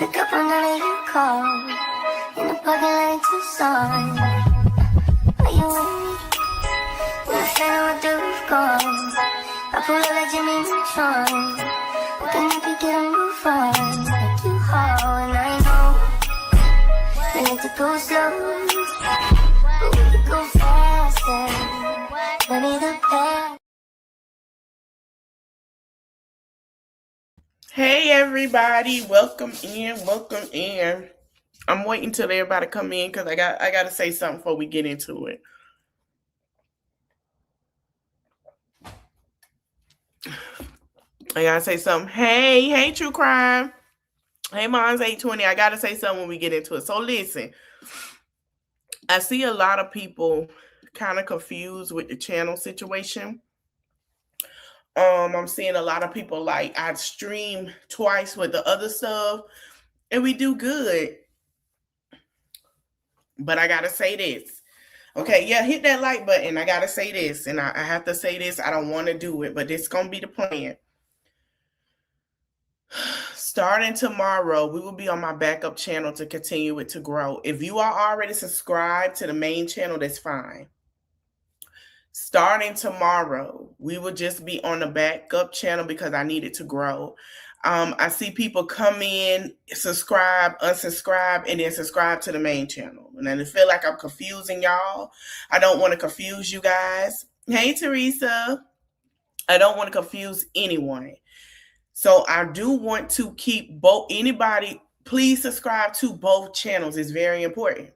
Pick up on none of your calls. In the parking lot, Tucson. Are you with me? In the center with the roof gone. I pull up like Jimmy Neutron. Looking if you get a move on. Like you haul, and I know we need to go slow, but we could go faster. Maybe the best. Hey everybody, welcome in. I'm waiting till everybody come in because I got to say something before we get into it. I gotta say something. Hey, True Crime. Hey, Mom's 820. I gotta say something when we get into it. So listen, I see a lot of people kind of confused with the channel situation. I'm seeing a lot of people like I stream twice with the other stuff, and we do good. But I gotta say this. Okay, yeah, hit that like button. I gotta say this, and I have to say this. I don't want to do it, but this gonna be the plan. Starting tomorrow, we will be on my backup channel to continue it to grow. If you are already subscribed to the main channel, that's fine. Starting tomorrow, we will just be on the backup channel because I need it to grow. I see people come in, subscribe, unsubscribe, and then subscribe to the main channel. And then I feel like I'm confusing y'all. I don't want to confuse you guys. Hey, Teresa. I don't want to confuse anyone. So I do want to keep both. Anybody, please subscribe to both channels. It's very important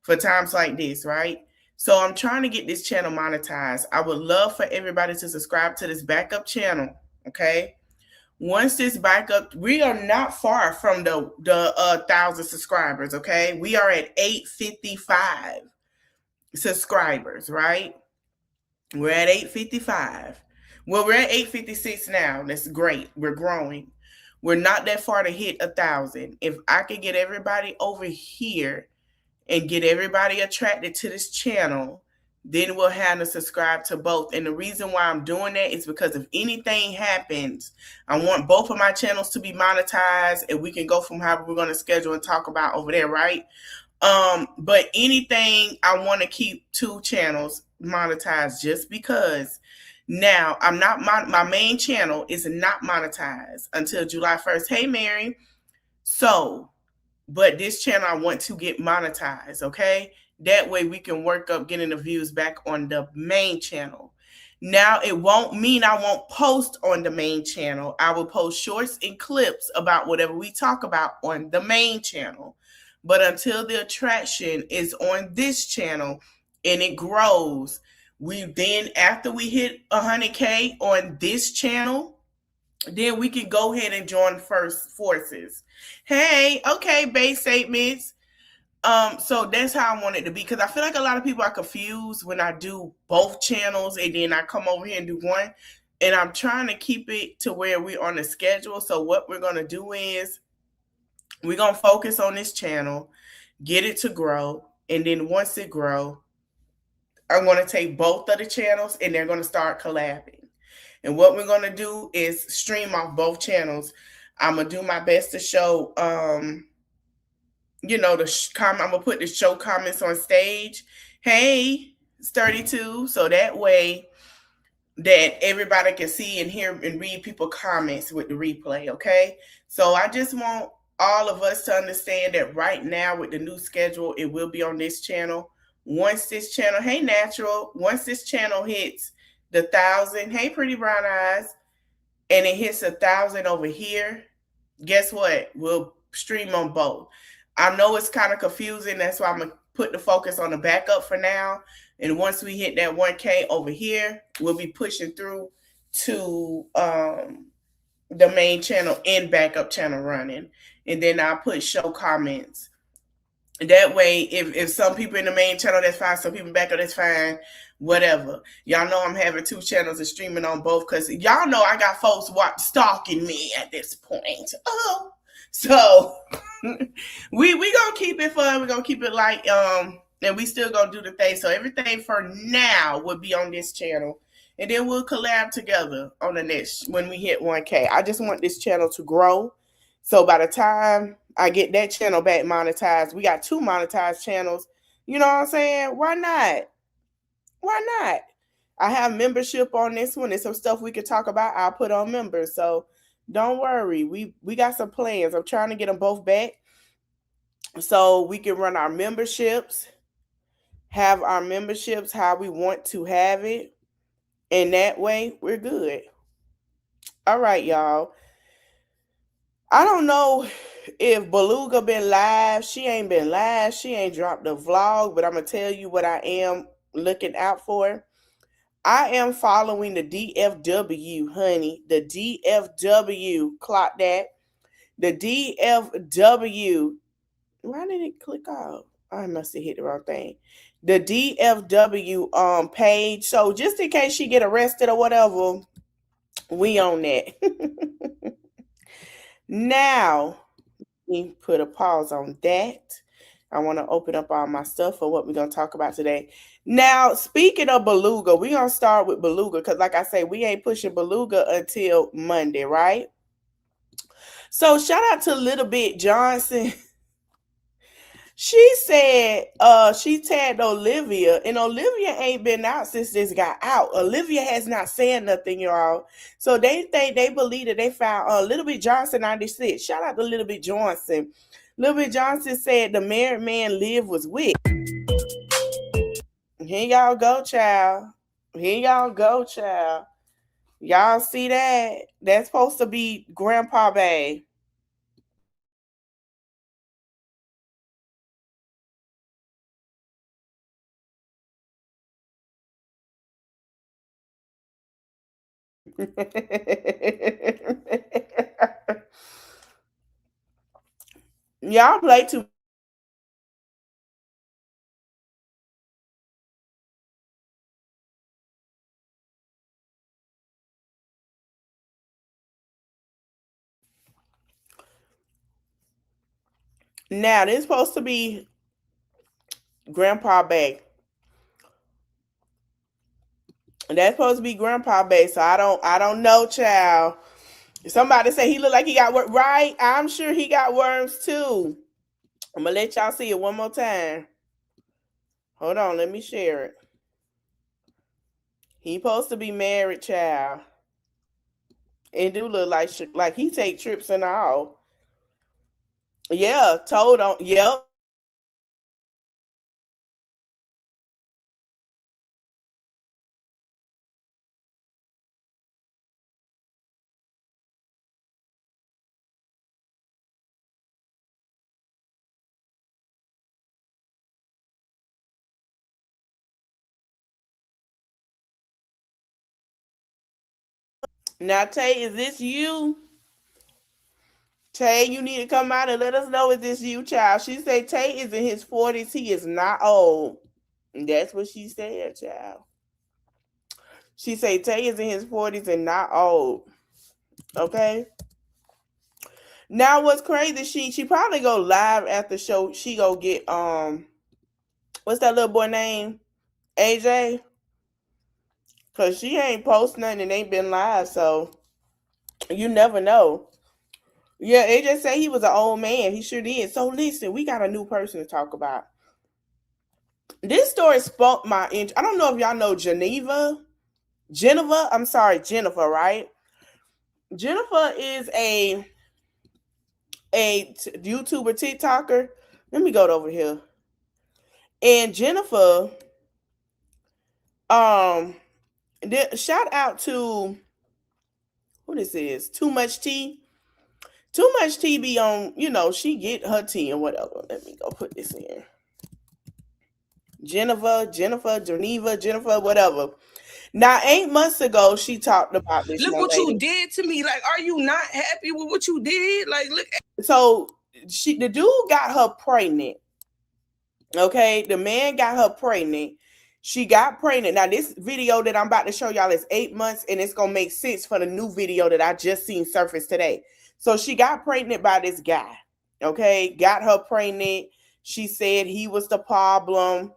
for times like this, right? So I'm trying to get this channel monetized. I would love for everybody to subscribe to this backup channel, okay? Once this backup, we are not far from the 1,000 subscribers, okay? We are at 855 subscribers, right? We're at 855. Well, we're at 856 now. That's great. We're growing. We're not that far to hit 1,000. If I could get everybody over here and get everybody attracted to this channel, then we'll have to subscribe to both. And the reason why I'm doing that is because if anything happens, I want both of my channels to be monetized, and we can go from however we're going to schedule and talk about over there, right? But anything, I want to keep two channels monetized just because now I'm not, my main channel is not monetized until July 1st. Hey, Mary. So, but this channel I want to get monetized, okay? That way we can work up getting the views back on the main channel. Now, it won't mean I won't post on the main channel. I will post shorts and clips about whatever we talk about on the main channel. But until the attraction is on this channel and it grows, we then, after we hit 100K on this channel, then we can go ahead and join first forces. Hey, okay, base statements. So that's how I want it to be, because I feel like a lot of people are confused when I do both channels and then I come over here and do one. And I'm trying to keep it to where we're on the schedule. So what we're going to do is we're going to focus on this channel, get it to grow. And then once it grows, I'm going to take both of the channels and they're going to start collabing. And what we're going to do is stream off both channels. I'm going to do my best to show, I'm going to put the show comments on stage. Hey, it's 32. So that way that everybody can see and hear and read people's comments with the replay, okay? So I just want all of us to understand that right now with the new schedule, it will be on this channel. Once this channel, hey, Natural, once this channel hits the 1,000, hey, Pretty Brown Eyes, and it hits 1,000 over here, guess what? We'll stream on both. I know it's kind of confusing. That's why I'm going to put the focus on the backup for now. And once we hit that 1K over here, we'll be pushing through to the main channel and backup channel running. And then I'll put show comments. That way, if some people in the main channel, that's fine. Some people back up, that's fine. Whatever. Y'all know I'm having two channels and streaming on both because y'all know I got folks stalking me at this point. Oh, so we gonna keep it fun. We're gonna keep it light. And we still gonna do the thing. So everything for now will be on this channel. And then we'll collab together on the next when we hit 1K. I just want this channel to grow. So by the time I get that channel back monetized. We got 2 monetized channels. You know what I'm saying? Why not? Why not? I have membership on this one. There's some stuff we could talk about. I'll put on members. So don't worry. We got some plans. I'm trying to get them both back so we can run our memberships, have our memberships how we want to have it. And that way we're good. All right, y'all. I don't know if Beluga been live. She ain't been live. She ain't dropped the vlog, but I'm going to tell you what I am looking out for. I am following the DFW, honey. The DFW. Clock that. The DFW. Why did it click off? I must have hit the wrong thing. The DFW page. So just in case she get arrested or whatever, we on that. Now, we put a pause on that. I want to open up all my stuff for what we're going to talk about today. Now, speaking of Beluga, we're going to start with Beluga because, like I say, we ain't pushing Beluga until Monday, right? So, shout out to Little Bit Johnson. She said she tagged Olivia, and Olivia ain't been out since this got out. Olivia has not said nothing, y'all. So they believe that they found Little Bit Johnson 96. Shout out to Little Bit Johnson. Little Bit Johnson said the married man Liv was with. Here y'all go, child. Here y'all go, child. Y'all see that? That's supposed to be Grandpa Bay. Y'all play too. Now this supposed to be Grandpa Bay. That's supposed to be Grandpa Bay. So I don't know, child. Somebody say he looked like he got worms. Right? I'm sure he got worms too. I'm gonna let y'all see it one more time. Hold on, let me share it. He supposed to be married, child. And do look like he take trips and all. Yeah, told on. Yep. Now, Tay, is this you? Tay, you need to come out and let us know, is this you, child? She said Tay is in his 40s. He is not old. That's what she said, child. She said Tay is in his 40s and not old. Okay. Now what's crazy, she probably go live after show. She go get what's that little boy name? AJ. Cause she ain't post nothing and ain't been live, so you never know. Yeah, AJ said he was an old man. He sure did. So listen, we got a new person to talk about. This story spoke my interest. I don't know if y'all know Jehnava. I'm sorry, Jehnava, right? Jehnava is a YouTuber, TikToker. Let me go over here. And Jehnava, shout out to who this is. Too Much Tea. Too Much Tea be on, she get her tea and whatever. Let me go put this in. Jehnava, whatever. Now, 8 months ago, she talked about this. Look what lady. You did to me. Like, are you not happy with what you did? Like, look. So the dude got her pregnant. Okay, the man got her pregnant. She got pregnant. Now, this video that I'm about to show y'all is 8 months, and it's gonna make sense for the new video that I just seen surface today. So she got pregnant by this guy. Okay, got her pregnant. She said he was the problem.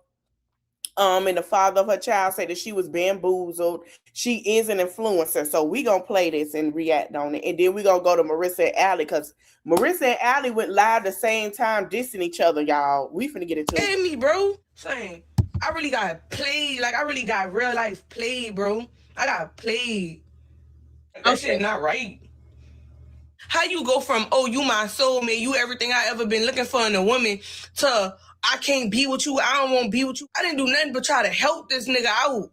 And the father of her child said that she was bamboozled. She is an influencer. So we gonna play this and react on it. And then we gonna go to Marissa and Allie, because Marissa and Allie went live the same time dissing each other, y'all. We finna get into it. Hey me, bro. Saying I really got played. Like I really got real life played, bro. I got played. That shit not right. How you go from, oh, you my soulmate, you everything I ever been looking for in a woman, to I can't be with you, I don't want to be with you. I didn't do nothing but try to help this nigga out.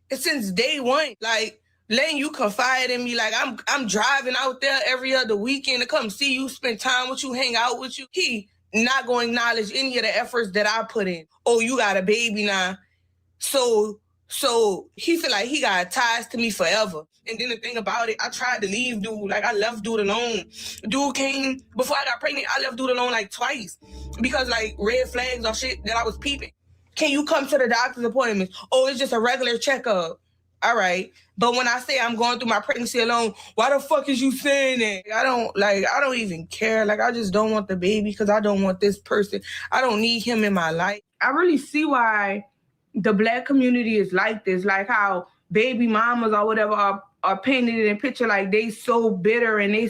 And since day one, like, letting you confide in me, like I'm driving out there every other weekend to come see you, spend time with you, hang out with you. He not going to acknowledge any of the efforts that I put in. Oh, you got a baby now. So he feel like he got ties to me forever. And then the thing about it, I tried to leave dude. Like, I left dude alone. Dude came, before I got pregnant, I left dude alone like twice. Because, like, red flags or shit that I was peeping. Can you come to the doctor's appointment? Oh, it's just a regular checkup. All right. But when I say I'm going through my pregnancy alone, why the fuck is you saying that? I don't even care. Like, I just don't want the baby because I don't want this person. I don't need him in my life. I really see why the Black community is like this, like how baby mamas or whatever are painted in a picture like they so bitter and they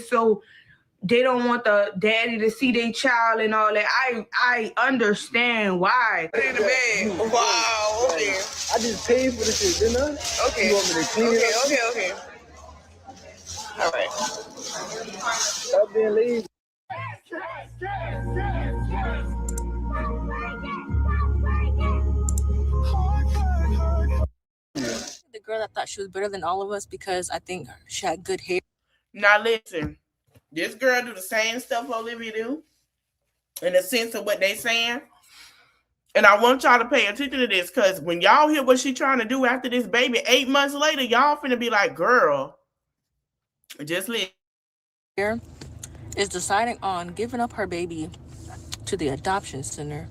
don't want the daddy to see their child and all that. I understand why. In the bed. Wow, okay. I just paid for this shit, didn't I? Okay. You want me to clean it up? Okay. All right. Stop being lazy. The girl that thought she was better than all of us because I think she had good hair. Now listen, this girl do the same stuff Olivia do, in the sense of what they saying. And I want y'all to pay attention to this, because when y'all hear what she trying to do after this baby 8 months later, y'all finna be like, girl, just listen. Here is deciding on giving up her baby to the adoption center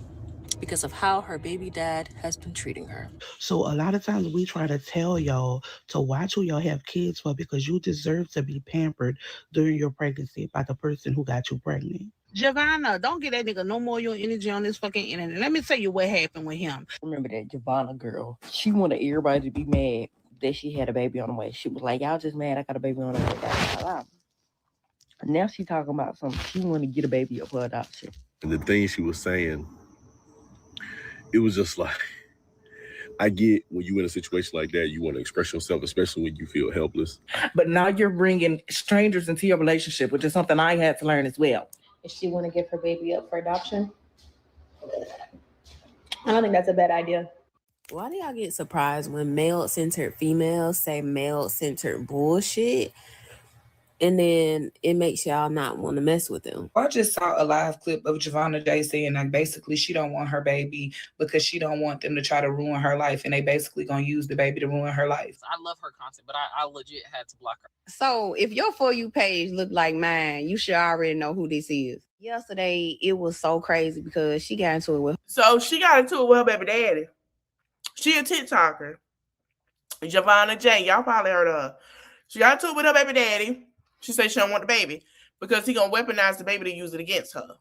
because of how her baby dad has been treating her. So a lot of times we try to tell y'all to watch who y'all have kids for, because you deserve to be pampered during your pregnancy by the person who got you pregnant. Jehnava, don't get that nigga no more your energy on this fucking internet. Let me tell you what happened with him. Remember that Jehnava girl? She wanted everybody to be mad that she had a baby on the way. She was like, y'all just mad I got a baby on the way. Blah, blah, blah. Now she talking about something. She want to get a baby up for adoption. And the thing she was saying, it was just like, I get when you in a situation like that, you want to express yourself, especially when you feel helpless. But now you're bringing strangers into your relationship, which is something I had to learn as well. Does she want to give her baby up for adoption? I don't think that's a bad idea. Why do y'all get surprised when male-centered females say male-centered bullshit? And then it makes y'all not want to mess with them. I just saw a live clip of Jehnava J saying, like, basically she don't want her baby because she don't want them to try to ruin her life, and they basically gonna use the baby to ruin her life. I love her content, but I legit had to block her. So if your For You page looked like mine, you should already know who this is. Yesterday, it was so crazy because she got into it with So she got into it with her baby daddy. She a TikToker. Jehnava J, y'all probably heard of her. She got into it with her baby daddy. She said she don't want the baby because he gonna weaponize the baby to use it against her.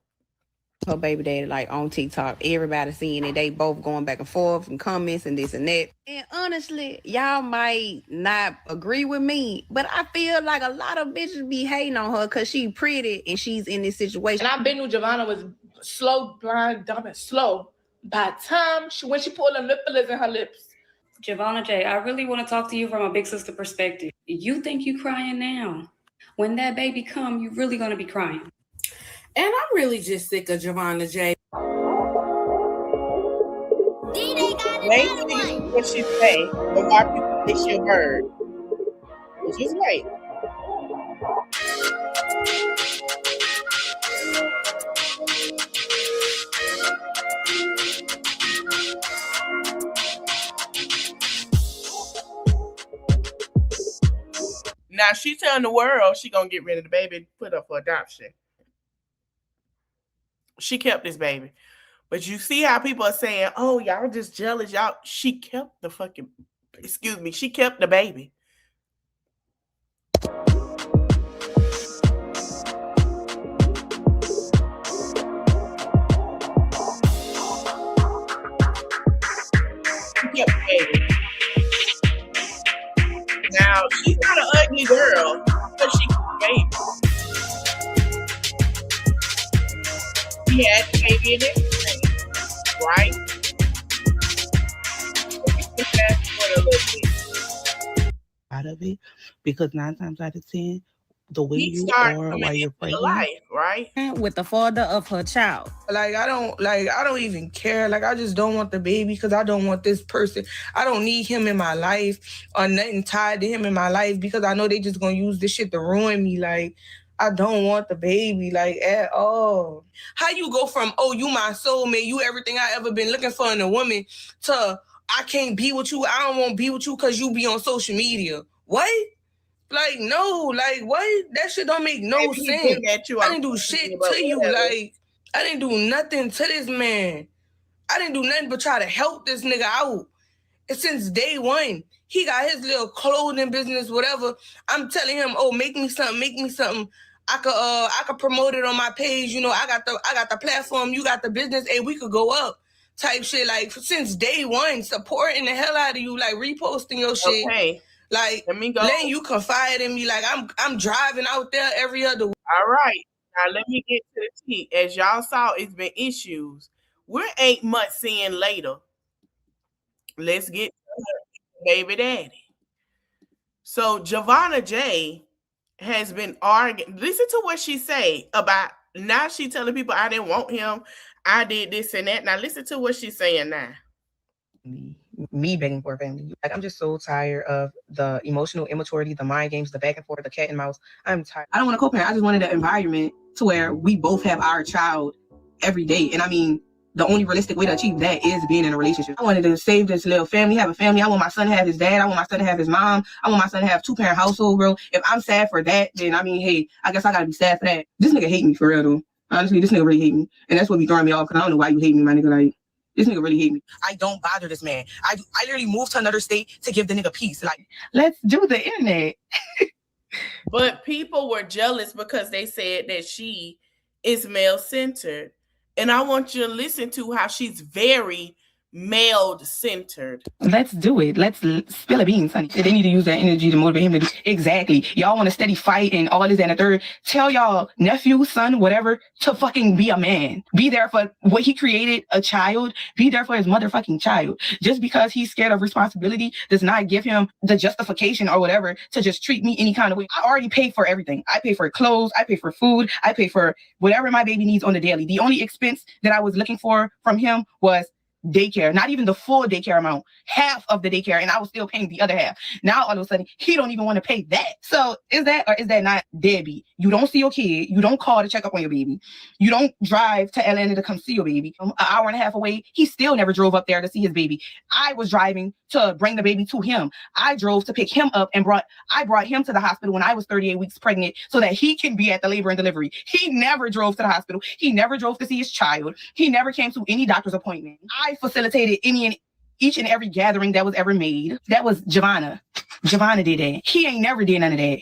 her baby daddy, like, on TikTok. Everybody seeing it. They both going back and forth and comments and this and that. And honestly, y'all might not agree with me, but I feel like a lot of bitches be hating on her because she pretty and she's in this situation. And I've been with Jehnava was slow, blind, dumb, and slow. By the time when she pulled them lip fillers in her lips. Jehnava J, I really want to talk to you from a big sister perspective. You think you crying now. When that baby come, you really going to be crying. And I'm really just sick of Jehnava J. Wait till you see what she say, and why people think she a bird. Just wait. Now she telling the world she gonna get rid of the baby and put up for adoption. She kept this baby. But you see how people are saying, oh, y'all just jealous. Y'all, she kept the fucking, she kept the baby. He had the baby and everything, right? Fast forward a little bit. Out of it, because 9 times out of 10, the way He you started are coming while you're into the pregnant, life, right? With the father of her child. Like I don't even care. Like I just don't want the baby because I don't want this person. I don't need him in my life or nothing tied to him in my life because I know they just gonna use this shit to ruin me. Like I don't want the baby like at all. How you go from you my soulmate, you everything I ever been looking for in a woman to I can't be with you. I don't want to be with you because you be on social media. What? Like, no, like, what? That shit don't make no Maybe sense. he did that you I didn't do shit to you. Like, I didn't do nothing to this man. I didn't do nothing but try to help this nigga out. And since day one, he got his little clothing business, whatever. I'm telling him, make me something. I could promote it on my page. You know, I got the platform, you got the business, and we could go up. Type shit. Like, since day one, supporting the hell out of you, like reposting your shit. Okay. Like, let me go. Letting you confide in me, like I'm driving out there every other week. All right. Now let me get to the tea. As y'all saw, it's been issues. We're 8 months in later. Let's get to her baby daddy. So Jehnava J has been arguing. Listen to what she say about now. She telling people I didn't want him. I did this and that. Now listen to what she's saying now. Me begging for a family. Like I'm just so tired of the emotional immaturity, the mind games, the back and forth, the cat and mouse. I'm tired. I don't want a co-parent. I just wanted an environment to where we both have our child every day. And I mean, the only realistic way to achieve that is being in a relationship. I wanted to save this little family, have a family. I want my son to have his dad. I want my son to have his mom. I want my son to have 2-parent household, bro. If I'm sad for that, then I mean, hey, I guess I gotta be sad for that. This nigga hate me for real though. Honestly, this nigga really hate me. And that's what be throwing me off because I don't know why you hate me, my nigga. Like, this nigga really hate me. I don't bother this man. I literally moved to another state to give the nigga peace. Like, let's do the internet. But people were jealous because they said that she is male-centered. And I want you to listen to how she's very male-centered. Let's do it. Let's spill a beans, honey. They need to use that energy to motivate him to do exactly. Y'all want to steady fight and all this and the third. Tell y'all nephew, son, whatever, to fucking be a man. Be there for what he created, a child. Be there for his motherfucking child. Just because he's scared of responsibility does not give him the justification or whatever to just treat me any kind of way. I already pay for everything. I pay for clothes. I pay for food. I pay for whatever my baby needs on the daily. The only expense that I was looking for from him was daycare, not even the full daycare amount, half of the daycare, and I was still paying the other half. Now all of a sudden he don't even want to pay that. So is that or is that not deadbeat? You don't see your kid, you don't call to check up on your baby, you don't drive to Atlanta to come see your baby. An hour and a half away, he still never drove up there to see his baby. I was driving to bring the baby to him. I drove to pick him up and I brought him to the hospital when I was 38 weeks pregnant so that he can be at the labor and delivery. He never drove to the hospital. He never drove to see his child. He never came to any doctor's appointment. I facilitated each and every gathering that was ever made. That was Jehnava. Jehnava did that. He ain't never did none of that.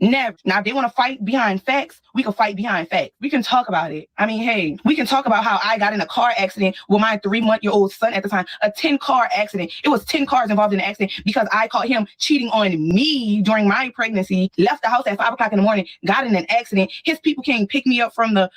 Never. Now, if they want to fight behind facts, we can fight behind facts. We can talk about it. I mean, hey, we can talk about how I got in a car accident with my 3-month-old son at the time. A 10-car accident. It was 10 cars involved in the accident because I caught him cheating on me during my pregnancy, left the house at 5 o'clock in the morning, got in an accident. His people came pick me up from the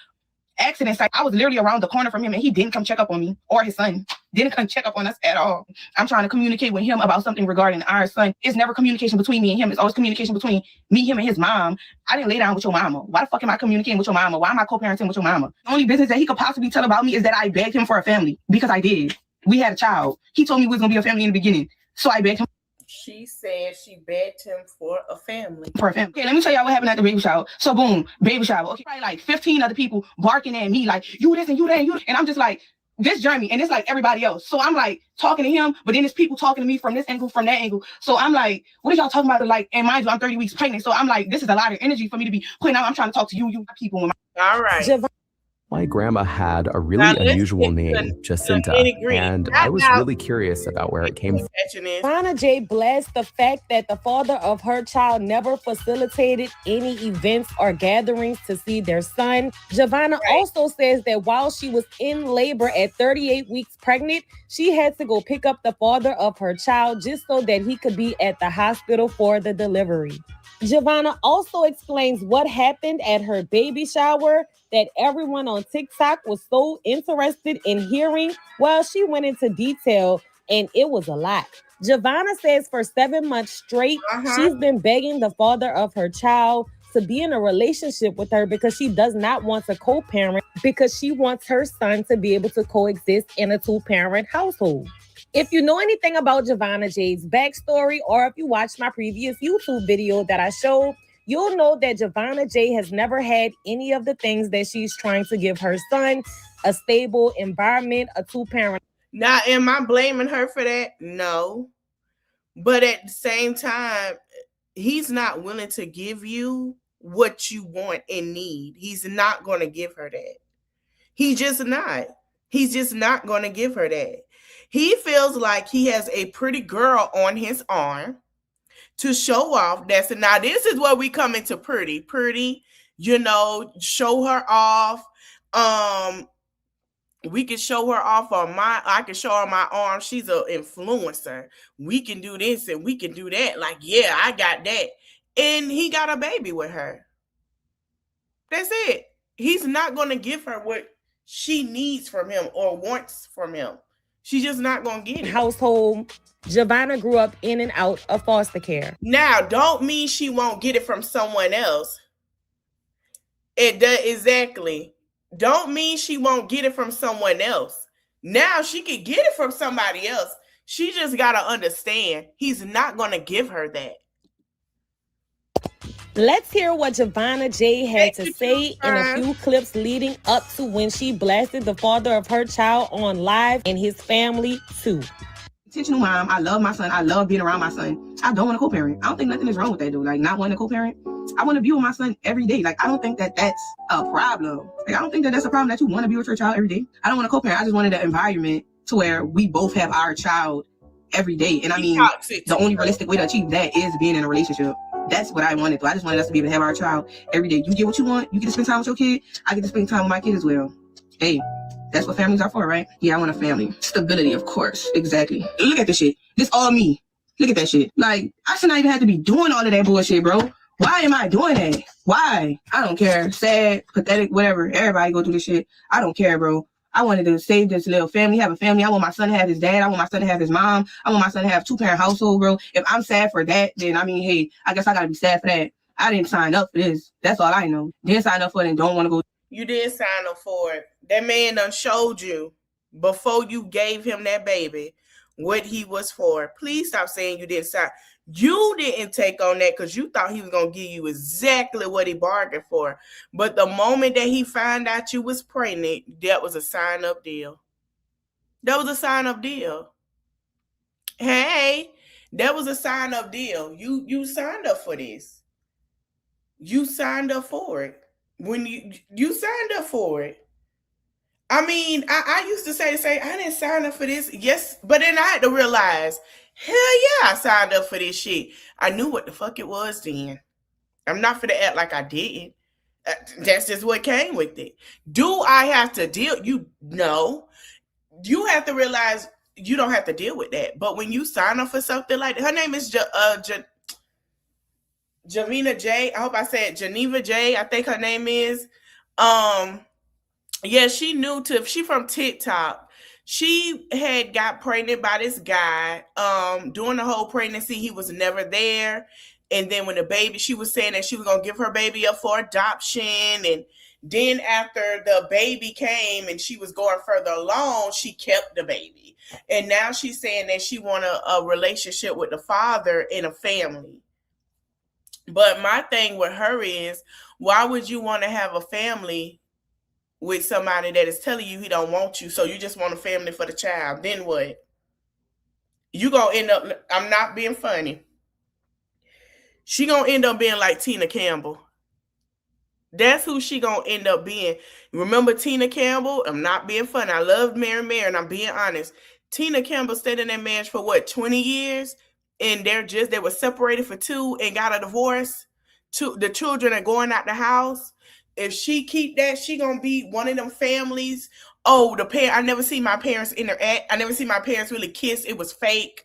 accident site. I was literally around the corner from him and he didn't come check up on me or his son. Didn't come check up on us at all. I'm trying to communicate with him about something regarding our son. It's never communication between me and him. It's always communication between me, him, and his mom. I didn't lay down with your mama. Why the fuck am I communicating with your mama? Why am I co-parenting with your mama? The only business that he could possibly tell about me is that I begged him for a family because I did. We had a child. He told me we was going to be a family in the beginning. So I begged him. She said she begged him for a family. Okay, let me tell y'all what happened at the baby shower. So boom, baby shower. Okay, probably like 15 other people barking at me like, you this and you that and you. And I'm just like, this Jeremy, and it's like everybody else. So I'm like talking to him, but then there's people talking to me from this angle, from that angle. So I'm like, what are y'all talking about? Like, and mind you, I'm 30 weeks pregnant. So I'm like, this is a lot of energy for me to be putting out. I'm trying to talk to you people. All right. My grandma had a really unusual name, Jacinta, and I was really curious about where it came from. Jehnava J blessed the fact that the father of her child never facilitated any events or gatherings to see their son. Jehnava also says that while she was in labor at 38 weeks pregnant, she had to go pick up the father of her child just so that he could be at the hospital for the delivery. Jehnava also explains what happened at her baby shower that everyone on TikTok was so interested in hearing. Well, she went into detail and it was a lot. Jehnava says for 7 months straight, she's been begging the father of her child to be in a relationship with her because she does not want to co-parent, because she wants her son to be able to coexist in a two-parent household. If you know anything about Jehnava Jade's backstory, or if you watched my previous YouTube video that I showed, you'll know that Jehnava Jade has never had any of the things that she's trying to give her son: a stable environment, a two-parent. Now, am I blaming her for that? No. But at the same time, he's not willing to give you what you want and need. He's not going to give her that. He's just not. He's just not going to give her that. He feels like he has a pretty girl on his arm to show off. Now this is where we come into pretty, show her off. We can show her off I can show her my arm. She's an influencer. We can do this and we can do that. Like, yeah, I got that. And he got a baby with her. That's it. He's not going to give her what she needs from him or wants from him. She's just not going to get it. Household. Jehnava grew up in and out of foster care. Now, don't mean she won't get it from someone else. It does, exactly. Don't mean she won't get it from someone else. Now she could get it from somebody else. She just got to understand he's not going to give her that. Let's hear what Jehnava Jade had to say in a few clips leading up to when she blasted the father of her child on live and his family too. Intentional mom. I love my son. I love being around my son. I don't want to co-parent. I don't think nothing is wrong with that, though. Like, not wanting to co-parent. I want to be with my son every day. Like, I don't think that that's a problem. Like, I don't think that that's a problem that you want to be with your child every day. I don't want to co-parent. I just wanted an environment to where we both have our child every day. And I mean, the only realistic way to achieve that is being in a relationship. That's what I wanted. I just wanted us to be able to have our child every day. You get what you want. You get to spend time with your kid. I get to spend time with my kid as well. Hey, that's what families are for, right? Yeah, I want a family. Stability, of course. Exactly. Look at this shit. This all me. Look at that shit. Like, I should not even have to be doing all of that bullshit, bro. Why am I doing that? Why? I don't care. Sad, pathetic, whatever. Everybody go through this shit. I don't care, bro. I wanted to save this little family, have a family. I want my son to have his dad. I want my son to have his mom. I want my son to have a two-parent household, bro. If I'm sad for that, then I mean, hey, I guess I gotta be sad for that. I didn't sign up for this. That's all I know. Didn't sign up for it and don't want to go. You did sign up for it. That man done showed you before you gave him that baby what he was for. Please stop saying you didn't sign. You didn't take on that because you thought he was going to give you exactly what he bargained for. But the moment that he found out you was pregnant, that was a sign-up deal. That was a sign-up deal. Hey, that was a sign-up deal. You signed up for this. You signed up for it. When you signed up for it. I mean, I used to say, I didn't sign up for this. Yes, but then I had to realize, hell yeah, I signed up for this shit. I knew what the fuck it was then. I'm not finna act like I didn't. That's just what came with it. Do I have to deal? No. You have to realize you don't have to deal with that. But when you sign up for something like that, her name is Jehnava Jade. I hope I said Jehnava Jade. I think her name is. Yeah, she from TikTok. She had got pregnant by this guy. During the whole pregnancy, he was never there. And then when the baby, she was saying that she was gonna give her baby up for adoption. And then after the baby came and she was going further along, she kept the baby. And now she's saying that she want a relationship with the father and a family. But my thing with her is, why would you want to have a family with somebody that is telling you he don't want you, so you just want a family for the child? Then what? You gonna end up, I'm not being funny, she gonna end up being like Tina Campbell. That's who she gonna end up being. Remember Tina Campbell? I'm not being funny. I love Mary, and I'm being honest. Tina Campbell stayed in that marriage for what, 20 years? And they were separated for 2 and got a divorce. The children are going out the house. If she keep that, she gonna be one of them families. Oh, I never see my parents interact. I never see my parents really kiss. It was fake.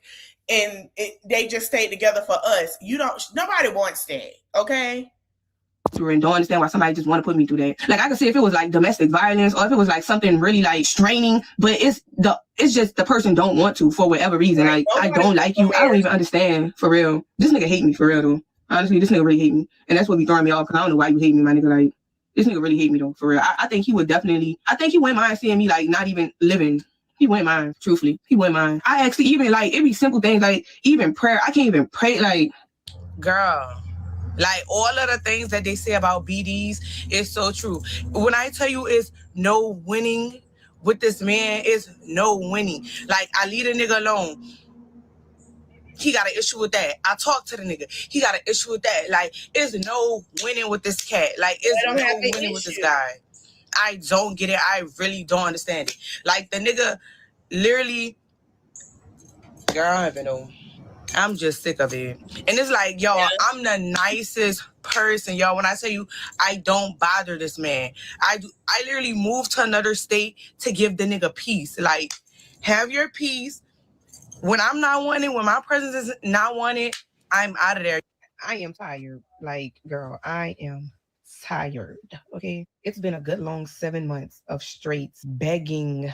and they just stayed together for us. Nobody wants that, okay? And don't understand why somebody just want to put me through that. Like I could see if it was like domestic violence or if it was like something really like straining, but it's just the person don't want to for whatever reason. Right. Like I don't like you. I don't even understand for real. This nigga hate me for real though. Honestly, this nigga really hate me, and that's what be throwing me off. Cause I don't know why you hate me, my nigga. Like this nigga really hate me though for real. I think he would definitely. I think he wouldn't mind seeing me like not even living. He wouldn't mind. Truthfully, he wouldn't mind. I actually even like it be simple things like even prayer. I can't even pray like, girl. Like all of the things that they say about BDs is so true. When I tell you it's no winning with this man, it's no winning. Like I leave a nigga alone. He got an issue with that. I talk to the nigga. He got an issue with that. Like it's no winning with this cat. Like it's no winning with this guy. I don't get it. I really don't understand it. Like the nigga literally, girl, I don't even know. I'm just sick of it. And it's like, yo, I'm the nicest person, y'all. When I tell you I don't bother this man. I literally moved to another state to give the nigga peace. Like, have your peace. When I'm not wanted, when my presence is not wanted, I'm out of there. I am tired. Like, girl, I am tired. Okay. It's been a good long 7 months of straight begging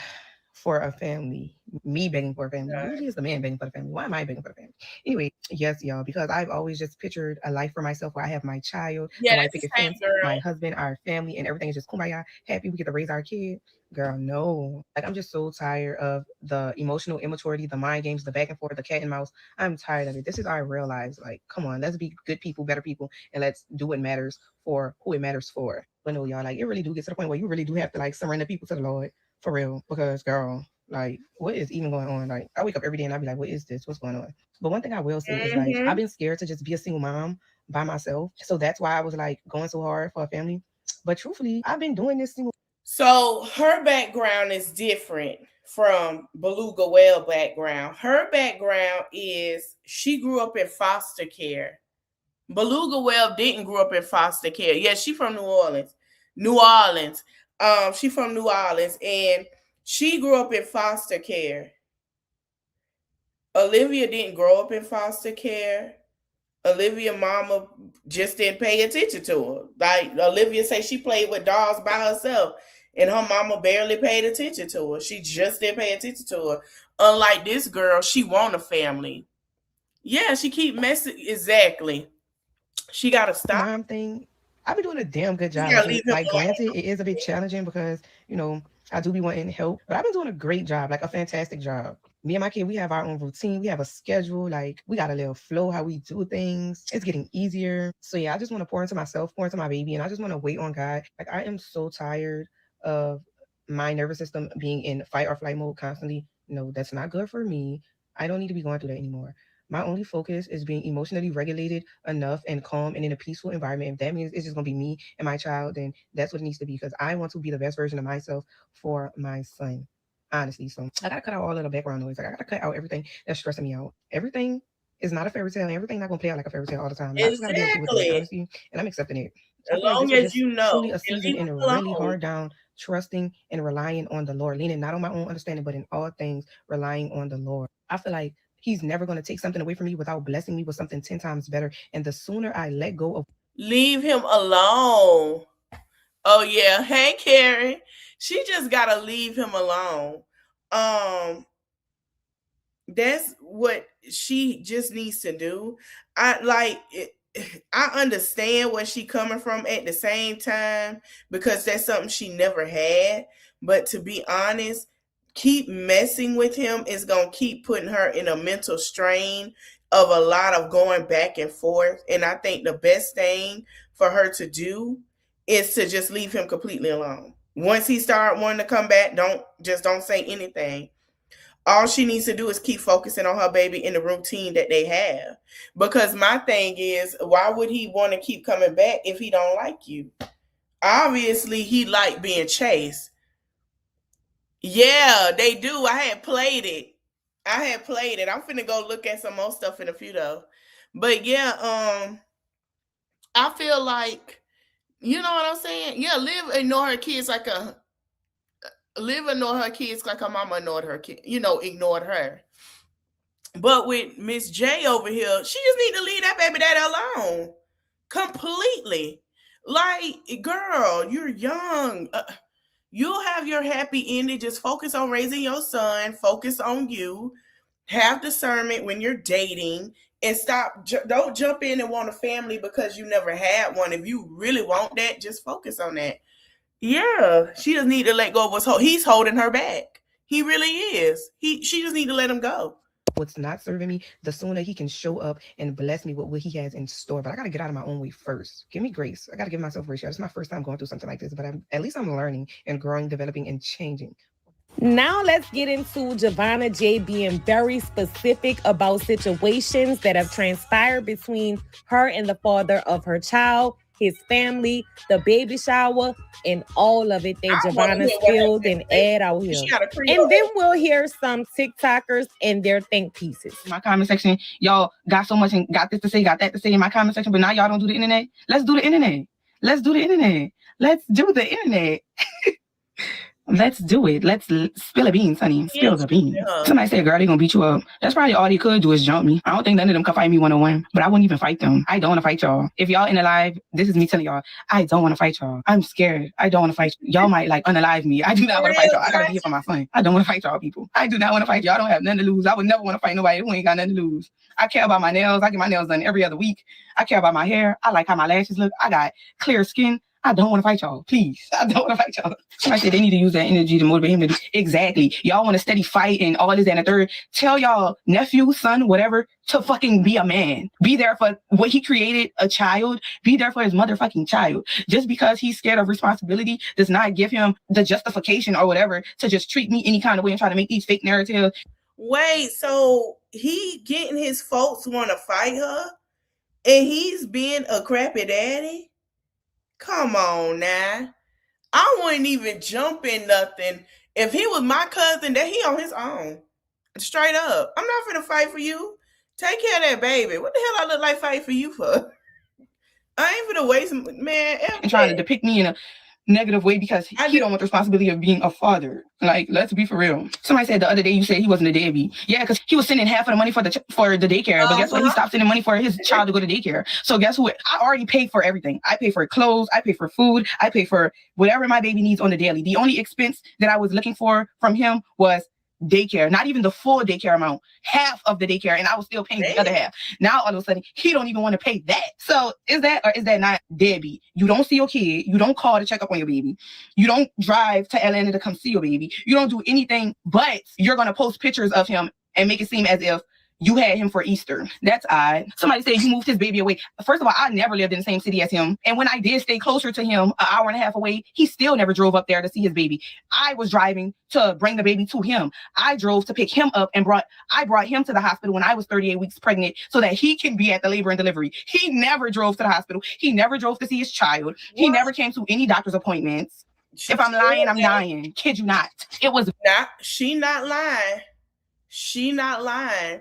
for a family. Me begging for a family. Usually it's the man begging for the family. Why am I begging for the family? Anyway, yes, y'all, because I've always just pictured a life for myself where I have my child, the white picket fence, my husband, our family, and everything is just kumbaya, happy. We get to raise our kid. Girl, no. Like, I'm just so tired of the emotional immaturity, the mind games, the back and forth, the cat and mouse. I'm tired of it. This is our real lives. Like, come on, let's be good people, better people, and let's do what matters for who it matters for. But no, y'all, like, it really do get to the point where you really do have to, like, surrender people to the Lord. For real, because girl, like, what is even going on? Like, I wake up every day and I be like, what is this? What's going on? But one thing I will say is like, I've been scared to just be a single mom by myself. So that's why I was like going so hard for a family. But truthfully, I've been doing this single. So her background is different from Beluga Whale background. Her background is she grew up in foster care. Beluga Whale didn't grow up in foster care. Yeah, she from New Orleans. She from New Orleans, and she grew up in foster care. Olivia didn't grow up in foster care. Olivia mama just didn't pay attention to her. Like Olivia say she played with dolls by herself, and her mama barely paid attention to her. She just didn't pay attention to her. Unlike this girl, she want a family. Yeah, she keep messing. Exactly. She got to stop. Mom thing. I've been doing a damn good job. Like, granted, it is a bit challenging because, you know, I do be wanting help, but I've been doing a great job, like a fantastic job. Me and my kid, we have our own routine. We have a schedule. Like, we got a little flow how we do things. It's getting easier. So yeah, I just want to pour into myself, pour into my baby, and I just want to wait on God. Like, I am so tired of my nervous system being in fight or flight mode constantly. No, that's not good for me. I don't need to be going through that anymore. My only focus is being emotionally regulated enough and calm and in a peaceful environment. If that means it's just going to be me and my child, then that's what it needs to be, because I want to be the best version of myself for my son. Honestly. So I got to cut out all of the background noise. Like, I got to cut out everything that's stressing me out. Everything is not a fairy tale, and everything not going to play out like a fairy tale all the time. I just got to deal with it, honestly, and I'm accepting it. As long as you know. Truly a season and really hard down, trusting and relying on the Lord, leaning not on my own understanding, but in all things, relying on the Lord. I feel like He's never going to take something away from me without blessing me with something 10 times better. And the sooner I let go of... Leave him alone. Oh, yeah. Hey, Karen. She just got to leave him alone. That's what she just needs to do. I understand where she coming from at the same time, because that's something she never had. But to be honest, keep messing with him is going to keep putting her in a mental strain of a lot of going back and forth. And I think the best thing for her to do is to just leave him completely alone. Once he start wanting to come back, don't say anything. All she needs to do is keep focusing on her baby in the routine that they have. Because my thing is, why would he want to keep coming back if he don't like you? Obviously, he like being chased. Yeah, they do. I had played it. I'm finna go look at some more stuff in a few though. But yeah, I feel like, you know what I'm saying? Yeah, Liv ignored her kids like her mama ignored her kid, ignored her. But with Miss J over here, she just need to leave that baby daddy alone. Completely. Like, girl, you're young. You'll have your happy ending. Just focus on raising your son. Focus on you. Have discernment when you're dating. And stop. Don't jump in and want a family because you never had one. If you really want that, just focus on that. Yeah, she just need to let go of what's he's holding her back. He really is. She just need to let him go. What's not serving me, the sooner he can show up and bless me with what he has in store. But I got to get out of my own way first. Give me grace. I got to give myself grace. It's my first time going through something like this, but at least I'm learning and growing, developing, and changing. Now let's get into Jehnava J being very specific about situations that have transpired between her and the father of her child, his family, the baby shower, and all of it that Jehnava spilled and aired out here. And then we'll hear some TikTokers and their think pieces. My comment section, y'all got so much and got this to say, got that to say in my comment section, but now y'all don't do the internet. Let's do the internet. Let's do the internet. Let's do the internet. Let's do it. Let's spill a beans, honey. Spill the beans. Somebody said, girl, they gonna beat you up. That's probably all they could do is jump me. I don't think none of them could fight me one-on-one, but I wouldn't even fight them. I don't want to fight y'all. If y'all in the live, this is me telling y'all, I don't want to fight y'all. I'm scared. I don't want to fight y'all. Y'all might like unalive me. I do not want to fight y'all. I gotta be here for my son. I don't want to fight y'all people. I do not want to fight y'all. I don't have nothing to lose. I would never want to fight nobody who ain't got nothing to lose. I care about my nails. I get my nails done every other week. I care about my hair. I like how my lashes look. I got clear skin. I don't want to fight y'all. Please. I don't want to fight y'all. Somebody said they need to use that energy to motivate him to do. Exactly. Y'all want to steady fight and all this and the third. Tell y'all nephew, son, whatever, to fucking be a man. Be there for what he created, a child. Be there for his motherfucking child. Just because he's scared of responsibility does not give him the justification or whatever to just treat me any kind of way and try to make these fake narratives. Wait, so he getting his folks want to fight her and he's being a crappy daddy? Come on now. I wouldn't even jump in nothing. If he was my cousin, then he on his own. Straight up. I'm not finna fight for you. Take care of that baby. What the hell I look like fight for you for? I ain't finna waste, man. And trying to depict me in a negative way because he don't want the responsibility of being a father. Like, let's be for real. Somebody said the other day you said he wasn't a deadbeat. Yeah, because he was sending half of the money for the daycare. But guess what? He stopped sending money for his child to go to daycare. So guess what? I already paid for everything. I pay for clothes. I pay for food. I pay for whatever my baby needs on the daily. The only expense that I was looking for from him was daycare, not even the full daycare amount, half of the daycare, and I was still paying the other half. Now all of a sudden he don't even want to pay that. So is that or is that not deadbeat? You don't see your kid, you don't call to check up on your baby, you don't drive to Atlanta to come see your baby, you don't do anything, but you're gonna post pictures of him and make it seem as if you had him for Easter. That's odd. Somebody said you moved his baby away. First of all, I never lived in the same city as him. And when I did stay closer to him, an hour and a half away, he still never drove up there to see his baby. I was driving to bring the baby to him. I drove to pick him up and I brought him to the hospital when I was 38 weeks pregnant so that he can be at the labor and delivery. He never drove to the hospital. He never drove to see his child. He never came to any doctor's appointments. If I'm lying, I'm lying. Kid you not. It was not. She not lying. She not lying.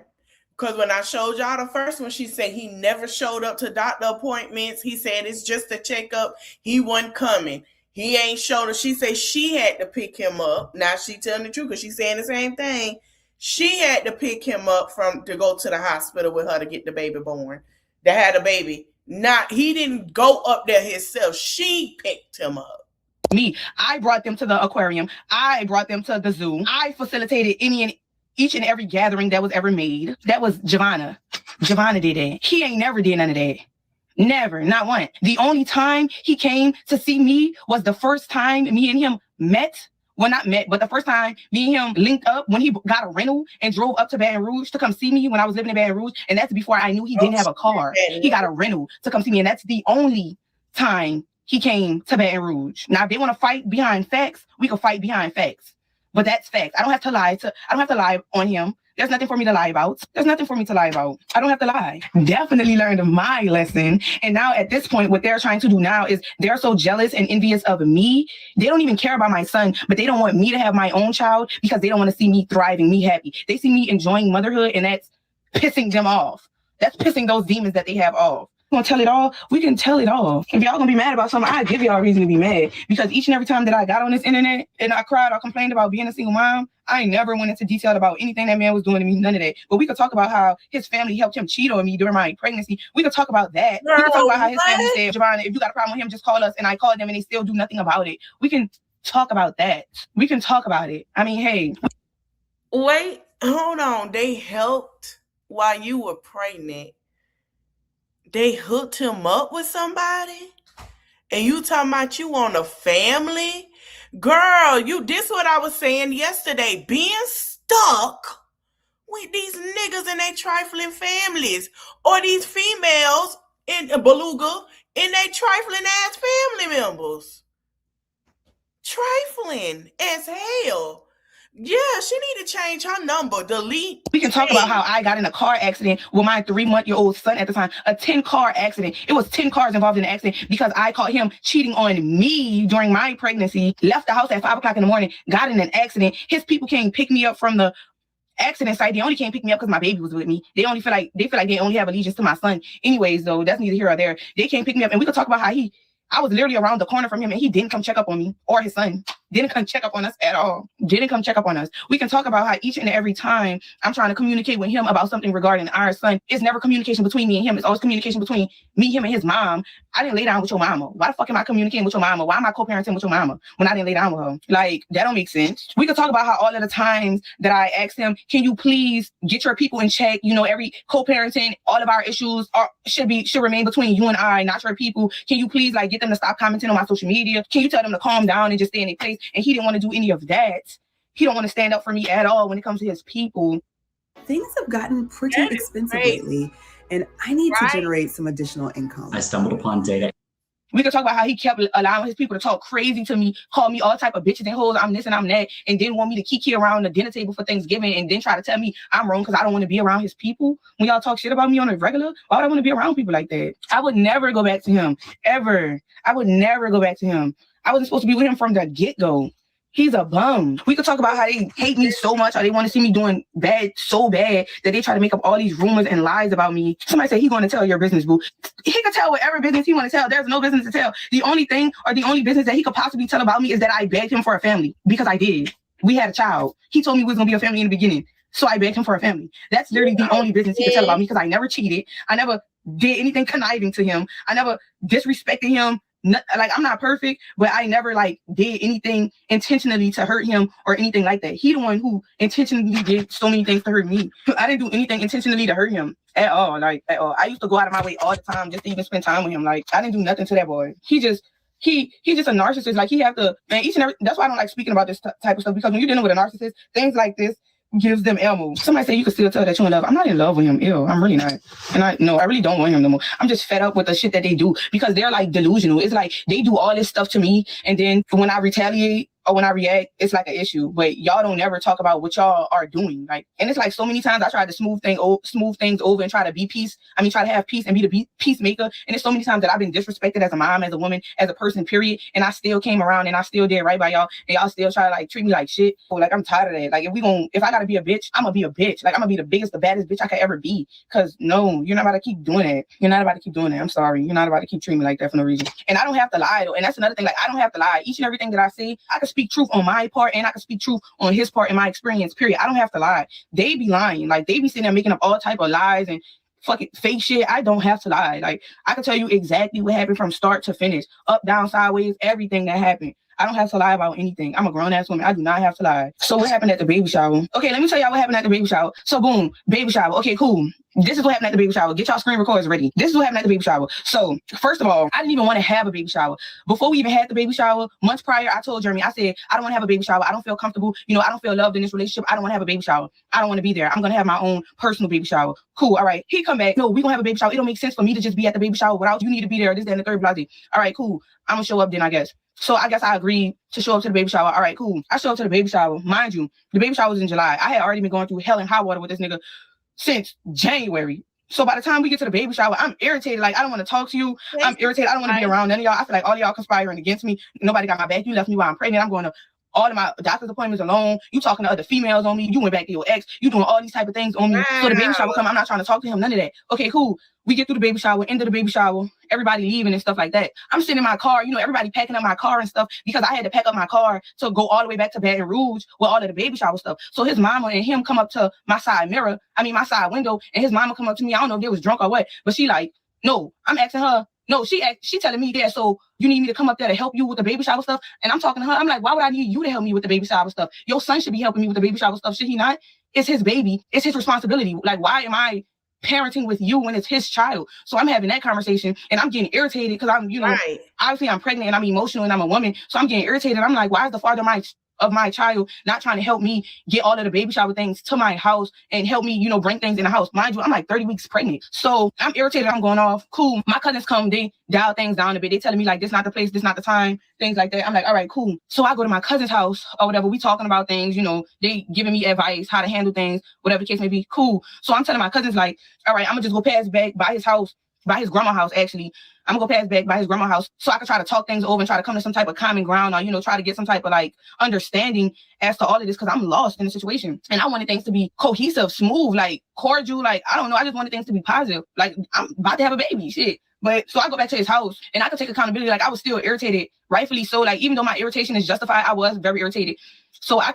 Because when I showed y'all the first one, she said he never showed up to doctor appointments. He said it's just a checkup. He wasn't coming. He ain't showed her. She said she had to pick him up. Now she telling the truth because she's saying the same thing. She had to pick him up to go to the hospital with her to get the baby born. They had a baby. He didn't go up there himself. She picked him up. Me. I brought them to the aquarium. I brought them to the zoo. I facilitated each and every gathering that was ever made. That was Jehnava. Jehnava did that. He ain't never did none of that. Never, not one. The only time he came to see me was the first time me and him met. Well, not met, but the first time me and him linked up when he got a rental and drove up to Baton Rouge to come see me when I was living in Baton Rouge. And that's before I knew he didn't have a car. He got a rental to come see me. And that's the only time he came to Baton Rouge. Now, if they want to fight behind facts, we can fight behind facts. But that's facts. I don't have to lie on him. There's nothing for me to lie about. There's nothing for me to lie about. I don't have to lie. Definitely learned my lesson. And now at this point, what they're trying to do now is they're so jealous and envious of me. They don't even care about my son, but they don't want me to have my own child because they don't want to see me thriving, me happy. They see me enjoying motherhood, and that's pissing them off. That's pissing those demons that they have off. Gonna tell it all, we can tell it all. If y'all gonna be mad about something, I give y'all a reason to be mad. Because each and every time that I got on this internet and I cried or complained about being a single mom, I never went into detail about anything that man was doing to me, none of that. But we could talk about how his family helped him cheat on me during my pregnancy. We could talk about that. We could talk about how his family said, Javon, if you got a problem with him, just call us. And I called them and they still do nothing about it. We can talk about that. We can talk about it. I mean, hey. Wait, hold on. They helped while you were pregnant. They hooked him up with somebody? And you talking about you on a family? Girl, this what I was saying yesterday. Being stuck with these niggas and their trifling families. Or these females in Beluga and they trifling ass family members. Trifling as hell. Yeah, she need to change her number. Delete. We can talk about how I got in a car accident with my 3-month-old son at the time. A 10-car accident. It was 10 cars involved in the accident because I caught him cheating on me during my pregnancy. Left the house at 5 o'clock in the morning. Got in an accident. His people came pick me up from the accident site. They only can't pick me up because my baby was with me. They feel like they only have allegiance to my son. Anyways, though, that's neither here or there. They can't pick me up, and we could talk about how I was literally around the corner from him, and he didn't come check up on me or his son. Didn't come check up on us at all. Didn't come check up on us. We can talk about how each and every time I'm trying to communicate with him about something regarding our son, it's never communication between me and him. It's always communication between me, him, and his mom. I didn't lay down with your mama. Why the fuck am I communicating with your mama? Why am I co-parenting with your mama when I didn't lay down with her? Like, that don't make sense. We could talk about how all of the times that I asked him, can you please get your people in check? You know, every co-parenting, all of our issues should remain between you and I, not your people. Can you please get them to stop commenting on my social media? Can you tell them to calm down and just stay in their place? And he didn't want to do any of that. He don't want to stand up for me at all when it comes to his people. Things have gotten pretty expensive lately, and I need to generate some additional income. I stumbled upon data. We could talk about how he kept allowing his people to talk crazy to me, call me all type of bitches and hoes, I'm this and I'm that, and didn't want me to kiki around the dinner table for Thanksgiving, and then try to tell me I'm wrong because I don't want to be around his people. When y'all talk shit about me on a regular, why would I want to be around people like that? I would never go back to him, ever. I would never go back to him. I wasn't supposed to be with him from the get-go. He's a bum. We could talk about how they hate me so much, or they want to see me doing bad so bad that they try to make up all these rumors and lies about me. Somebody say he's going to tell your business, boo. He could tell whatever business he want to tell. There's no business to tell. The only thing or the only business that he could possibly tell about me is that I begged him for a family, because I did. We had a child. He told me we was going to be a family in the beginning, so I begged him for a family. That's literally the only business he could tell about me, because I never cheated. I never did anything conniving to him. I never disrespected him. I'm not perfect, but I never did anything intentionally to hurt him or anything like that. He the one who intentionally did so many things to hurt me. I didn't do anything intentionally to hurt him at all. At all. I used to go out of my way all the time just to even spend time with him. I didn't do nothing to that boy. He's just a narcissist. He have to, man, that's why I don't like speaking about this type of stuff, because when you're dealing with a narcissist, things like this gives them ammo. Somebody say you can still tell that you're in love. I'm not in love with him. Ew, I'm really not. And I really don't want him no more. I'm just fed up with the shit that they do, because they're delusional. It's they do all this stuff to me, and then when I retaliate or when I react, it's an issue. But y'all don't ever talk about what y'all are doing. And it's so many times I tried to smooth things over and try to have peace and be the peacemaker. And it's so many times that I've been disrespected as a mom, as a woman, as a person, period. And I still came around and I still did right by y'all, and y'all still try to treat me like shit. I'm tired of that. If I gotta be a bitch, I'm gonna be a bitch. I'm gonna be the biggest, the baddest bitch I could ever be. Cause no, you're not about to keep doing that. You're not about to keep doing that. I'm sorry. You're not about to keep treating me like that for no reason. And I don't have to lie though. And that's another thing. I don't have to lie. Each and everything that I say, I can speak truth on my part, and I can speak truth on his part in my experience, period. I don't have to lie. They be lying. They be sitting there making up all type of lies and fucking fake shit. I don't have to lie. I can tell you exactly what happened from start to finish, up, down, sideways, everything that happened. I don't have to lie about anything. I'm a grown-ass woman. I do not have to lie. So what happened at the baby shower? Okay, let me tell y'all what happened at the baby shower. So boom, baby shower. Okay, cool. This is what happened at the baby shower. Get y'all screen recorders ready. This is what happened at the baby shower. So first of all, I didn't even want to have a baby shower. Before we even had the baby shower, months prior, I told Jeremy, I said, I don't want to have a baby shower. I don't feel comfortable. I don't feel loved in this relationship. I don't want to have a baby shower. I don't want to be there. I'm going to have my own personal baby shower. Cool. All right. He come back. No, we going to have a baby shower. It don't make sense for me to just be at the baby shower without you. Need to be there. This, that, and the third, blah, blah. All right, cool. I'm going to show up then, I guess. So I guess I agreed to show up to the baby shower. All right, cool. I show up to the baby shower. Mind you, the baby shower was in July. I had already been going through hell and high water with this nigga since January. So by the time we get to the baby shower, I'm irritated. I don't want to talk to you. I'm irritated. I don't want to be around none of y'all. I feel like all of y'all conspiring against me. Nobody got my back. You left me while I'm pregnant. I'm going to all of my doctor's appointments alone. You talking to other females on me. You went back to your ex. You doing all these type of things on me. Wow. So the baby shower come. I'm not trying to talk to him. None of that. Okay, cool. We get through the baby shower, end of the baby shower, everybody leaving and stuff like that. I'm sitting in my car, everybody packing up my car and stuff because I had to pack up my car to go all the way back to Baton Rouge with all of the baby shower stuff. So his mama and him come up to my side side window, and his mama come up to me. I don't know if they was drunk or what, but she like, no, I'm asking her. No, she telling me that, so you need me to come up there to help you with the baby shower stuff? And I'm talking to her. I'm like, why would I need you to help me with the baby shower stuff? Your son should be helping me with the baby shower stuff. Should he not? It's his baby. It's his responsibility. Like, why am I parenting with you when it's his child? So I'm having that conversation, and I'm getting irritated because I'm, right. Obviously I'm pregnant and I'm emotional and I'm a woman. So I'm getting irritated. I'm like, why is the father of my child not trying to help me get all of the baby shower things to my house and help me, bring things in the house? Mind you, I'm like 30 weeks pregnant. So I'm irritated. I'm going off. Cool. My cousins come, they dial things down a bit. They telling me like, this not the place, this not the time, things like that. I'm like, all right, cool. So I go to my cousin's house or whatever. We talking about things, they giving me advice, how to handle things, whatever the case may be. Cool. So I'm telling my cousins like, all right, I'm gonna just go pass back by his house, by his grandma's house, actually. I'm gonna go pass back by his grandma's house so I can try to talk things over and try to come to some type of common ground or, try to get some type of like understanding as to all of this, because I'm lost in the situation. And I wanted things to be cohesive, smooth, like cordial, like, I don't know. I just wanted things to be positive. Like, I'm about to have a baby, shit. But so I go back to his house and I could take accountability. Like, I was still irritated, rightfully so. Like, even though my irritation is justified, I was very irritated. So I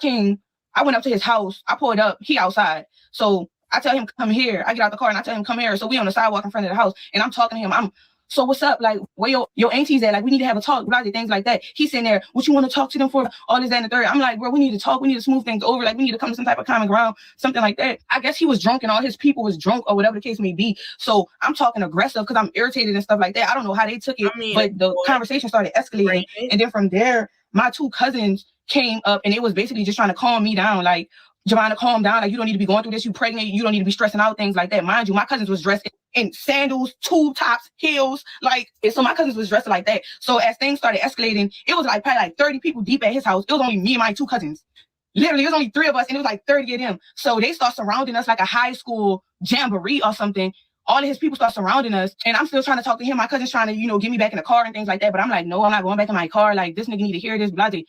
went up to his house. I pulled up. He outside. So I tell him, come here. I get out the car and I tell him, come here. So we on the sidewalk in front of the house and I'm talking to him. So what's up? Like, where your aunties at? Like, we need to have a talk, blah, things like that. He's sitting there, what you want to talk to them for? All this, that, and the third. I'm like, bro, we need to talk. We need to smooth things over. Like, we need to come to some type of common ground, something like that. I guess he was drunk and all his people was drunk or whatever the case may be. So I'm talking aggressive because I'm irritated and stuff like that. I don't know how they took it, but the conversation started escalating. Right. And then from there, my two cousins came up and it was basically just trying to calm me down. Like, Jehnava, calm down. Like, you don't need to be going through this. You pregnant. You don't need to be stressing out, things like that. Mind you, my cousins was dressed in sandals, tube tops, heels. Like, so my cousins was dressed like that. So as things started escalating, it was like probably like 30 people deep at his house. It was only me and my two cousins. Literally, it was only 3 of us, and it was like 30 of them. So they start surrounding us like a high school jamboree or something. All of his people start surrounding us, and I'm still trying to talk to him. My cousin's trying to, get me back in the car and things like that. But I'm like, no, I'm not going back in my car. Like, this nigga need to hear this, blah, blah.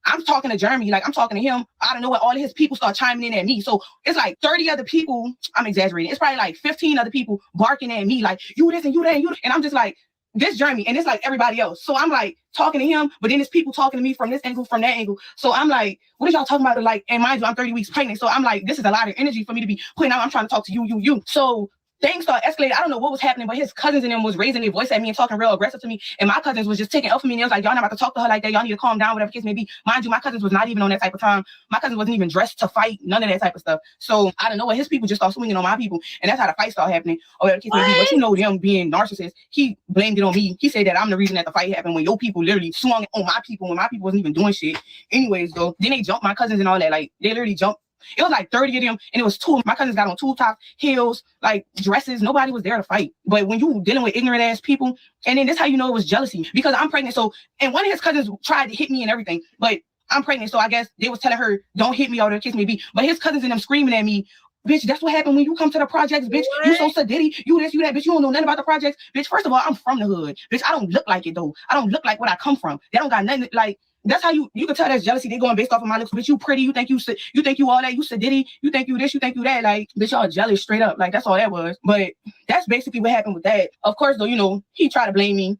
I'm talking to Jeremy, like I'm talking to him. I don't know what all of his people start chiming in at me. So it's like 30 other people. I'm exaggerating. It's probably like 15 other people barking at me, like you this and you that and you. And I'm just like, this Jeremy, and it's like everybody else. So I'm like talking to him, but then there's people talking to me from this angle, from that angle. So I'm like, what are y'all talking about? Like, and mind you, I'm 30 weeks pregnant. So I'm like, this is a lot of energy for me to be putting out. I'm trying to talk to you. So things start escalating. I don't know what was happening, but his cousins and them was raising their voice at me and talking real aggressive to me. And my cousins was just taking up for me. And they was like, y'all not about to talk to her like that. Y'all need to calm down, whatever the case may be. Mind you, my cousins was not even on that type of time. My cousins wasn't even dressed to fight, none of that type of stuff. So I don't know what his people just start swinging on my people. And that's how the fight started happening. Or whatever the case may be. But you know them being narcissists. He blamed it on me. He said that I'm the reason that the fight happened when your people literally swung on my people when my people wasn't even doing shit. Anyways, though, then they jumped my cousins and all that. Like, they literally jumped. It was like 30 of them, and it was 2 of my cousins got on tube tops, heels, like dresses. Nobody was there to fight. But when you dealing with ignorant ass people, and then this how you know it was jealousy, because I'm pregnant. So, and one of his cousins tried to hit me and everything, but I'm pregnant. So I guess they was telling her, don't hit me or the kiss me be. But his cousins and them screaming at me, bitch, that's what happened when you come to the projects, bitch. What? You so sadiddy, you this, you that, bitch. You don't know nothing about the projects, bitch. First of all, I'm from the hood, bitch. I don't look like it though. I don't look like what I come from. They don't got nothing like. That's how you can tell that's jealousy. They going based off of my looks. Bitch, you pretty. You think you all that. You sadiddy. You think you this. You think you that. Like, bitch, y'all jealous straight up. Like, that's all that was. But that's basically what happened with that. Of course, though, he tried to blame me.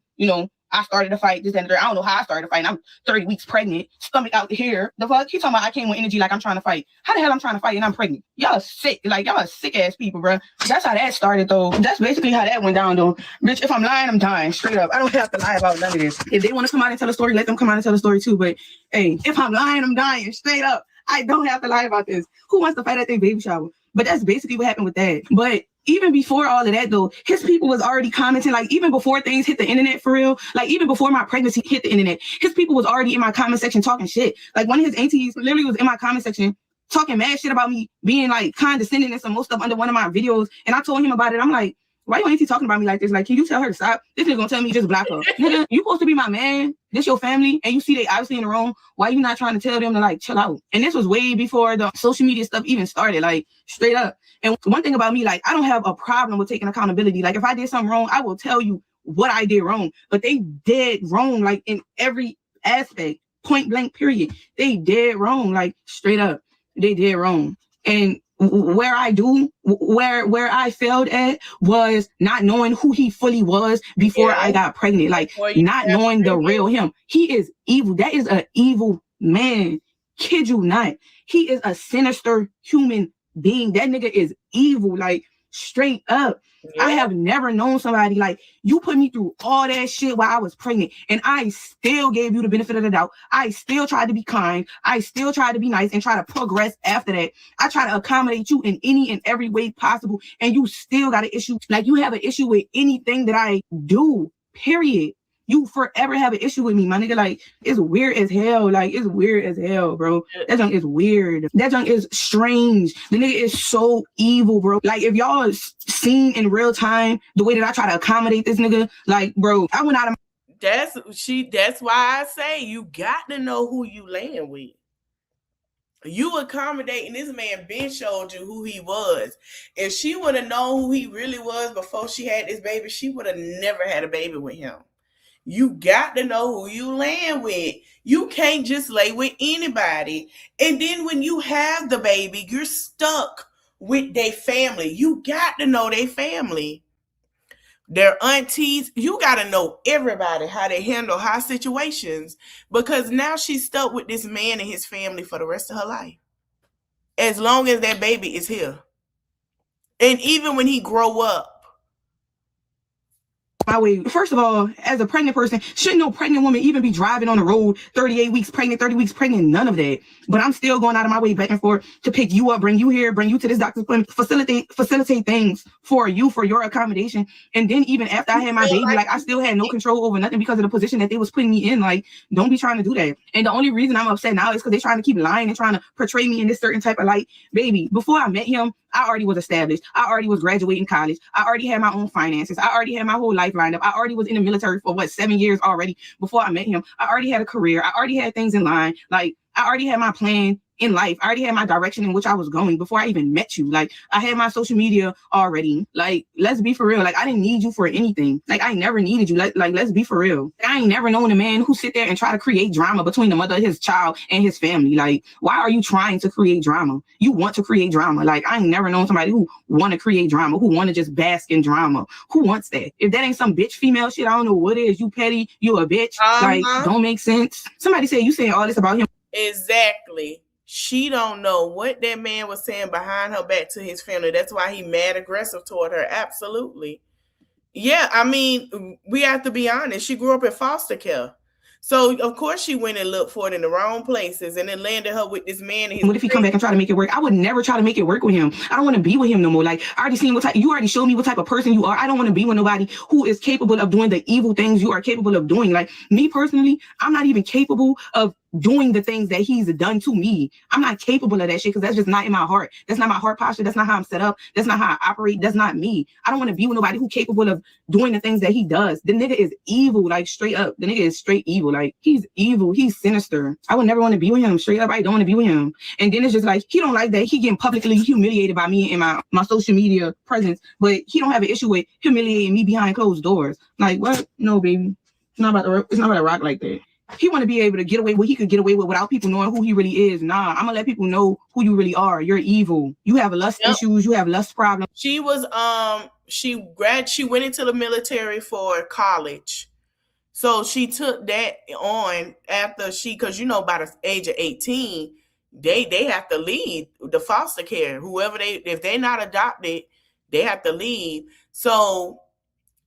I started the fight. This and that. I don't know how I started the fight. I'm 30 weeks pregnant. Stomach out here. The fuck? He talking about I came with energy like I'm trying to fight. How the hell I'm trying to fight and I'm pregnant? Y'all are sick. Like, y'all are sick ass people, bro. That's how that started, though. That's basically how that went down, though. Bitch, if I'm lying, I'm dying. Straight up. I don't have to lie about none of this. If they want to come out and tell a story, let them come out and tell a story too. But hey, if I'm lying, I'm dying. Straight up. I don't have to lie about this. Who wants to fight at their baby shower? But that's basically what happened with that. But even before all of that, though, his people was already commenting, like, even before things hit the internet for real, like, even before my pregnancy hit the internet, his people was already in my comment section talking shit. Like, one of his aunties literally was in my comment section talking mad shit about me being, like, condescending and some more stuff under one of my videos. And I told him about it. I'm like, why your auntie talking about me like this? Like, can you tell her to stop? This nigga gonna tell me just block her. Nigga, you supposed to be my man. This your family. And you see they obviously in the room. Why you not trying to tell them to, like, chill out? And this was way before the social media stuff even started, like, straight up. And one thing about me, like, I don't have a problem with taking accountability. Like, if I did something wrong, I will tell you what I did wrong. But they did wrong, like, in every aspect. point blank, period. They dead wrong, like straight up. They dead wrong. And where I failed at was not knowing who he fully was before I got pregnant, like not knowing the real him. He is evil. That is an evil man. Kid you not. He is a sinister human being. That nigga is evil, like straight up. Yeah. I have never known somebody like you put me through all that shit while I was pregnant, and I still gave you the benefit of the doubt. I still tried to be kind. I still tried to be nice and try to progress after that. I try to accommodate you in any and every way possible, and you still got an issue. Like you have an issue with anything that I do, period. You forever have an issue with me, my nigga. Like, it's weird as hell. Like, it's weird as hell, bro. That junk is weird. That junk is strange. The nigga is so evil, bro. Like, if y'all seen in real time the way that I try to accommodate this nigga, like, bro, I went out of That's why I say you got to know who you laying with. You accommodating this man been showed you who he was. If she would have known who he really was before she had this baby, she would have never had a baby with him. You got to know who you laying with. You can't just lay with anybody. And then when you have the baby, you're stuck with their family. You got to know their family. Their aunties. You got to know everybody, how they handle high situations. Because now she's stuck with this man and his family for the rest of her life. As long as that baby is here. And even when he grow up. My way. First of all, as a pregnant person, shouldn't no pregnant woman even be driving on the road 38 weeks pregnant, 30 weeks pregnant, none of that. But I'm still going out of my way back and forth to pick you up, bring you here, bring you to this doctor's appointment, facilitate things for you, for your accommodation. And then even after I had my baby, like I still had no control over nothing because of the position that they was putting me in. Like, don't be trying to do that. And the only reason I'm upset now is because they're trying to keep lying and trying to portray me in this certain type of light. Baby, before I met him, I already was established. I already was graduating college. I already had my own finances. I already had my whole life lined up. I already was in the military for 7 years already before I met him. I already had a career. I already had things in line. Like, I already had my plan in life. I already had my direction in which I was going before I even met you. Like, I had my social media already. Like, let's be for real. Like, I didn't need you for anything. Like, I never needed you. Like, let's be for real. I ain't never known a man who sit there and try to create drama between the mother of his child and his family. Like, why are you trying to create drama? You want to create drama. Like, I ain't never known somebody who want to create drama, who want to just bask in drama. Who wants that? If that ain't some bitch female shit, I don't know what is. You petty, you a bitch. Like, don't make sense. Somebody said you saying all this about him. Exactly. She don't know what that man was saying behind her back to his family. That's why he mad aggressive toward her. Absolutely. Yeah, I mean, we have to be honest. She grew up in foster care. So, of course, she went and looked for it in the wrong places and then landed her with this man. What if he come back and try to make it work? I would never try to make it work with him. I don't want to be with him no more. Like, I already seen you already showed me what type of person you are. I don't want to be with nobody who is capable of doing the evil things you are capable of doing. Like, me personally, I'm not even capable of doing the things that he's done to me. I'm not capable of that shit because that's just not in my heart. That's not my heart posture. That's not how I'm set up. That's not how I operate. That's not me. I don't want to be with nobody who's capable of doing the things that he does. The nigga is evil, like straight up. The nigga is straight evil. Like, he's evil. He's sinister. I would never want to be with him. Straight up, I don't want to be with him. And then it's just like, he don't like that. He getting publicly humiliated by me in my social media presence, but he don't have an issue with humiliating me behind closed doors. Like, what? No, baby. It's not about to rock like that. He want to be able to get away with what he could get away with without people knowing who he really is. Nah, I'm gonna let people know who you really are. You're evil. You have lust issues. You have lust problems. She was she went into the military for college. So she took that on after because by the age of 18, they have to leave the foster care. If they're not adopted, they have to leave. So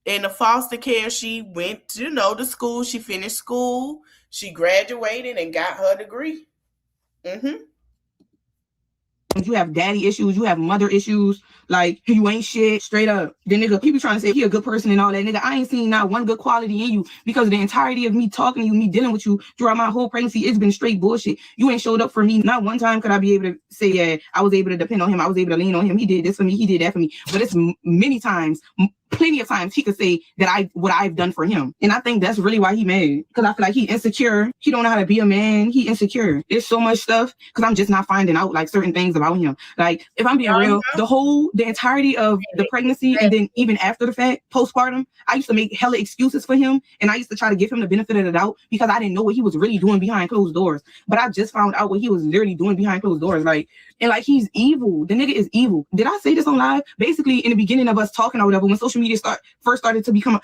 in the foster care, she went to school. She finished school. She graduated and got her degree. You have daddy issues. You have mother issues. Like, you ain't shit. Straight up. The nigga, people trying to say he a good person and all that. Nigga, I ain't seen not one good quality in you because the entirety of me talking to you, me dealing with you throughout my whole pregnancy, it's been straight bullshit. You ain't showed up for me. Not one time could I be able to say, yeah, I was able to depend on him. I was able to lean on him. He did this for me. He did that for me. But it's many times, plenty of times he could say that what I've done for him. And I think that's really why he mad. Because I feel like he insecure. He don't know how to be a man. He insecure. There's so much stuff because I'm just not finding out like certain things about him. Like if I'm being real, the entirety of the pregnancy and then even after the fact, postpartum, I used to make hella excuses for him. And I used to try to give him the benefit of the doubt because I didn't know what he was really doing behind closed doors. But I just found out what he was literally doing behind closed doors. Like, and like he's evil. The nigga is evil. Did I say this on live? Basically, in the beginning of us talking or whatever, when social media first started to become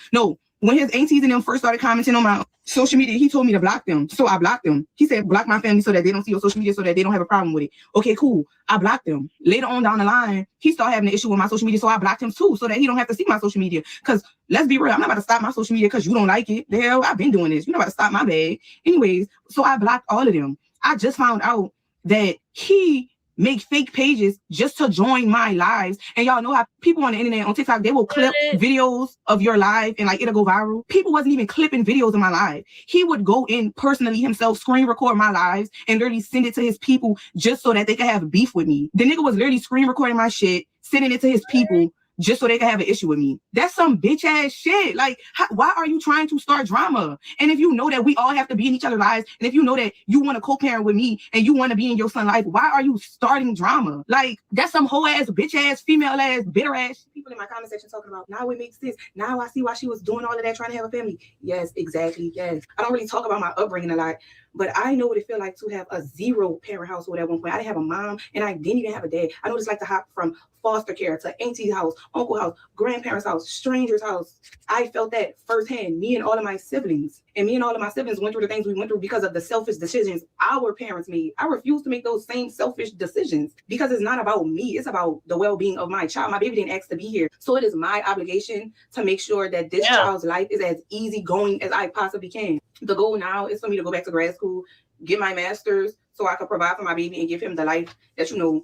when his aunties and them first started commenting on my social media, he told me to block them. So I blocked them. He said, block my family so that they don't see your social media so that they don't have a problem with it. Okay, cool. I blocked them. Later on down the line, he started having an issue with my social media. So I blocked him too so that he don't have to see my social media. Because let's be real, I'm not about to stop my social media because you don't like it. The hell, I've been doing this. You're not about to stop my bag. Anyways, so I blocked all of them. I just found out that he make fake pages just to join my lives. And y'all know how people on the internet, on TikTok, they will clip videos of your live and like it'll go viral. People wasn't even clipping videos of my live. He would go in personally himself, screen record my lives and literally send it to his people just so that they could have beef with me. The nigga was literally screen recording my shit, sending it to his people just so they can have an issue with me. That's some bitch ass shit. Like, why are you trying to start drama? And if you know that we all have to be in each other's lives, and if you know that you want to co-parent with me and you want to be in your son's life, why are you starting drama? Like, that's some whole ass, bitch ass, female ass, bitter ass people in my comment section talking about, now it makes sense. Now I see why she was doing all of that, trying to have a family. Yes, exactly. Yes. I don't really talk about my upbringing a lot, but I know what it feels like to have a 0-parent household at one point. I didn't have a mom and I didn't even have a dad. I know what it's like to hop from foster care to auntie's house, uncle house, grandparents' house, stranger's house. I felt that firsthand, me and all of my siblings. And me and all of my siblings went through the things we went through because of the selfish decisions our parents made. I refuse to make those same selfish decisions because it's not about me. It's about the well-being of my child. My baby didn't ask to be here. So it is my obligation to make sure that this child's life is as easygoing as I possibly can. The goal now is for me to go back to grad school, get my master's so I can provide for my baby and give him the life that,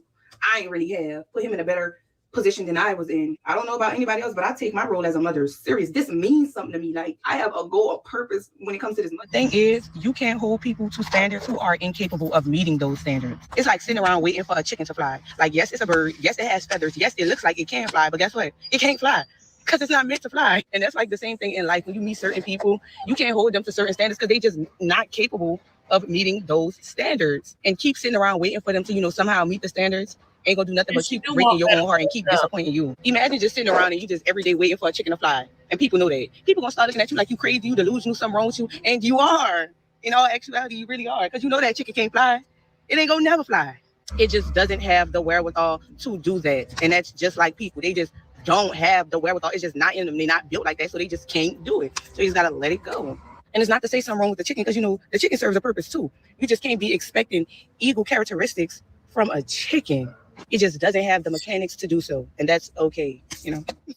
I ain't really have. Put him in a better position than I was in. I don't know about anybody else, but I take my role as a mother serious. This means something to me. Like, I have a goal, a purpose when it comes to this. The thing is, you can't hold people to standards who are incapable of meeting those standards. It's like sitting around waiting for a chicken to fly. Like, yes, it's a bird. Yes, it has feathers. Yes, it looks like it can fly, but guess what? It can't fly because it's not meant to fly. And that's like the same thing in life. When you meet certain people, you can't hold them to certain standards because they just not capable of meeting those standards. And keep sitting around waiting for them to, somehow meet the standards. Ain't gonna do nothing but keep breaking your own heart and keep disappointing you. Imagine just sitting around and you just every day waiting for a chicken to fly. And people know that. People gonna start looking at you like you crazy, you delusional, something wrong with you. And you are. In all actuality, you really are. Because you know that chicken can't fly. It ain't gonna never fly. It just doesn't have the wherewithal to do that. And that's just like people. They just don't have the wherewithal. It's just not in them. They're not built like that. So they just can't do it. So you just gotta let it go. And it's not to say something wrong with the chicken because, the chicken serves a purpose too. You just can't be expecting equal characteristics from a chicken. It just doesn't have the mechanics to do so. And that's okay,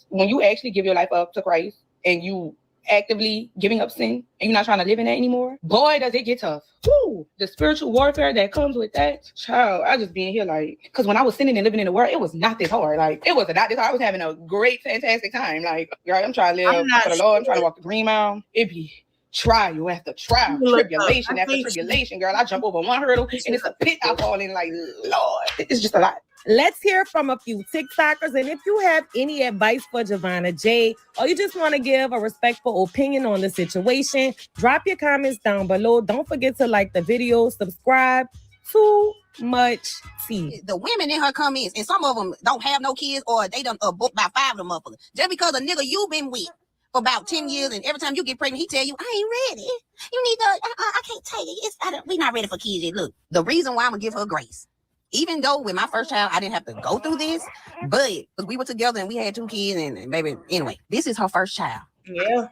When you actually give your life up to Christ and you actively giving up sin and you're not trying to live in that anymore, boy, does it get tough. Woo! The spiritual warfare that comes with that, child, I just being here like, because when I was sinning and living in the world, it was not this hard. Like, it was not this hard. I was having a great, fantastic time. Like, girl, I'm trying to live for the Lord. I'm trying to walk the green mile. It be trial after trial, tribulation after tribulation, girl. I jump over one hurdle and it's a pit I fall in. Like, Lord, it's just a lot. Let's hear from a few TikTokers. And if you have any advice for Jehnava J, or you just want to give a respectful opinion on the situation, drop your comments down below. Don't forget to like the video, subscribe. Too much tea. The women in her comments, and some of them don't have no kids, or they done booked by 5 of them motherfuckers. Just because a nigga you been with for about 10 years, and every time you get pregnant, he tell you, I ain't ready. You need to, I can't take it. We not ready for kids yet. Look, the reason why I'm gonna give her grace, even though with my first child, I didn't have to go through this, but we were together and we had 2 kids, and baby, anyway, this is her first child. Yeah.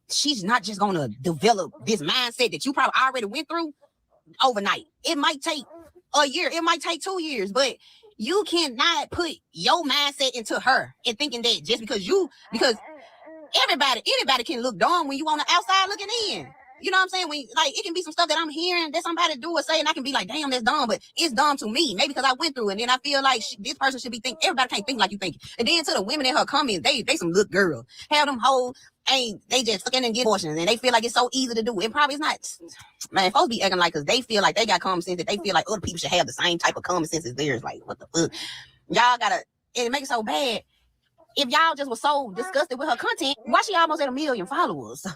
She's not just gonna develop this mindset that you probably already went through overnight. It might take a year, it might take 2 years, but you cannot put your mindset into her and thinking that just because anybody can look dumb when you on the outside looking in. You know what I'm saying? When it can be some stuff that I'm hearing that somebody do or say, and I can be like, damn, that's dumb, but it's dumb to me. Maybe because I went through it, and then I feel like this person should be thinking. Everybody can't think like you think. And then to the women in her comments, they some good girls. Have them whole, they just fucking and get abortions, and they feel like it's so easy to do. It probably is not. Man, folks be acting like, because they feel like they got common sense, that they feel like other people should have the same type of common sense as theirs. Like, what the fuck? Y'all gotta, it makes it so bad. If y'all just was so disgusted with her content, why she almost at 1 million followers?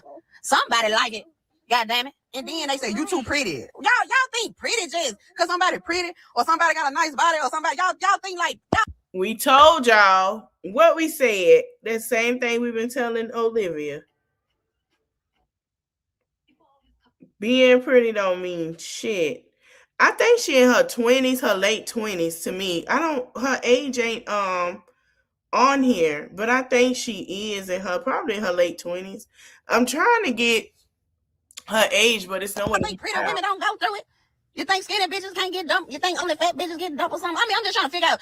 Somebody like it. God damn it. And then they say, you too pretty. Y'all think pretty just because somebody pretty or somebody got a nice body or somebody, y'all think like, we told y'all what we said. That same thing we've been telling Olivia. Being pretty don't mean shit. I think she in her 20s, her late 20s to me. Her age ain't on here, but I think she is probably in her late 20s. I'm trying to get her age, but it's nowhere. I think pretty women don't go through it. You think skinny bitches can't get dumped? You think only fat bitches get dumped or something? I mean, I'm just trying to figure out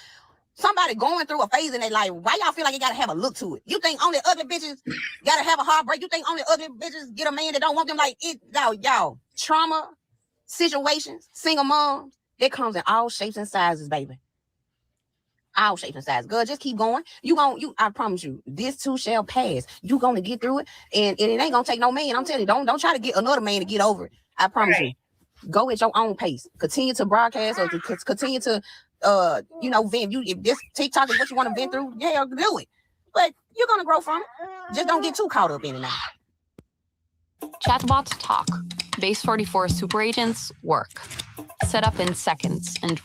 somebody going through a phase in their life. Why y'all feel like you gotta have a look to it? You think only ugly bitches gotta have a heartbreak? You think only ugly bitches get a man that don't want them? Like it, y'all, trauma situations, single moms, it comes in all shapes and sizes, baby. All shapes and sizes. Girl, just keep going. I promise you, this too shall pass. You gonna get through it, and it ain't gonna take no man. I'm telling you, don't try to get another man to get over it. I promise you. Go at your own pace. Continue to broadcast or to continue to vent. If this TikTok is what you want to vent through, yeah, do it. But you're gonna grow from it. Just don't get too caught up in it now. Chatbots talk. Base 44 super agents work. Set up in seconds and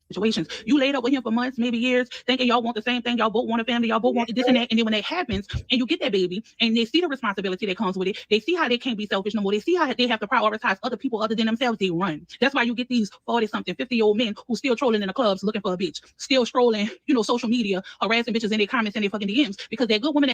situations. You laid up with him for months, maybe years, thinking y'all want the same thing. Y'all both want a family. Y'all both want this and that. And then when that happens and you get that baby and they see the responsibility that comes with it, they see how they can't be selfish no more. They see how they have to prioritize other people other than themselves. They run. That's why you get these 40-something, 50-year-old men who still trolling in the clubs looking for a bitch, still strolling, social media, harassing bitches in their comments and their fucking DMs because they're good women.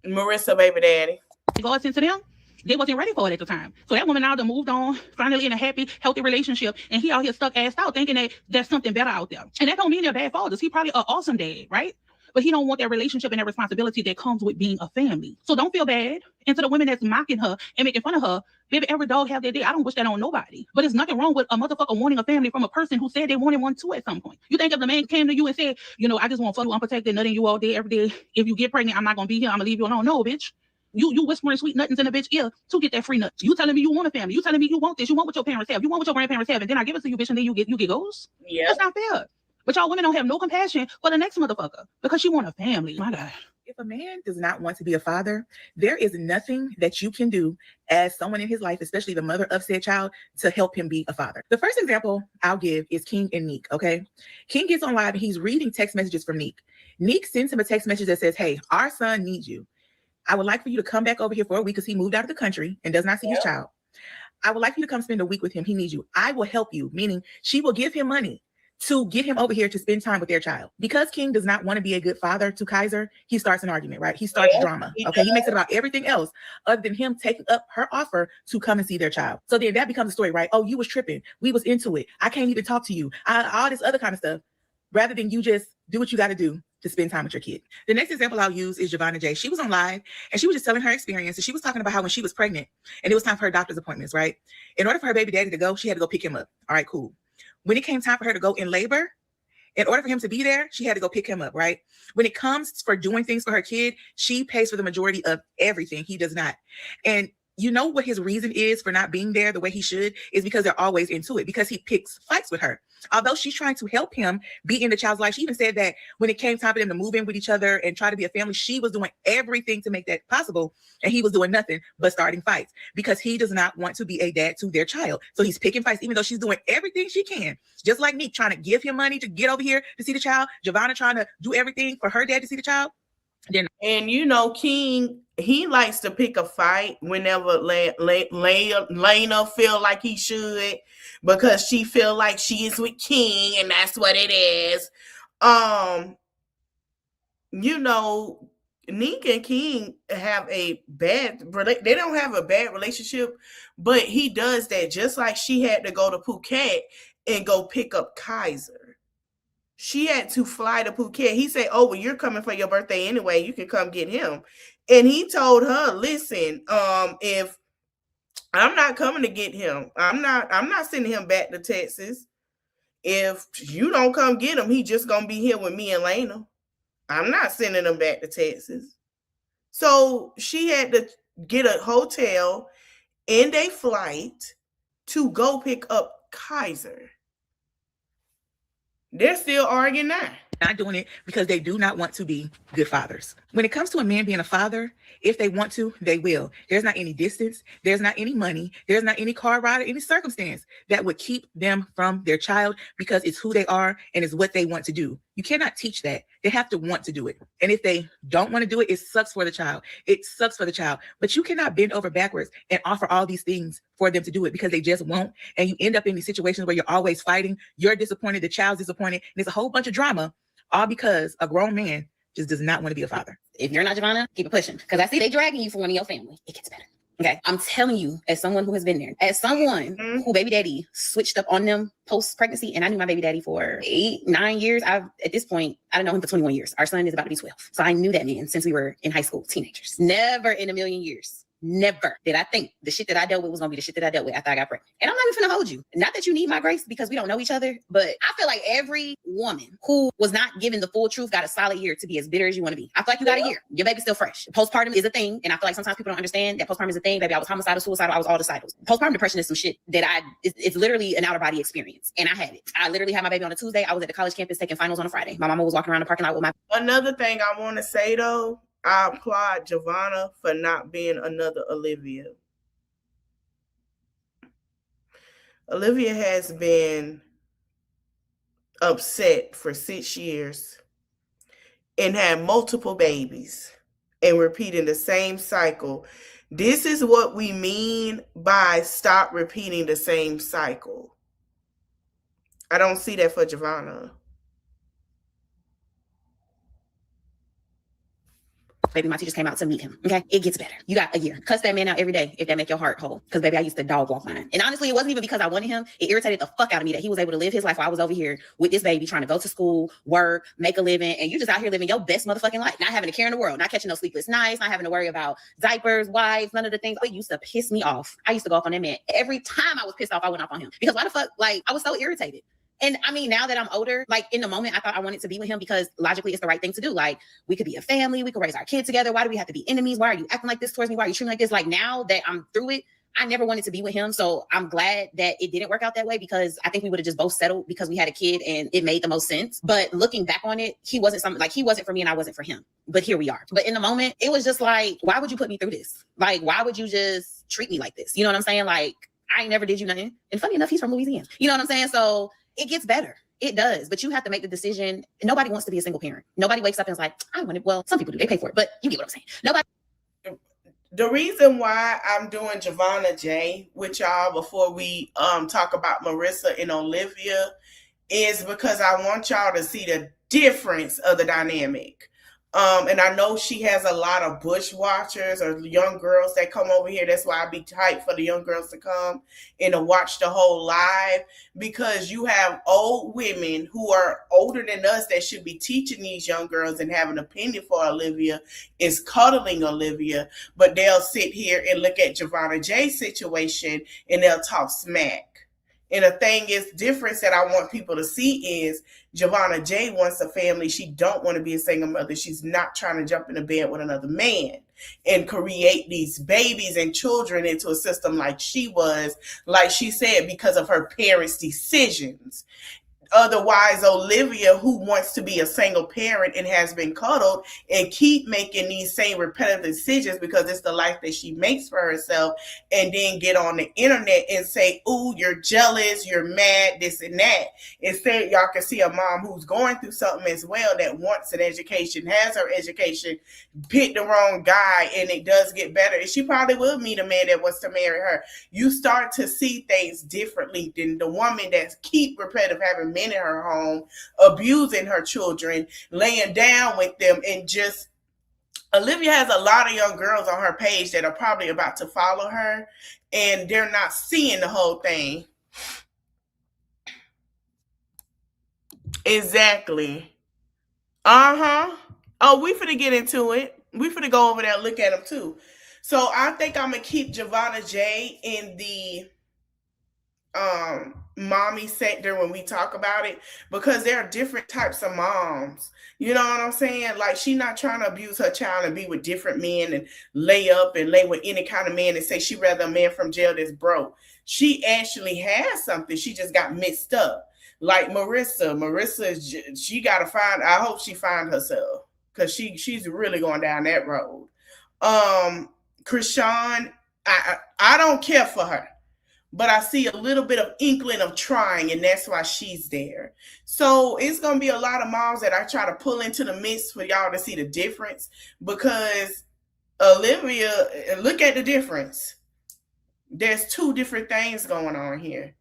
Marissa, baby daddy. God sent to them. They wasn't ready for it at the time. So that woman now done moved on, finally in a happy, healthy relationship, and he out here stuck assed out thinking that there's something better out there. And that don't mean they're bad fathers. He probably an awesome dad, right? But he don't want that relationship and that responsibility that comes with being a family. So don't feel bad. And to the women that's mocking her and making fun of her, baby, every dog have their day. I don't wish that on nobody. But there's nothing wrong with a motherfucker wanting a family from a person who said they wanted one too at some point. You think if the man came to you and said, I just want to fuck you unprotected, nutting you all day, every day. If you get pregnant, I'm not going to be here. I'm going to leave you alone. No, bitch. You whispering sweet nothings in a bitch ear to get that free nut. You telling me you want a family. You telling me you want this. You want what your parents have. You want what your grandparents have. And then I give it to you, bitch, and then you get ghosts. Yeah. That's not fair. But y'all women don't have no compassion for the next motherfucker because she want a family. My God. If a man does not want to be a father, there is nothing that you can do as someone in his life, especially the mother of said child, to help him be a father. The first example I'll give is King and Neek, okay? King gets on live and he's reading text messages from Neek. Neek sends him a text message that says, hey, our son needs you. I would like for you to come back over here for a week because he moved out of the country and does not see his child. I would like for you to come spend a week with him. He needs you. I will help you, meaning she will give him money to get him over here to spend time with their child. Because King does not want to be a good father to Kaiser, he starts an argument, right? He starts drama, okay? He makes it about everything else other than him taking up her offer to come and see their child. So then that becomes a story, right? Oh, you was tripping. We was into it. I can't even talk to you. All this other kind of stuff, rather than you just do what you got to do to spend time with your kid. The next example I'll use is Jehnava J. She was on live and she was just telling her experience. And she was talking about how when she was pregnant and it was time for her doctor's appointments, right? In order for her baby daddy to go, she had to go pick him up. All right, cool. When it came time for her to go in labor, in order for him to be there, she had to go pick him up, right? When it comes for doing things for her kid, she pays for the majority of everything. He does not. And you know what his reason is for not being there the way he should is because they're always into it, because he picks fights with her. Although she's trying to help him be in the child's life, she even said that when it came time for them to move in with each other and try to be a family, she was doing everything to make that possible. And he was doing nothing but starting fights because he does not want to be a dad to their child. So he's picking fights, even though she's doing everything she can. Just like me, trying to give him money to get over here to see the child. Jehnava trying to do everything for her dad to see the child. And King, he likes to pick a fight whenever Lena feel like he should, because she feel like she is with King, and that's what it is. Neek and King have they don't have a bad relationship, but he does that just like she had to go to Phuket and go pick up Kaiser. She had to fly to Phuket. He said, oh, well, you're coming for your birthday anyway. You can come get him. And he told her, listen, if I'm not coming to get him, I'm not sending him back to Texas. If you don't come get him, he just going to be here with me and Lena. I'm not sending him back to Texas. So she had to get a hotel and a flight to go pick up Kaiser. They're still arguing now. not doing it because they do not want to be good fathers. When it comes to a man being a father, if they want to, they will. There's not any distance, there's not any money, there's not any car ride or any circumstance that would keep them from their child, because it's who they are and it's what they want to do. You cannot teach that. They have to want to do it. And if they don't want to do it, it sucks for the child. It sucks for the child. But you cannot bend over backwards and offer all these things for them to do it, because they just won't. And you end up in these situations where you're always fighting. You're disappointed, the child's disappointed, and there's a whole bunch of drama, all because a grown man just does not want to be a father. If you're not Jehnava, keep it pushing, because I see they dragging you for one of your family. It gets better. Okay, I'm telling you, as someone who has been there, as someone who baby daddy switched up on them post-pregnancy, and I knew my baby daddy for 8-9 years. At this point, I don't know him for 21 years. Our son is about to be 12. So I knew that man since we were in high school, teenagers. Never in a million years. Never did I think the shit that I dealt with was gonna be the shit that I dealt with after I got pregnant. And I'm not even finna hold you. Not that you need my grace because we don't know each other, but I feel like every woman who was not given the full truth got a solid year to be as bitter as you want to be. I feel like you got a year. Your baby's still fresh. Postpartum is a thing, and I feel like sometimes people don't understand that postpartum is a thing. Baby, I was homicidal, suicidal, I was all the cycles. Postpartum depression is some shit that it's literally an outer body experience, and I had it. I literally had my baby on a Tuesday. I was at the college campus taking finals on a Friday. My mama was walking around the parking lot with my. Another thing I want to say though, I applaud Jehnava for not being another Olivia. Olivia has been upset for 6 years and had multiple babies and repeating the same cycle. This is what we mean by stop repeating the same cycle. I don't see that for Jehnava. Baby, my teachers came out to meet him. Okay, it gets better. You got a year. Cuss that man out every day if that make your heart whole. Because baby, I used to dog walk mine. And honestly, it wasn't even because I wanted him. It irritated the fuck out of me that he was able to live his life while I was over here with this baby, trying to go to school, work, make a living, and you just out here living your best motherfucking life, not having a care in the world, not catching no sleepless nights, not having to worry about diapers, wives, none of the things. It used to piss me off. I used to go off on that man. Every time I was pissed off, I went off on him. Because why the fuck? Like, I was so irritated. And I mean, now that I'm older, like in the moment, I thought I wanted to be with him because logically it's the right thing to do. Like, we could be a family. We could raise our kids together. Why do we have to be enemies? Why are you acting like this towards me? Why are you treating me like this? Like, now that I'm through it, I never wanted to be with him. So I'm glad that it didn't work out that way, because I think we would have just both settled because we had a kid and it made the most sense. But looking back on it, he wasn't for me and I wasn't for him. But here we are. But in the moment, it was just like, why would you put me through this? Like, why would you just treat me like this? You know what I'm saying? Like, I never did you nothing. And funny enough, he's from Louisiana. You know what I'm saying? So it gets better. It does, but you have to make the decision. Nobody wants to be a single parent. Nobody wakes up and is like, I want it. Well, some people do. They pay for it, but you get what I'm saying. Nobody. The reason why I'm doing Jehnava J with y'all before we talk about Marissa and Olivia is because I want y'all to see the difference of the dynamic. And I know she has a lot of bush watchers or young girls that come over here. That's why I be hyped for the young girls to come and to watch the whole live, because you have old women who are older than us that should be teaching these young girls and have an opinion for Olivia, is cuddling Olivia, but they'll sit here and look at Jehnava J's situation and they'll talk smack. And the thing is, difference that I want people to see is Jehnava J wants a family. She don't want to be a single mother. She's not trying to jump in a bed with another man and create these babies and children into a system like she was, like she said, because of her parents' decisions. Otherwise, Olivia, who wants to be a single parent and has been cuddled and keep making these same repetitive decisions because it's the life that she makes for herself, and then get on the internet and say, ooh, you're jealous, you're mad, this and that. Instead, y'all can see a mom who's going through something as well, that wants an education, has her education, picked the wrong guy, and it does get better. And she probably will meet a man that wants to marry her. You start to see things differently than the woman that keep repetitive having men in her home, abusing her children, laying down with them, and just Olivia has a lot of young girls on her page that are probably about to follow her, and they're not seeing the whole thing. Exactly. Oh, we finna get into it. We finna go over there and look at them too. So I think I'm gonna keep Jehnava J in the mommy sector when we talk about it, because there are different types of moms. You know what I'm saying? Like, she's not trying to abuse her child and be with different men and lay up and lay with any kind of man and say she'd rather a man from jail that's broke. She actually has something. She just got mixed up. Like Marissa, she got to find. I hope she find herself because she's really going down that road. Krishan, I don't care for her, but I see a little bit of inkling of trying, and that's why she's there. So it's gonna be a lot of moms that I try to pull into the mix for y'all to see the difference, because Olivia, look at the difference. There's two different things going on here.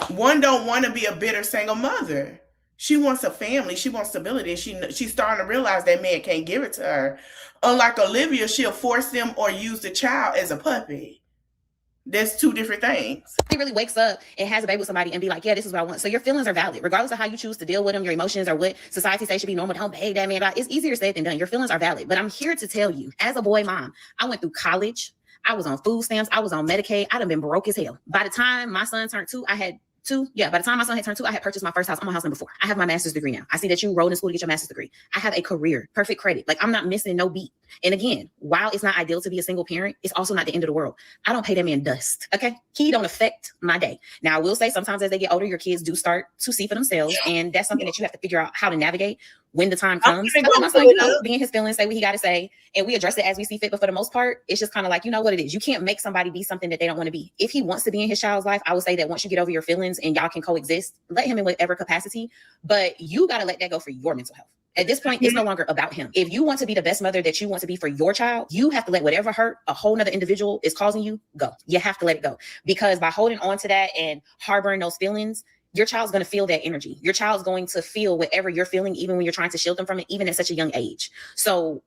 One don't want to be a bitter single mother. She wants a family. She wants stability. She's starting to realize that man can't give it to her. Unlike Olivia, she'll force them or use the child as a puppy. There's two different things. He really wakes up and has a baby with somebody and be like, yeah, this is what I want. So your feelings are valid, regardless of how you choose to deal with them. Your emotions are what society says should be normal. Don't behave that man about. It's easier said than done. Your feelings are valid. But I'm here to tell you, as a boy mom, I went through college. I was on food stamps. I was on Medicaid. I done been broke as hell. By the time my son turned 2, by the time my son had turned 2, I had purchased my first house. I'm on house number 4. I have my master's degree now. I see that you enrolled in school to get your master's degree. I have a career, perfect credit. Like, I'm not missing no beat. And again, while it's not ideal to be a single parent, it's also not the end of the world. I don't pay that man dust. Okay. He don't affect my day. Now, I will say sometimes as they get older, your kids do start to see for themselves. And that's something that you have to figure out how to navigate when the time comes. My son, being his feelings, say what he got to say, and we address it as we see fit. But for the most part, it's just kind of like, you know what it is. You can't make somebody be something that they don't want to be. If he wants to be in his child's life, I would say that once you get over your feelings and y'all can coexist, let him in whatever capacity. But you got to let that go for your mental health. At this point, it's no longer about him. If you want to be the best mother that you want to be for your child, you have to let whatever hurt a whole nother individual is causing you go. You have to let it go, because by holding on to that and harboring those feelings, your child's going to feel that energy. Your child's going to feel whatever you're feeling, even when you're trying to shield them from it, even at such a young age. So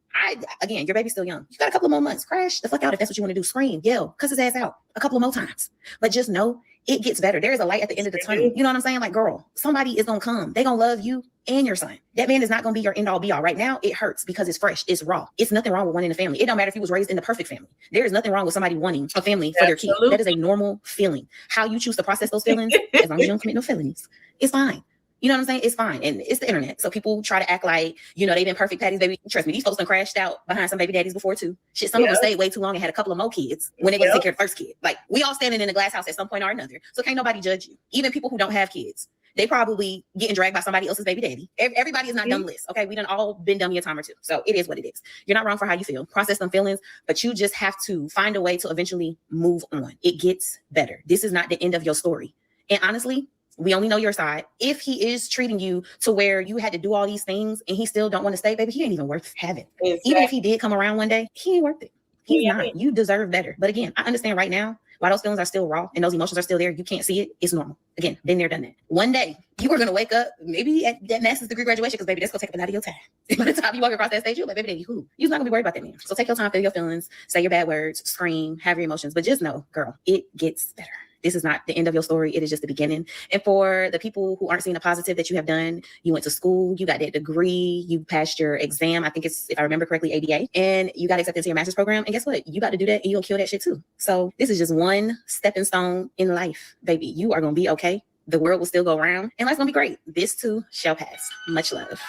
again, your baby's still young. You got a couple of more months. Crash the fuck out if that's what you want to do. Scream, yell, cuss his ass out a couple of more times. But just know it gets better. There is a light at the end of the tunnel. You know what I'm saying? Like, girl, somebody is going to come. They're going to love you and your son. That man is not going to be your end all be all. Right now, it hurts because it's fresh. It's raw. It's nothing wrong with wanting a family. It don't matter if he was raised in the perfect family. There is nothing wrong with somebody wanting a family for their kid. That is a normal feeling. How you choose to process those feelings, as long as you don't commit no felonies, it's fine. You know what I'm saying? It's fine. And it's the internet. So people try to act like, you know, they've been perfect patties, baby. Trust me, these folks done crashed out behind some baby daddies before too. Shit, some of them stayed way too long and had a couple of more kids when they went to take care of the first kid. Like, we all standing in a glass house at some point or another. So can't nobody judge you. Even people who don't have kids, they probably getting dragged by somebody else's baby daddy. Everybody is not dumb list. Okay. We done all been dummy a time or two. So it is what it is. You're not wrong for how you feel. Process them feelings, but you just have to find a way to eventually move on. It gets better. This is not the end of your story. And honestly, we only know your side. If he is treating you to where you had to do all these things and he still don't want to stay, baby, he ain't even worth having. Exactly. Even if he did come around one day, he ain't worth it. He's not. You deserve better. But again, I understand right now why those feelings are still raw and those emotions are still there. You can't see it. It's normal. Again, been there, done that. One day you are going to wake up, maybe at that master's degree graduation, because baby, that's going to take up a lot of your time. By the time you walk across that stage, you're like, baby, daddy, who? You're not going to be worried about that man. So take your time, feel your feelings, say your bad words, scream, have your emotions. But just know, girl, it gets better. This is not the end of your story. It is just the beginning. And for the people who aren't seeing the positive that you have done, you went to school, you got that degree, you passed your exam. I think it's, if I remember correctly, ABA, and you got accepted into your master's program. And guess what? You got to do that and you'll kill that shit too. So this is just one stepping stone in life, baby. You are going to be okay. The world will still go around and life's going to be great. This too shall pass. Much love.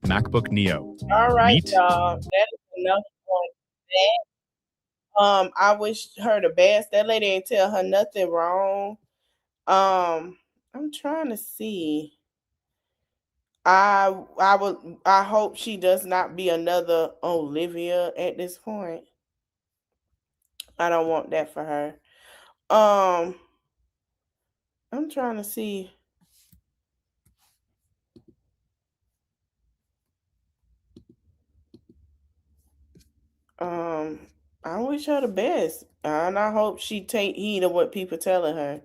MacBook Neo. All right, Meet. y'all. That is enough on that. I wish her the best. That lady ain't tell her nothing wrong. I'm trying to see. I hope she does not be another Olivia at this point. I don't want that for her. I'm trying to see. I wish her the best, and I hope she take heed of what people telling her.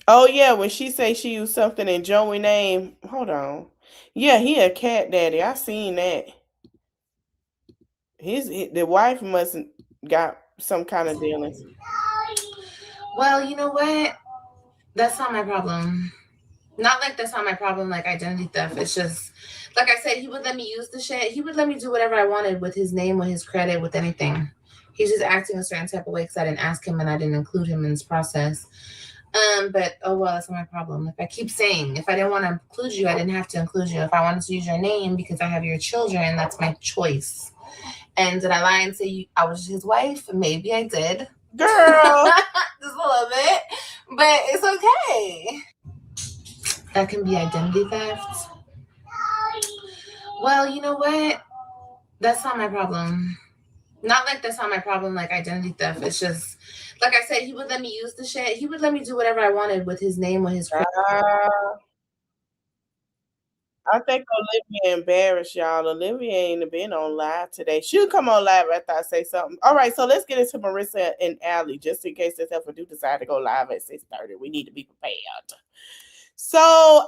Oh yeah, when she say she used something in Joey name, hold on. Yeah, he a cat daddy. I seen that. The wife must got some kind of dealings. Well, you know what? That's not my problem. Not like that's not my problem, like identity theft. It's just, like I said, he would let me use the shit. He would let me do whatever I wanted with his name, with his credit, with anything. He's just acting a certain type of way because I didn't ask him and I didn't include him in this process. But oh well, that's not my problem. Like I keep saying, if I didn't want to include you, I didn't have to include you. If I wanted to use your name because I have your children, that's my choice. And did I lie and say I was his wife? Maybe I did. Girl. Just a little bit. But it's okay. That can be identity theft. Well, you know what? That's not my problem. Not like that's not my problem, like identity theft. It's just, like I said, he would let me use the shit. He would let me do whatever I wanted with his name or his I think Olivia embarrassed y'all. Olivia ain't been on live today. She'll come on live after I say something. All right, so let's get into Marissa and Allie, just in case this ever do decide to go live at 6:30. We need to be prepared. So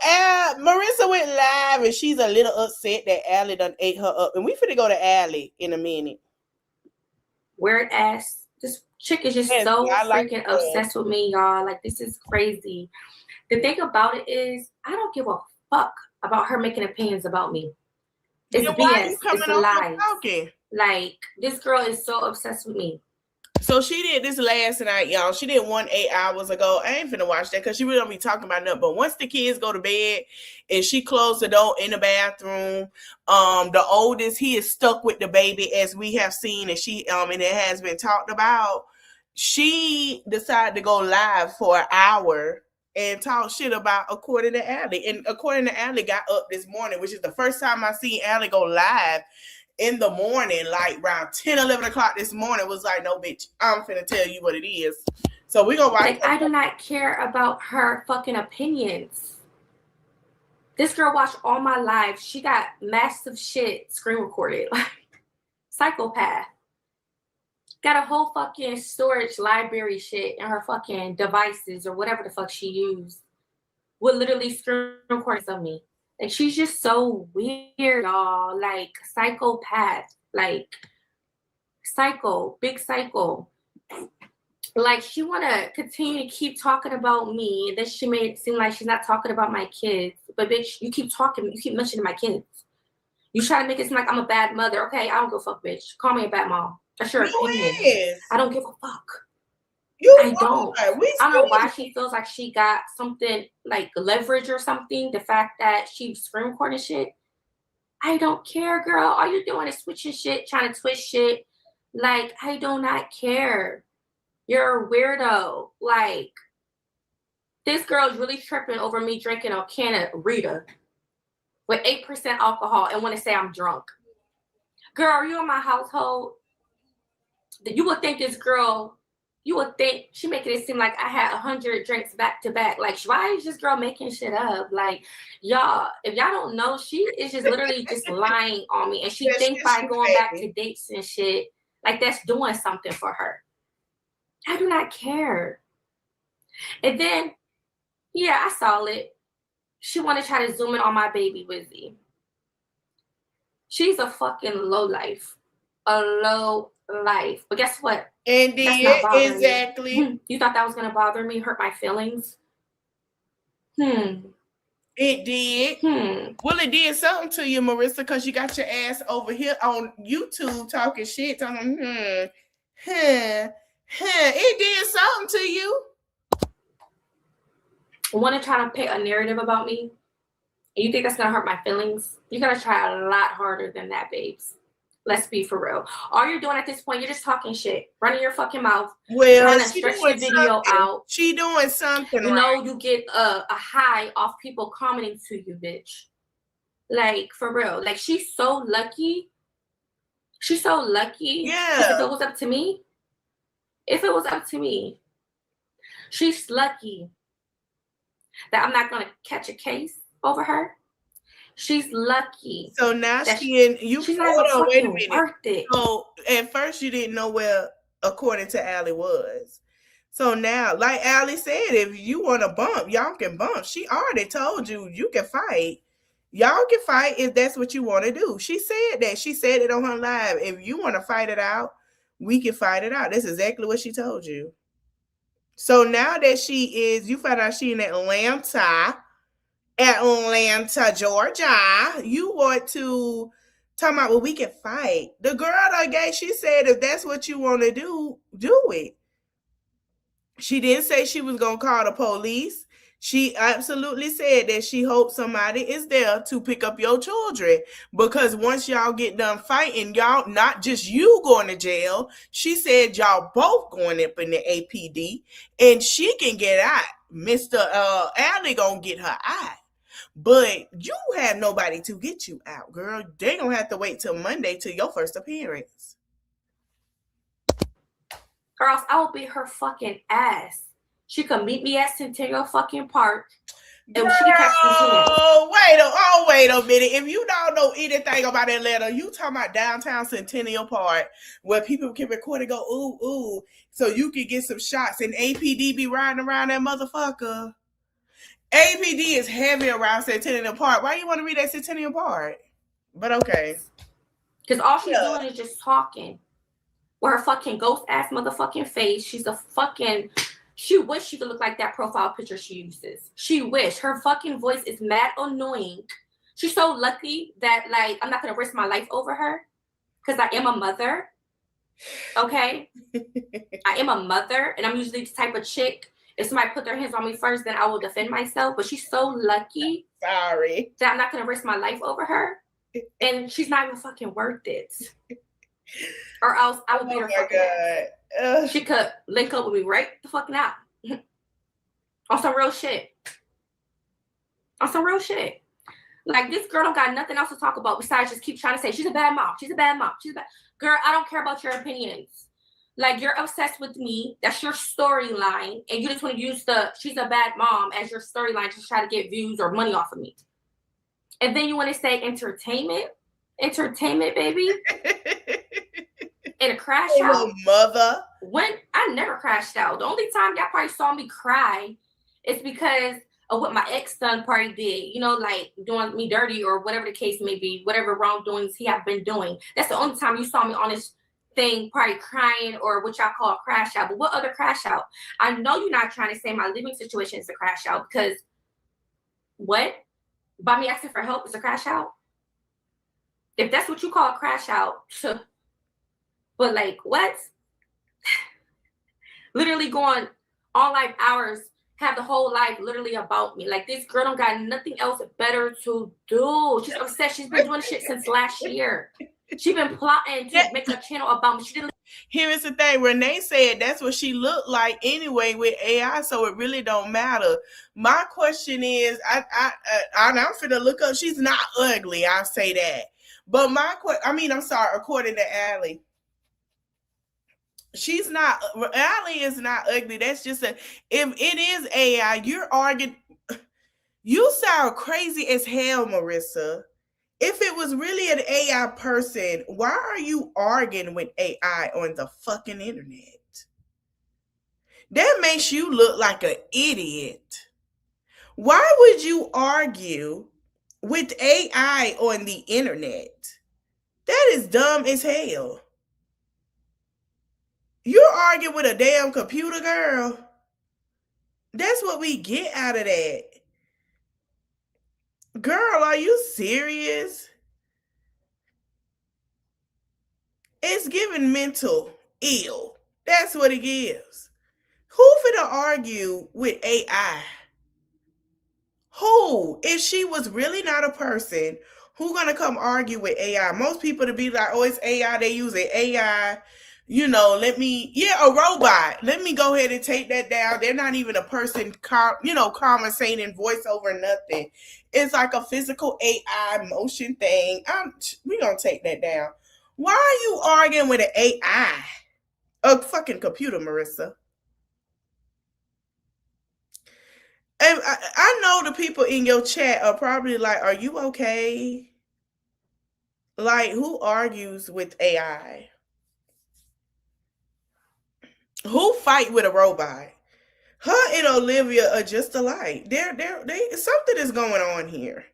Marissa went live and she's a little upset that Allie done ate her up. And we finna go to Allie in a minute. Weird ass. This chick is just so freaking obsessed with me, y'all. Like, this is crazy. The thing about it is, I don't give a fuck about her making opinions about me. It's BS. It's lies. Like, this girl is so obsessed with me. So she did this last night, y'all. She did one 8 hours ago. I ain't finna watch that because she really don't be talking about nothing. But once the kids go to bed and she closed the door in the bathroom, the oldest, he is stuck with the baby, as we have seen, and and it has been talked about. She decided to go live for an hour and talk shit about, according to Allie. And according to Allie, got up this morning, which is the first time I seen Allie go live in the morning, like around 10, 11 o'clock this morning. Was like, no, bitch, I'm finna tell you what it is. So we're gonna watch. Like, I do not care about her fucking opinions. This girl watched all my lives. She got massive shit screen recorded. Like, psychopath. Got a whole fucking storage library shit in her fucking devices or whatever the fuck she used. Would literally screen recordings of me. Like, she's just so weird, y'all. Like, psychopath. Like, psycho. Big psycho. Like, she want to continue to keep talking about me. And then she made it seem like she's not talking about my kids. But, bitch, you keep talking. You keep mentioning my kids. You try to make it seem like I'm a bad mother. Okay, I don't give a fuck, bitch. Call me a bad mom. That's your opinion. I don't give a fuck. I don't. I don't know why she feels like she got something like leverage or something. The fact that she screen recording shit. I don't care, girl. All you're doing is switching shit, trying to twist shit. Like, I do not care. You're a weirdo. Like, this girl is really tripping over me drinking a can of Rita with 8% alcohol and want to say I'm drunk. Girl, are you in my household? You would think this girl, you would think she making it seem like I had 100 drinks back to back. Like, why is this girl making shit up? Like, y'all, if y'all don't know, she is just literally just lying on me. And she thinks by going back to dates and shit, like that's doing something for her. I do not care. And then, yeah, I saw it. She want to try to zoom in on my baby Wizzy. She's a fucking lowlife. A low life. But guess what? Indeed, exactly. You thought that was going to bother me, hurt my feelings? It did. Well, it did something to you, Marissa, because you got your ass over here on YouTube talking shit. Talking, it did something to you. Want to try to paint a narrative about me? And you think that's going to hurt my feelings? You got to try a lot harder than that, babes. Let's be for real. All you're doing at this point, you're just talking shit, running your fucking mouth, trying to stretch the video out. She doing something. You know, you get a high off people commenting to you, bitch. Like, for real. Like, she's so lucky. She's so lucky. Yeah. If it was up to me, she's lucky that I'm not going to catch a case over her. She's lucky. So now she's not hold on, wait a minute. Worth it. So at first you didn't know where, according to Allie, was. So now, like Allie said, if you want to bump, y'all can bump. She already told you you can fight. Y'all can fight if that's what you want to do. She said that. She said it on her live. If you want to fight it out, we can fight it out. That's exactly what she told you. So now that you found out she in Atlanta, Georgia, you want to talk about, well, we can fight. The girl she said, if that's what you want to do, do it. She didn't say she was going to call the police. She absolutely said that she hopes somebody is there to pick up your children, because once y'all get done fighting, y'all, not just you going to jail, she said y'all both going up in the APD, and she can get out. Mr. Allie gonna get her out. But you have nobody to get you out, girl. They gonna have to wait till Monday till your first appearance. Girls, I will beat her fucking ass. She could meet me at Centennial fucking Park. And she can catch me here. Wait a minute. If you don't know anything about Atlanta, you talking about downtown Centennial Park where people can record and go, ooh, ooh, so you can get some shots, and APD be riding around that motherfucker. APD is heavy around Centennial Park. Why you want to read that Centennial Park? But okay. Because all she's doing is just talking. With her fucking ghost ass motherfucking face. She's a fucking... She wish she could look like that profile picture she uses. She wish. Her fucking voice is mad annoying. She's so lucky that, like, I'm not going to risk my life over her. Because I am a mother. Okay? I am a mother. And I'm usually the type of chick, if somebody put their hands on me first, then I will defend myself. But she's so lucky. Sorry. That I'm not going to risk my life over her. And she's not even fucking worth it. Or else I would beat her fucking ass. She could link up with me right the fuck now. On some real shit. On some real shit. Like, this girl don't got nothing else to talk about besides just keep trying to say she's a bad mom. She's a bad mom. She's a bad... Girl, I don't care about your opinions. Like, you're obsessed with me. That's your storyline. And you just want to use the she's a bad mom as your storyline to try to get views or money off of me. And then you want to say entertainment? Entertainment, baby? In a crash out. Mother. When I never crashed out. The only time y'all probably saw me cry is because of what my ex-son probably did. You know, like doing me dirty or whatever the case may be, whatever wrongdoings he have been doing. That's the only time you saw me on this thing probably crying or what y'all call a crash out. But what other crash out? I know you're not trying to say my living situation is a crash out, because what? By me asking for help is a crash out? If that's what you call a crash out, but like, what? Literally going all life hours, have the whole life literally about me. Like, this girl don't got nothing else better to do. She's upset. She's been doing shit since last year. She's been plotting to make a channel about me. She didn't. Here is the thing. Renee said that's what she looked like anyway with AI, so it really don't matter. My question is, I'm finna look up. She's not ugly. I'll say that. But I'm sorry, according to Allie, Allie is not ugly. That's just if it is AI, you're arguing. You sound crazy as hell, Marissa. If it was really an AI person, why are you arguing with AI on the fucking internet? That makes you look like an idiot. Why would you argue with AI on the internet? That is dumb as hell. You're arguing with a damn computer, girl. That's what we get out of that. Girl, are you serious? It's giving mental ill. That's what it gives. Who finna argue with AI? Who? If she was really not a person, who gonna come argue with AI? Most people to be like, oh, it's AI. They use it. AI. You know, a robot. Let me go ahead and take that down. They're not even a person, conversating voice over nothing. It's like a physical AI motion thing. We're going to take that down. Why are you arguing with an AI? A fucking computer, Marissa. And I know the people in your chat are probably like, are you okay? Like, who argues with AI? Who fight with a robot? Her and Olivia are just alike. Something is going on here.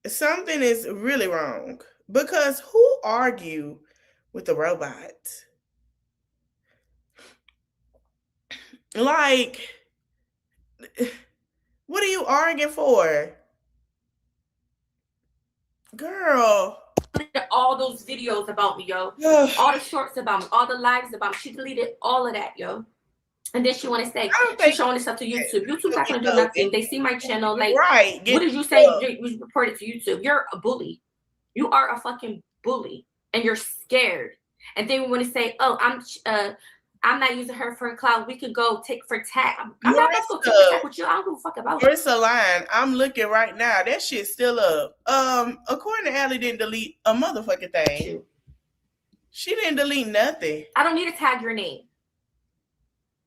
Something is really wrong. Because who argue with a robot? Like, what are you arguing for? Girl. All those videos about me, yo. All the shorts about me, all the lives about me. She deleted all of that, yo. And then she want to say she's showing this up to YouTube. YouTube's not going to do nothing. They see my channel. Like, right. What did you say? You reported to YouTube. You're a bully. You are a fucking bully, and you're scared. And then we want to say, oh, I'm not using her for a cloud. We could go take for tack. I'm not going to go take for tack with you. I don't give a fuck about it. Marissa line. I'm looking right now. That shit's still up. According to Allie, didn't delete a motherfucking thing. She didn't delete nothing. I don't need to tag your name.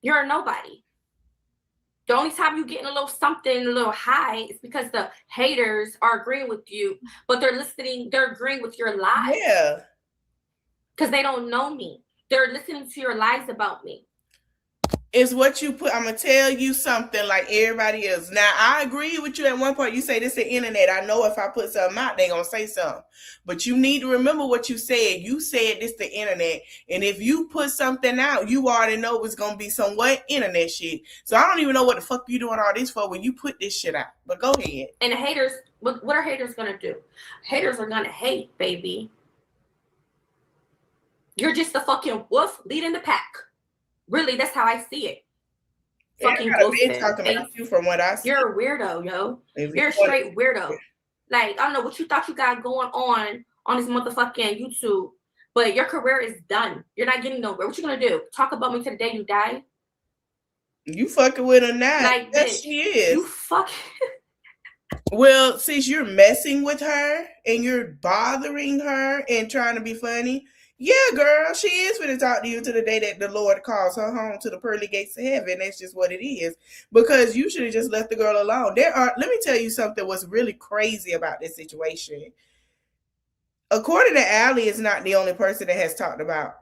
You're a nobody. The only time you getting a little something, a little high, is because the haters are agreeing with you, but they're agreeing with your lies. Yeah. Because they don't know me. They're listening to your lies about me. It's what you put. I'm going to tell you something like everybody else. Now, I agree with you at one point. You say this is the internet. I know if I put something out, they're going to say something. But you need to remember what you said. You said this is the internet. And if you put something out, you already know it's going to be some what internet shit. So I don't even know what the fuck you doing all this for when you put this shit out. But go ahead. And the haters, what are haters going to do? Haters are going to hate, baby. You're just the fucking wolf leading the pack. Really, that's how I see it. Fucking talking about you from what I see. You're a weirdo, yo. You're a straight weirdo. Like, I don't know what you thought you got going on this motherfucking YouTube, but your career is done. You're not getting nowhere. What you gonna do? Talk about me to the day you die? You fucking with her now. Like, yes, she is. You fucking. Well, since you're messing with her and you're bothering her and trying to be funny. Yeah, girl, she is going to talk to you to the day that the Lord calls her home to the pearly gates of heaven. That's just what it is. Because you should have just left the girl alone. Let me tell you something what's really crazy about this situation. According to Allie, is not the only person that has talked about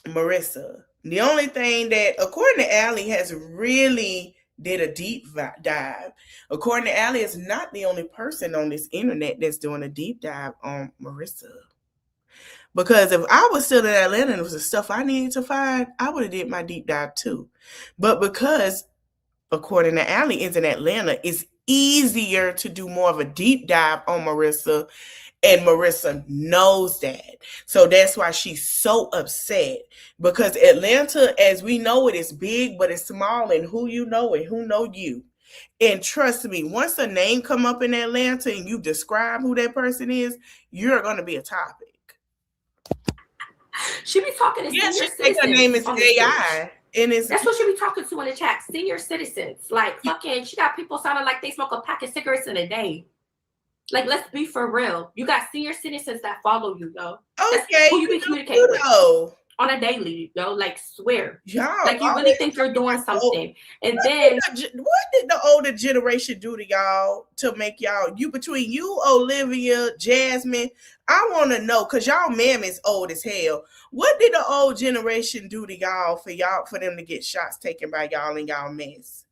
Marissa. The only thing that, according to Allie, has really did a deep dive. According to Allie, is not the only person on this internet that's doing a deep dive on Marissa. Because if I was still in Atlanta and it was the stuff I needed to find, I would have did my deep dive too. But because, according to Allie, is in Atlanta, it's easier to do more of a deep dive on Marissa, and Marissa knows that. So that's why she's so upset. Because Atlanta, as we know it, is big, but it's small, and who you know and who know you. And trust me, once a name come up in Atlanta and you describe who that person is, you're going to be a topic. She be talking to senior citizens. Her name is AI. And that's what she be talking to in the chat. Senior citizens. Like, fucking, she got people sounding like they smoke a pack of cigarettes in a day. Like, let's be for real. You got senior citizens that follow you, yo. Okay. That's who you be communicating with on a daily, yo. Like, swear. Like, you really think you're doing something. And then what did the older generation do to y'all to make y'all, between you, Olivia, Jasmine, I want to know, because y'all ma'am is old as hell. What did the old generation do to y'all for them to get shots taken by y'all and y'all mess?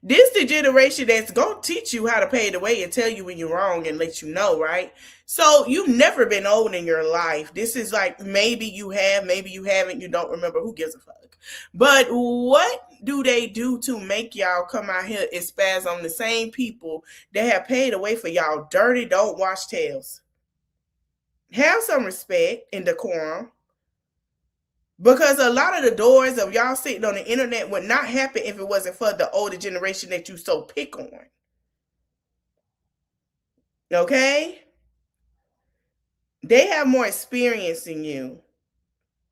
This the generation that's going to teach you how to pay the way and tell you when you're wrong and let you know, right? So you've never been old in your life. This is like, maybe you have, maybe you haven't, you don't remember, who gives a fuck? But what do they do to make y'all come out here and spaz on the same people that have paid the way for y'all dirty, don't wash tails? Have some respect and decorum. Because a lot of the doors of y'all sitting on the internet would not happen if it wasn't for the older generation that you so pick on. Okay? They have more experience than you.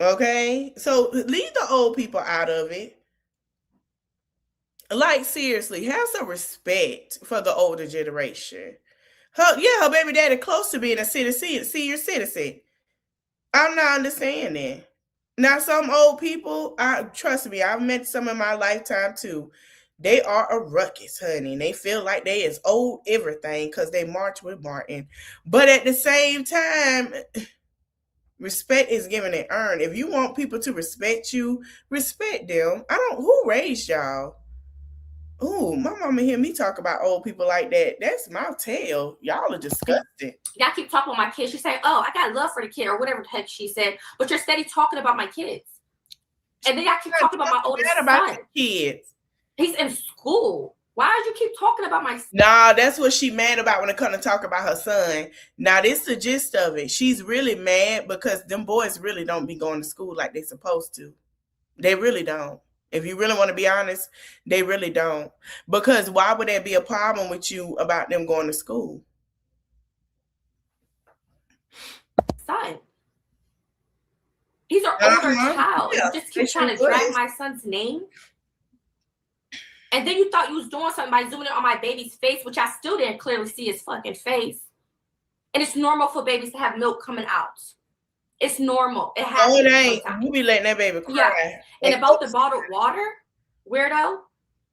Okay? So leave the old people out of it. Like, seriously, have some respect for the older generation. Her baby daddy close to being a senior citizen. I'm not understanding. Now, some old people, trust me, I've met some in my lifetime too. They are a ruckus, honey. They feel like they is old everything because they march with Martin. But at the same time, respect is given and earned. If you want people to respect you, respect them. Who raised y'all? Ooh, my mama hear me talk about old people like that. That's my tale. Y'all are disgusting. Y'all keep talking about my kids. She say, oh, I got love for the kid, or whatever the heck she said. But you're steady talking about my kids. And then y'all keep talking about my oldest son. Kids. He's in school. Why did you keep talking about my son? Nah, that's what she mad about when it comes to talk about her son. Now, this is the gist of it. She's really mad because them boys really don't be going to school like they supposed to. They really don't. If you really want to be honest, they really don't. Because why would there be a problem with you about them going to school? Son. He's our older child. Yeah, And you just keep trying to drag my son's name. And then you thought you was doing something by zooming in on my baby's face, which I still didn't clearly see his fucking face. And it's normal for babies to have milk coming out. It's normal. It happens. No, it ain't. You be letting that baby cry. Yeah. And about the bottled water, weirdo,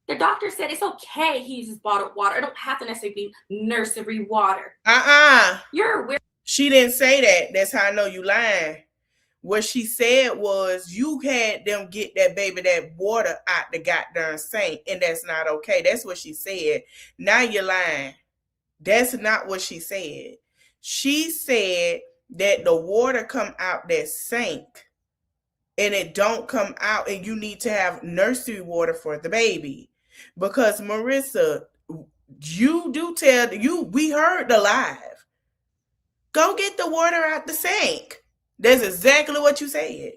the doctor said it's okay he uses bottled water. It don't have to necessarily be nursery water. You're weird. She didn't say that. That's how I know you lying. What she said was you had them get that baby that water out the goddamn sink, and that's not okay. That's what she said. Now you're lying. That's not what she said. She said that the water come out that sink, and it don't come out, and you need to have nursery water for the baby. Because Marissa, you do tell you, we heard the live. Go get the water out the sink. That's exactly what you said.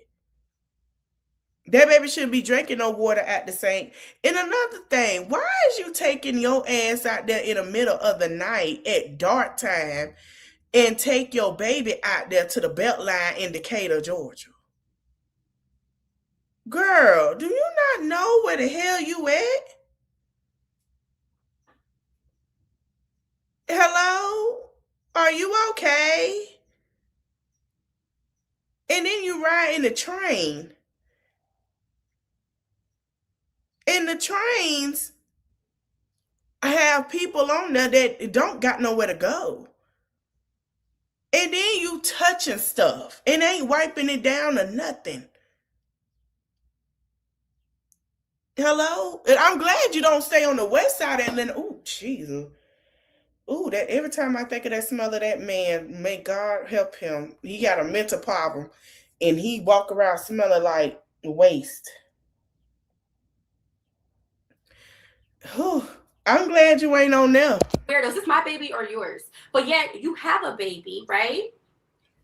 That baby shouldn't be drinking no water at the sink. And another thing, why is you taking your ass out there in the middle of the night at dark time and take your baby out there to the Beltline in Decatur, Georgia? Girl, do you not know where the hell you at? Hello? Are you okay? And then you ride in the train. And the trains have people on there that don't got nowhere to go. And then you touching stuff and ain't wiping it down or nothing. Hello? And I'm glad you don't stay on the west side of Atlanta. Oh, Jesus. Ooh, that every time I think of that smell of that man, may God help him. He got a mental problem, and he walk around smelling like waste. Whew. I'm glad you ain't on there. Weirdos, is this my baby or yours? But yet you have a baby, right?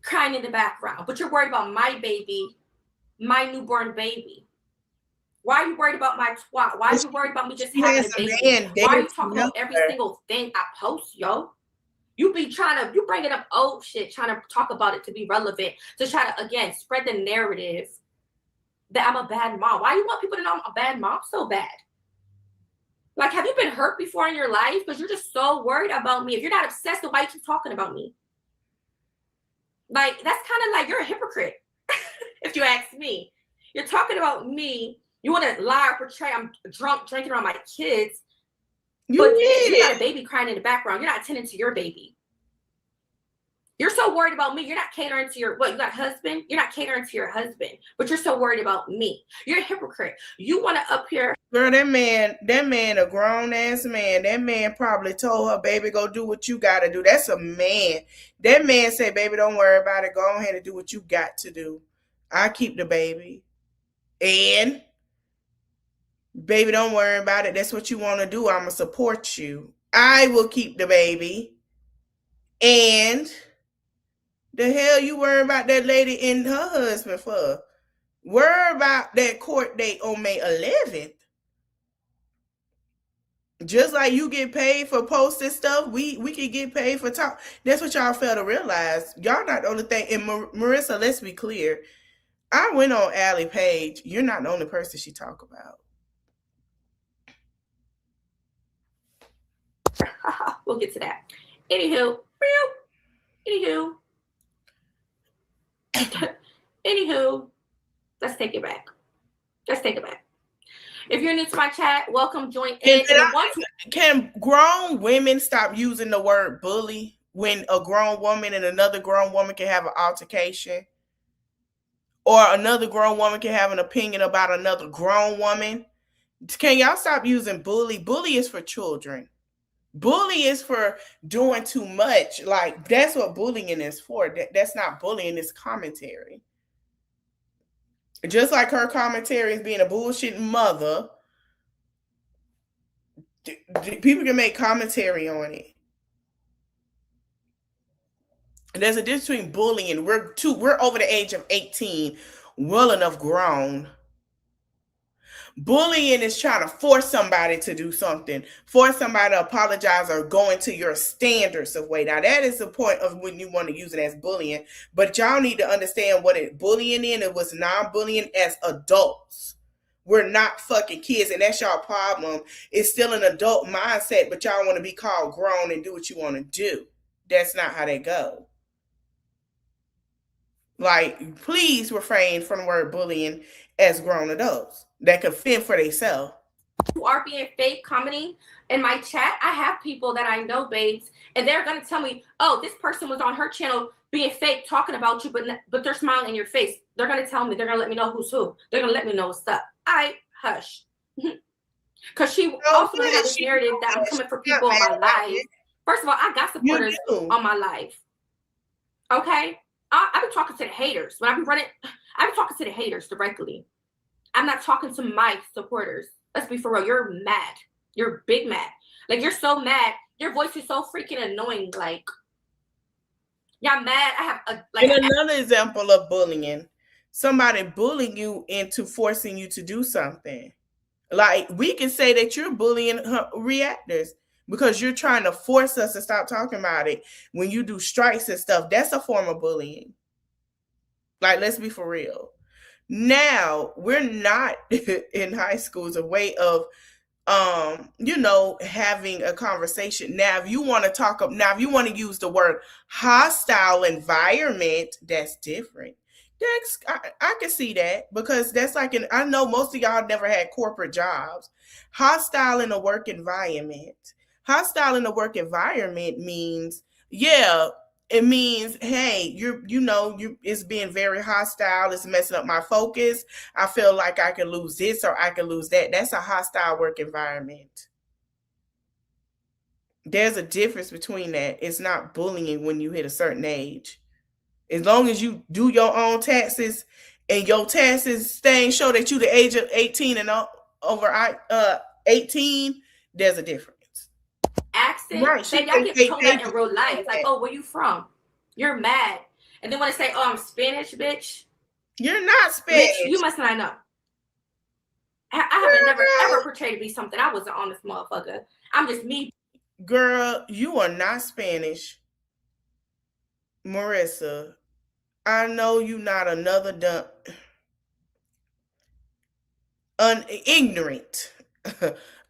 Crying in the background, but you're worried about my baby, my newborn baby. Why are you worried about my twat? Why are you worried about me just having a baby? Why are you talking about every single thing I post, yo? You be you bringing up old shit, trying to talk about it to be relevant, to try to, again, spread the narrative that I'm a bad mom. Why do you want people to know I'm a bad mom so bad? Like, have you been hurt before in your life? Because you're just so worried about me. If you're not obsessed, then why you keep talking about me? Like, that's kind of like you're a hypocrite, if you ask me. You're talking about me. You want to lie or portray I'm drunk, drinking around my kids. You got a baby crying in the background. You're not attending to your baby. You're so worried about me. You're not catering to you got a husband? You're not catering to your husband, but you're so worried about me. You're a hypocrite. You want to up here. Girl, that man, a grown ass man. That man probably told her, baby, go do what you got to do. That's a man. That man said, baby, don't worry about it. Go ahead and do what you got to do. I keep the baby. And baby, don't worry about it. That's what you want to do. I'm going to support you. I will keep the baby. And the hell you worry about that lady and her husband for? Worry about that court date on May 11th. Just like you get paid for posting stuff, we can get paid for talk. That's what y'all fail to realize. Y'all not the only thing. And Marissa, let's be clear. I went on Allie page. You're not the only person she talk about. We'll get to that. Anywho, let's take it back. If you're new to my chat, welcome, join in. Can grown women stop using the word bully when a grown woman and another grown woman can have an altercation? Or another grown woman can have an opinion about another grown woman? Can y'all stop using bully? Bully is for children. Bully is for doing too much. Like, that's what bullying is for. That's not bullying, it's commentary. Just like her commentary is being a bullshit mother, people can make commentary on it. And there's a difference between bullying. We're over the age of 18, well enough grown Bullying is trying to force somebody to do something, force somebody to apologize or go into your standards of way. Now, that is the point of when you want to use it as bullying. But y'all need to understand what bullying in. It was non-bullying as adults. We're not fucking kids, and that's y'all problem. It's still an adult mindset, but y'all want to be called grown and do what you want to do. That's not how they go. Like, please refrain from the word bullying as grown adults that can fend for themselves. You are being fake commenting in my chat. I have people that I know, babes, and they're gonna tell me, "Oh, this person was on her channel being fake, talking about you, but they're smiling in your face." They're gonna tell me. They're gonna let me know who's who. They're gonna let me know what's up. I hush, because she also gonna have this narrative that I'm coming for people on my live. First of all, I got supporters on my live. Okay. I be talking to the haters. When I be running, I be talking to the haters directly. I'm not talking to my supporters. Let's be for real. You're mad. You're big mad. Like, you're so mad. Your voice is so freaking annoying. Like, y'all mad. I have a like. And another example of bullying. Somebody bullying you into forcing you to do something. Like, we can say that you're bullying reactors because you're trying to force us to stop talking about it. When you do strikes and stuff, that's a form of bullying. Like, let's be for real. Now, we're not in high school as a way of, having a conversation. Now, if you want to if you want to use the word hostile environment, that's different. I can see that, because that's like I know most of y'all never had corporate jobs. Hostile in a work environment. Hostile in a work environment means, it means, hey, it's being very hostile. It's messing up my focus. I feel like I can lose this or I can lose that. That's a hostile work environment. There's a difference between that. It's not bullying when you hit a certain age. As long as you do your own taxes and your taxes show that you the age of 18 and over 18, there's a difference. Accent, right? Y'all get told that in real life. Like, "Oh, where you from? You're mad." And then when they say, "Oh, I'm Spanish, bitch," you're not Spanish. Bitch, you must not know. I haven't never ever portrayed to be something. I wasn't on this motherfucker. I'm just me. Girl, you are not Spanish. Marissa, I know you not another ignorant.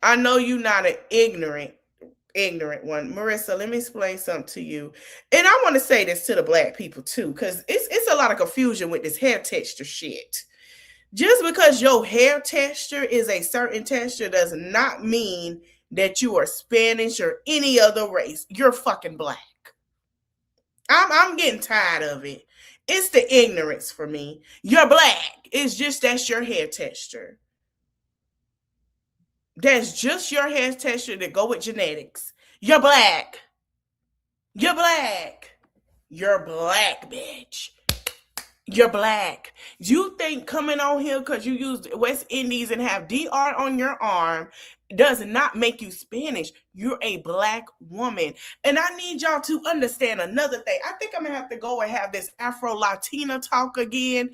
I know you not an ignorant one. Marissa, let me explain something to you. And I want to say this to the Black people too, because it's a lot of confusion with this hair texture shit. Just because your hair texture is a certain texture does not mean that you are Spanish or any other race. You're fucking Black. I'm getting tired of it. It's the ignorance for me. You're Black. It's just that's your hair texture. That's just your hair texture that go with genetics. You're Black. You're Black. You're Black, bitch. You're Black. You think coming on here because you use West Indies and have DR on your arm does not make you Spanish. You're a Black woman. And I need y'all to understand another thing. I think I'm going to have to go and have this Afro-Latina talk again.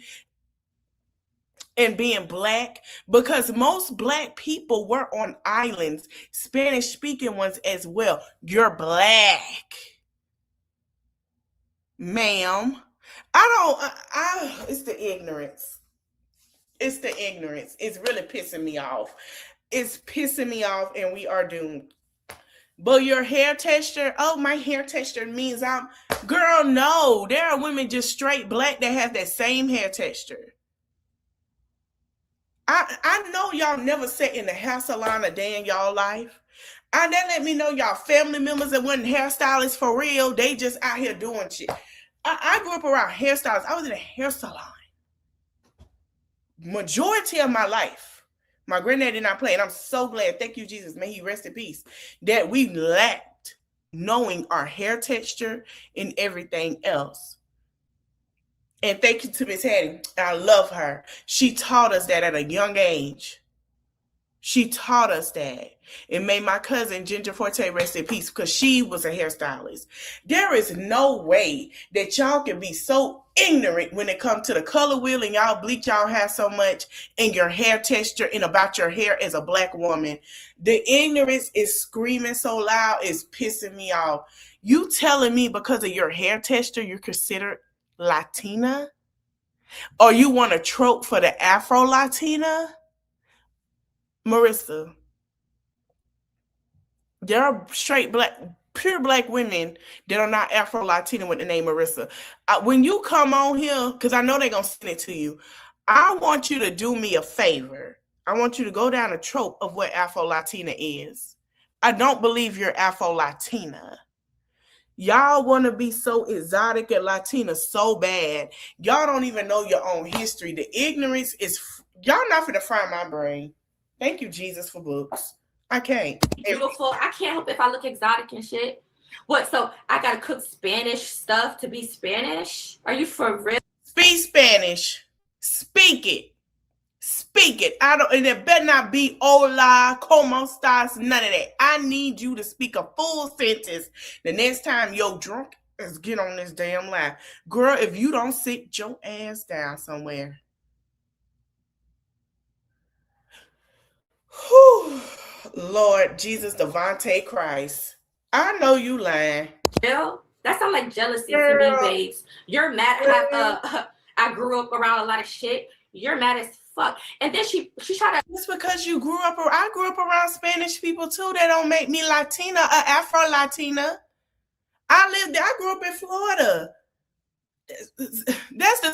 And being Black, because most Black people were on islands, Spanish-speaking ones as well. You're Black. Ma'am. It's the ignorance. It's the ignorance. It's really pissing me off. It's pissing me off, and we are doomed. But your hair texture, my hair texture means girl, no. There are women just straight Black that have that same hair texture. I know y'all never sat in the hair salon a day in y'all life. And that let me know y'all family members that wasn't hairstylists for real. They just out here doing shit. I grew up around hairstylists. I was in a hair salon. Majority of my life. My granddad did not play. And I'm so glad, thank you, Jesus, may he rest in peace, that we lacked knowing our hair texture and everything else. And thank you to Miss Hattie. I love her. She taught us that at a young age. She taught us that. It made my cousin Ginger Forte rest in peace because she was a hairstylist. There is no way that y'all can be so ignorant when it comes to the color wheel and y'all bleach y'all hair so much and your hair texture and about your hair as a black woman. The ignorance is screaming so loud, it's pissing me off. You telling me because of your hair texture you're considered Latina? Or you want a trope for the Afro-Latina? Marissa, there are straight black, pure black women that are not Afro-Latina with the name Marissa. When you come on here, because I know they're going to send it to you, I want you to do me a favor. I want you to go down a trope of what Afro-Latina is. I don't believe you're Afro-Latina. Y'all want to be so exotic and Latina so bad. Y'all don't even know your own history. The ignorance is, y'all not finna fry my brain. Thank you, Jesus, for books. I can't. Beautiful. I can't help if I look exotic and shit. What? So I gotta cook Spanish stuff to be Spanish? Are you for real? Speak Spanish. Speak it. Speak it. And it better not be hola, como estás, none of that. I need you to speak a full sentence the next time you're drunk is get on this damn live. Girl, if you don't sit your ass down somewhere. Whew. Lord Jesus Devontae Christ. I know you lying. Girl, that sounds like jealousy to me, babes. You're mad I grew up around a lot of shit. You're mad as fuck. And then she tried to. Just because you grew up, I grew up around Spanish people too. That don't make me Latina or Afro-Latina. I grew up in Florida. That's the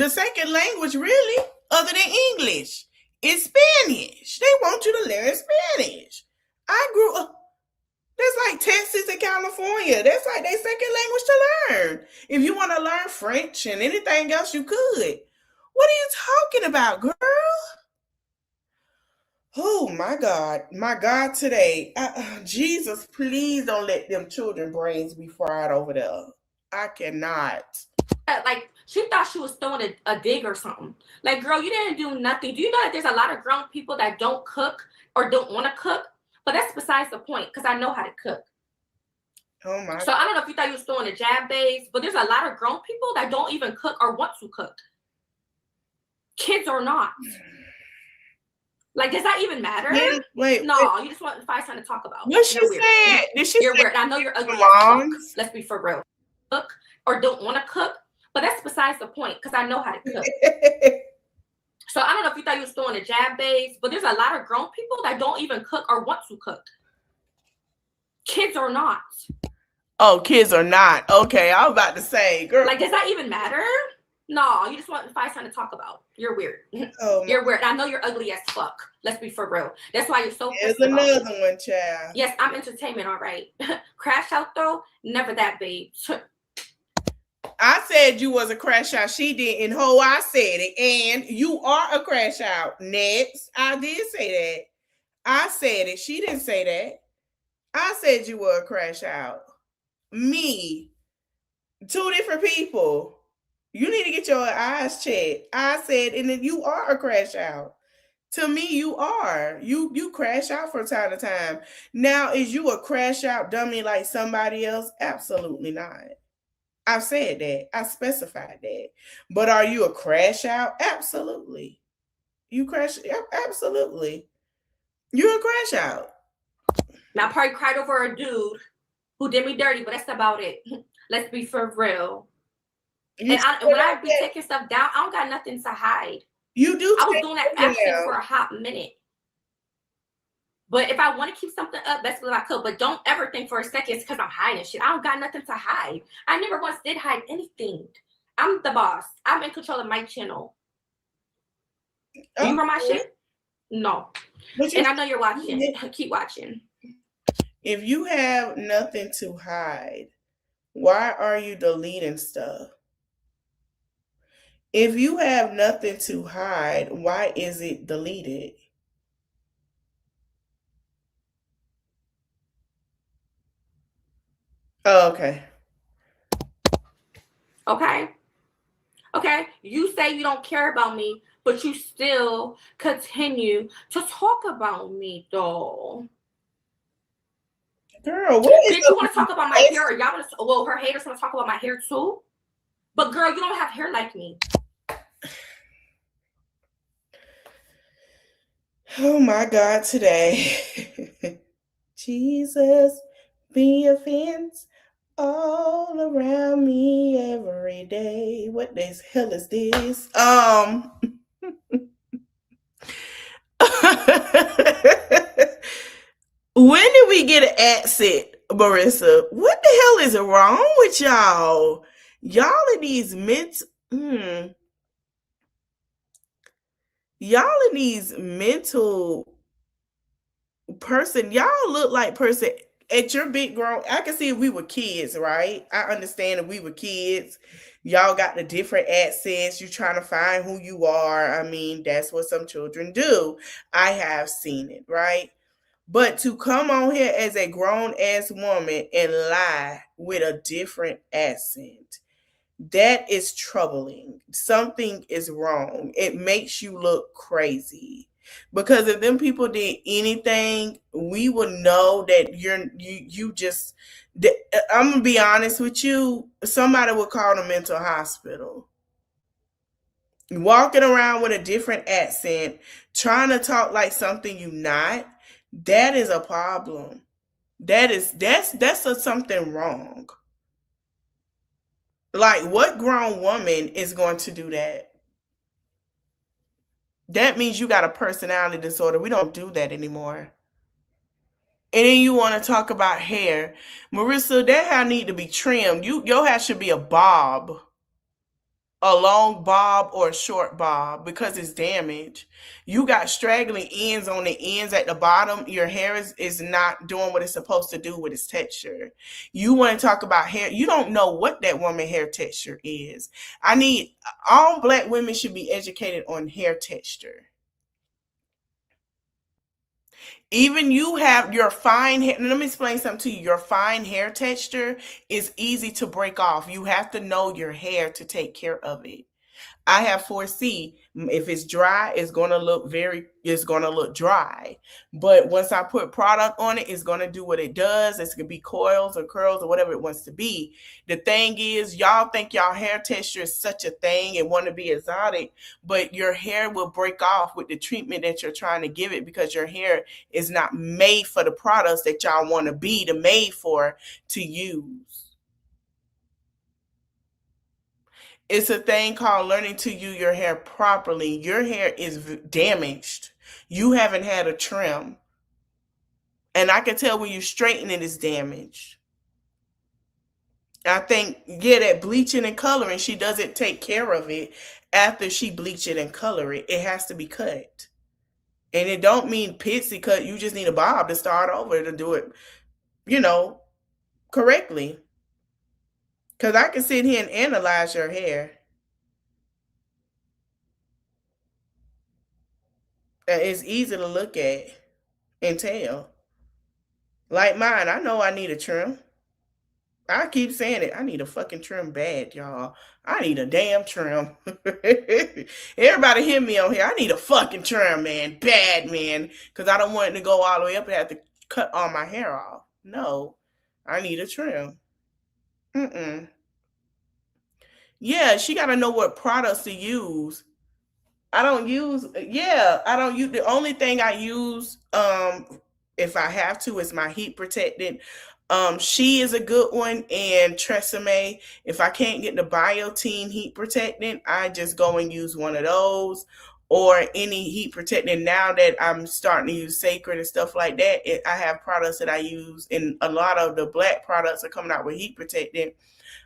second language, really, other than English. It's Spanish. They want you to learn Spanish. I grew up. That's like Texas and California. That's like their second language to learn. If you want to learn French and anything else, you could. What are you talking about, girl? Oh, my God, today. Jesus, please don't let them children brains be fried over there. I cannot. Like, she thought she was throwing a dig or something. Like, girl, you didn't do nothing. Do you know that there's a lot of grown people that don't cook or don't want to cook? But that's besides the point, because I know how to cook. Oh, my. So I don't know if you thought you was throwing a jab, babes, but there's a lot of grown people that don't even cook or want to cook. Kids or not. Like, does that even matter? Wait. You just want to find something to talk about. What she said? You're weird. I know you're ugly as fuck. Let's be for real. Cook or don't want to cook, but that's besides the point, because I know how to cook. So I don't know if you thought you was throwing a jab, babes, but there's a lot of grown people that don't even cook or want to cook. Kids or not. Oh, kids or not. Okay, I was about to say, girl. Like, does that even matter? No, you just want to find something to talk about. You're weird. You're weird. I know you're ugly as fuck. Let's be for real. That's why you're so pissed. There's another one, child. Yes, I'm entertainment, all right. Crash out though, never that, babe. I said you was a crash out. She didn't. I said it. And you are a crash out. Next, I did say that. I said it. She didn't say that. I said you were a crash out. Me. Two different people. You need to get your eyes checked. I said, and then you are a crash out. To me, you are. You crash out from time to time. Now, is you a crash out dummy like somebody else? Absolutely not. I've said that. I specified that. But are you a crash out? Absolutely. You crash. Absolutely. You're a crash out. Now, I probably cried over a dude who did me dirty, but that's about it. Let's be for real. And when I be taking stuff down, I don't got nothing to hide. You do. I was doing that action for a hot minute. But if I want to keep something up, that's what I could. But don't ever think for a second it's because I'm hiding shit. I don't got nothing to hide. I never once did hide anything. I'm the boss. I'm in control of my channel. Do you run my shit? No. And I know you're watching. Keep watching. If you have nothing to hide, why are you deleting stuff? If you have nothing to hide, why is it deleted? Oh, okay. Okay. You say you don't care about me, but you still continue to talk about me, though. Girl, what is Bitch, you want to talk about my hair? Y'all want to? Well, her haters want to talk about my hair too. But girl, you don't have hair like me. Oh my God, today. Jesus, be a fence all around me every day. What the hell is this? When did we get an accent, Marissa? What the hell is wrong with y'all? Y'all are these y'all in these mental person. Y'all look like person at your big grown. I can see if we were kids, right? I understand if we were kids. Y'all got the different accents. You're trying to find who you are. I mean, that's what some children do. I have seen it, right? But to come on here as a grown ass woman and lie with a different accent, that is troubling. Something is wrong. It makes you look crazy. Because if them people did anything, we would know that you just. I'm gonna be honest with you. Somebody would call the mental hospital. Walking around with a different accent, trying to talk like something you're not. That is a problem. That's something wrong. Like, what grown woman is going to do that? That means you got a personality disorder. We don't do that anymore. And then you want to talk about hair. Marissa, that hair need to be trimmed. Your hair should be a bob. A long bob or a short bob because it's damaged. You got straggling ends on the ends at the bottom. Your hair is not doing what it's supposed to do with its texture. You want to talk about hair. You don't know what that woman hair texture is. All Black women should be educated on hair texture. Even you have your fine hair. Let me explain something to you. Your fine hair texture is easy to break off. You have to know your hair to take care of it. I have 4C. If it's dry, it's going to look dry. But once I put product on it, it's going to do what it does. It's going to be coils or curls or whatever it wants to be. The thing is, y'all think y'all hair texture is such a thing and want to be exotic, but your hair will break off with the treatment that you're trying to give it because your hair is not made for the products that y'all want to be made for to use. It's a thing called learning to use your hair properly. Your hair is damaged. You haven't had a trim. And I can tell when you straighten it is damaged. I think, that bleaching and coloring, she doesn't take care of it after she bleach it and color it. It has to be cut. And it don't mean pitsy cut. You just need a bob to start over to do it, correctly. Because I can sit here and analyze your hair. It's easy to look at and tell. Like mine, I know I need a trim. I keep saying it. I need a fucking trim bad, y'all. I need a damn trim. Everybody hear me on here. I need a fucking trim, man. Bad, man. Because I don't want it to go all the way up and have to cut all my hair off. No. I need a trim. Yeah, she got to know what products to use. The only thing I use, if I have to, is my heat protectant. She is a good one, and Tresemme. If I can't get the Biotene heat protectant, I just go and use one of those, or any heat protectant. Now that I'm starting to use Sacred and stuff like that, I have products that I use, and a lot of the Black products are coming out with heat protectant.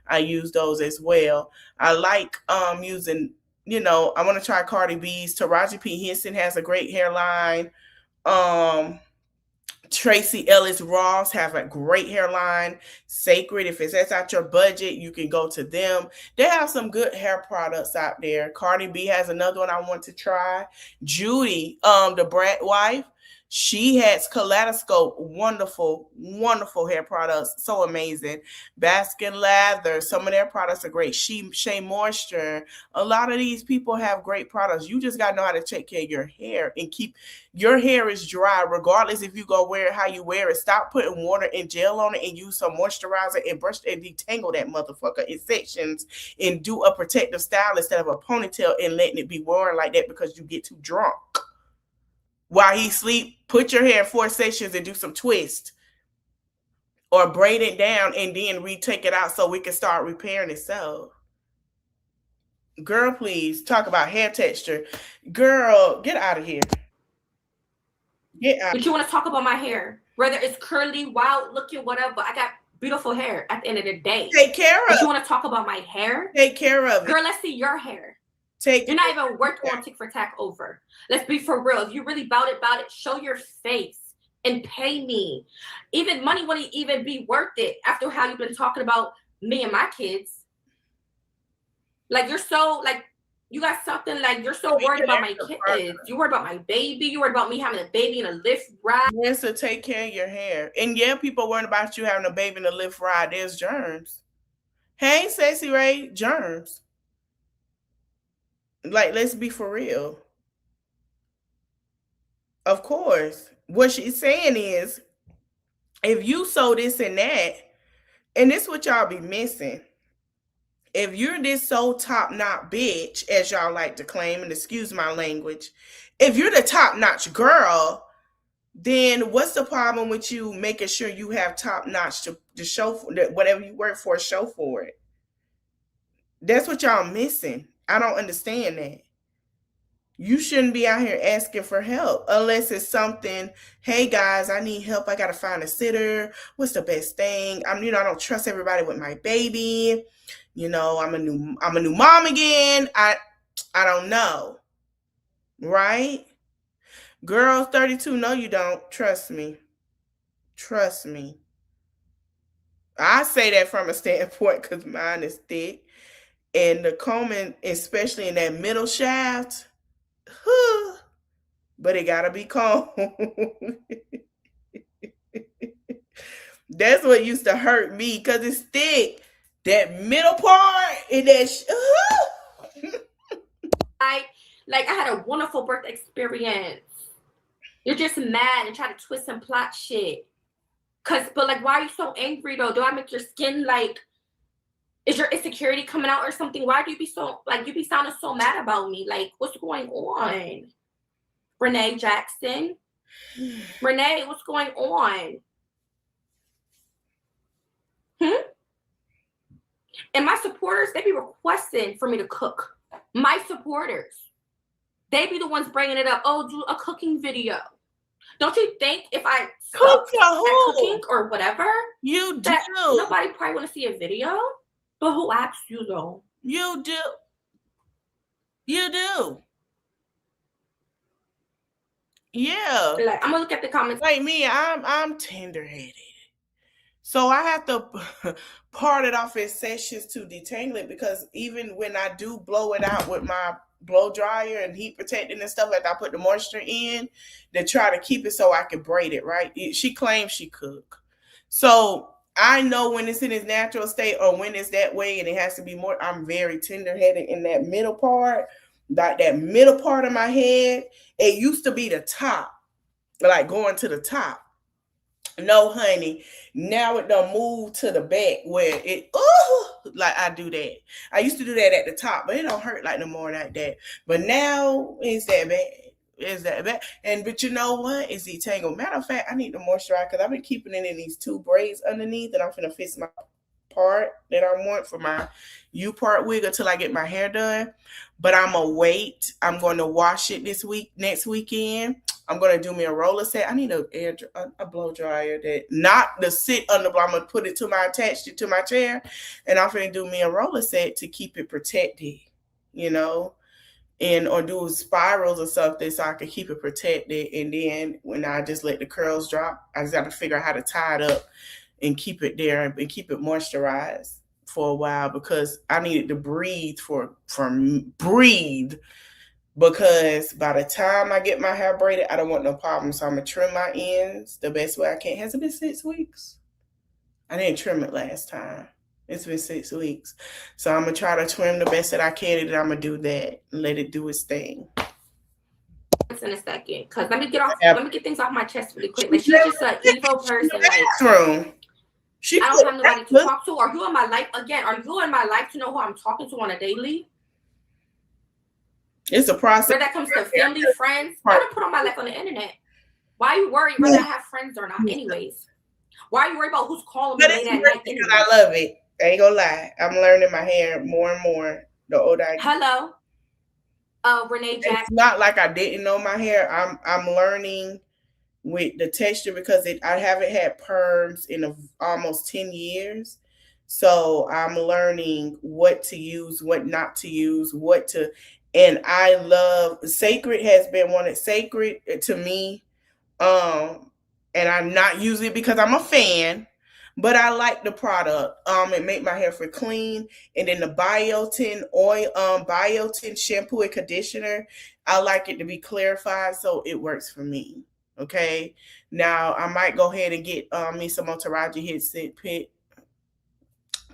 I use those as well. I like using, I want to try Cardi B's. Taraji P. Henson has a great hairline. Tracy Ellis Ross have a great hairline. Sacred, if that's out your budget, you can go to them. They have some good hair products out there. Cardi B has another one I want to try. Judy, the Brat wife, She has Kaleidoscope, wonderful, wonderful hair products, so amazing. Baskin Lather, some of their products are great. Shea Moisture, a lot of these people have great products. You just gotta know how to take care of your hair and keep your hair is dry, regardless if you go wear it how you wear it. Stop putting water and gel on it and use some moisturizer and brush and detangle that motherfucker in sections and do a protective style instead of a ponytail and letting it be worn like that because you get too drunk. While he sleep, put your hair in 4 sections and do some twist or braid it down and then retake it out so we can start repairing itself. Girl, please talk about hair texture. Girl, get out of here. Get out. But you want to talk about my hair, whether it's curly, wild looking, whatever. I got beautiful hair at the end of the day. Take care of it. You want to talk about my hair? Take care of it. Girl, let's see your hair. You're not even worth going tick for tack over. Let's be for real. If you really about it, show your face and pay me. Even money wouldn't even be worth it after how you've been talking about me and my kids. Like you're so like you got something like you're so worried about my kids. You worried about my baby. You worried about me having a baby in a lift ride. Marissa, take care of your hair. And yeah, people worried about you having a baby in a lift ride. There's germs. Hey, Sexy Ray, germs. Like, let's be for real. Of course. What she's saying is, if you sow this and that, and this is what y'all be missing. If you're this so top-notch bitch, as y'all like to claim, and excuse my language, if you're the top-notch girl, then what's the problem with you making sure you have top-notch to show for that whatever you work for, show for it? That's what y'all missing. I don't understand that. You shouldn't be out here asking for help unless it's something, hey guys, I need help. I gotta find a sitter. What's the best thing? I don't trust everybody with my baby. I'm a new mom again. I don't know. Right? Girl, 32, no, you don't. Trust me. Trust me. I say that from a standpoint because mine is thick. And the combing, especially in that middle shaft, but it gotta be combed. That's what used to hurt me because it's thick. That middle part and that. I had a wonderful birth experience. You're just mad and try to twist and plot shit. But why are you so angry though? Do I make your skin is your insecurity coming out or something? Why do you be so you be sounding so mad about me? What's going on? Renee Jackson. Renee, what's going on? And my supporters, they be requesting for me to cook. My supporters. They be the ones bringing it up. Oh, do a cooking video. Don't you think if I cook at cooking or whatever, you do. That nobody probably want to see a video? But who asked you though? You do. You do. Yeah. I'm gonna look at the comments. Like me, I'm tender-headed. So I have to part it off in sessions to detangle it because even when I do blow it out with my blow dryer and heat protecting and stuff, I put the moisture in to try to keep it so I can braid it, right? She claims she cook. So I know when it's in its natural state or when it's that way and it has to be more. I'm very tender-headed in that middle part. Like that middle part of my head, it used to be the top, like going to the top. No, honey. Now it done move to the back where it, like I do that. I used to do that at the top, but it don't hurt like no more like that. But now it's that bad. It's that bad. But you know what? It's detangled. Matter of fact, I need to moisturize because I've been keeping it in these 2 braids underneath and I'm finna fix my part that I want for my U-part wig until I get my hair done. But I'm gonna wait. I'm going to wash it next weekend. I'm going to do me a roller set. I need a blow dryer that not to sit under, but I'm going to put it attach it to my chair. And I'm going to do me a roller set to keep it protected, or do spirals or something so I can keep it protected. And then when I just let the curls drop, I just got to figure out how to tie it up and keep it there and keep it moisturized for a while because I needed to breathe because by the time I get my hair braided, I don't want no problem. So I'm going to trim my ends the best way I can. Has it been 6 weeks? I didn't trim it last time. It's been 6 weeks. So I'm going to try to trim the best that I can, and then I'm going to do that and let it do its thing. In a second, because let me get things off my chest really quick. Like, she's just an evil person. Like, I don't have nobody to talk to. Are you in my life again? Are you in my life to know who I'm talking to on a daily? It's a process. Where that comes to family, friends. I don't put on my life on the internet. Why are you worried whether I have friends or not? Anyways, why are you worried about who's calling me late at night? Because I love it. I ain't gonna lie. I'm learning my hair more and more the older I get. Hello. Renee Jackson. It's not like I didn't know my hair. I'm learning with the texture because I haven't had perms in almost 10 years. So I'm learning what to use, what not to use, and I love Sacred has been Sacred to me. And I'm not using it because I'm a fan, but I like the product. It make my hair feel clean. And then the biotin oil, biotin shampoo and conditioner, I like it to be clarified, so it works for me. Okay. Now I might go ahead and get me some more Taraji Henson,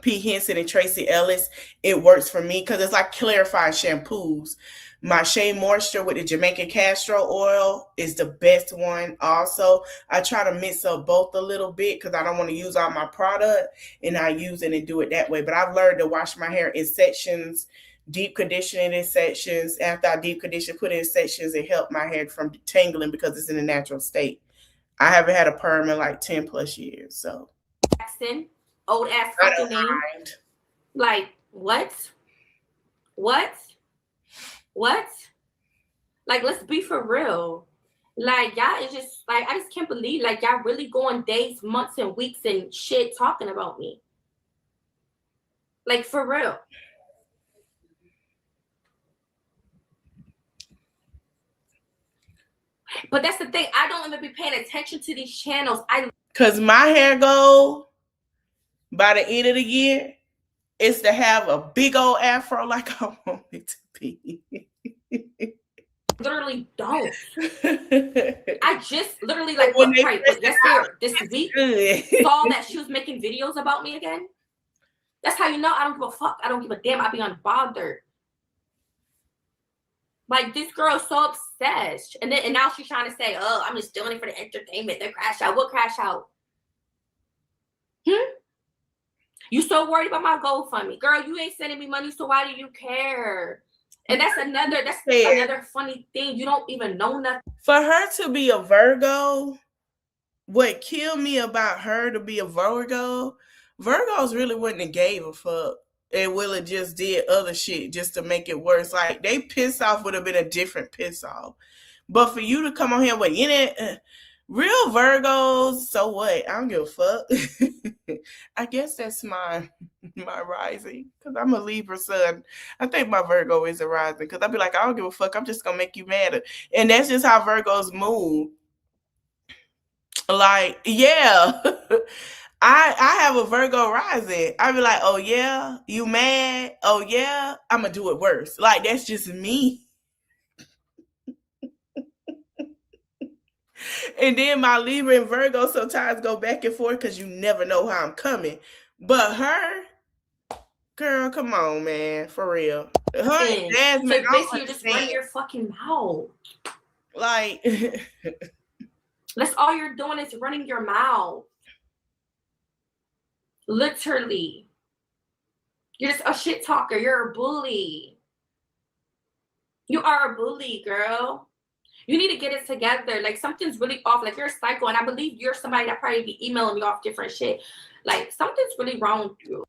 P. Henson and Tracy Ellis. It works for me because it's like clarifying shampoos. My Shea Moisture with the Jamaican castor oil is the best one. Also, I try to mix up both a little bit because I don't want to use all my product, and I use it and do it that way. But I've learned to wash my hair in sections, deep conditioning in sections. After I deep condition, put it in sections and help my hair from detangling because it's in a natural state. I haven't had a perm in like 10 plus years. So Jackson, old ass fucking name. Like, what? Like, let's be for real. Like, y'all is just like, I just can't believe like y'all really going days, months, and weeks and shit talking about me. Like, for real. But that's the thing. I don't even be paying attention to these channels. Because my hair goal by the end of the year is to have a big old afro like I want it to be. Literally don't. I just literally like this week saw that she was making videos about me again. That's how you know I don't give a fuck. I don't give a damn. I be unbothered. Like, this girl is so obsessed. And now she's trying to say, oh, I'm just doing it for the entertainment. The crash out. What crash out? You so worried about my GoFundMe. Girl, you ain't sending me money, so why do you care? And that's another funny thing. You don't even know nothing. For her to be a Virgo, what killed me about her to be a Virgos really wouldn't have gave a fuck. And Willa just did other shit just to make it worse. Like, they piss off would have been a different piss off. But for you to come on here with real Virgos, so what? I don't give a fuck. I guess that's my rising, because I'm a Libra sun. I think my Virgo is a rising, because I'd be like, I don't give a fuck. I'm just going to make you mad. And that's just how Virgos move. Like, yeah. I have a Virgo rising. I be like, oh yeah, you mad? Oh yeah, I'm gonna do it worse. Like, that's just me. And then my Libra and Virgo sometimes go back and forth because you never know how I'm coming. But her, girl, come on, man, for real. Her and Jasmine, so basically, just run your fucking mouth. Like, that's all you're doing is running your mouth. Literally. You're just a shit talker. You're a bully. You are a bully, girl. You need to get it together. Like, something's really off. Like, you're a psycho, and I believe you're somebody that probably be emailing me off different shit. Like, something's really wrong with you.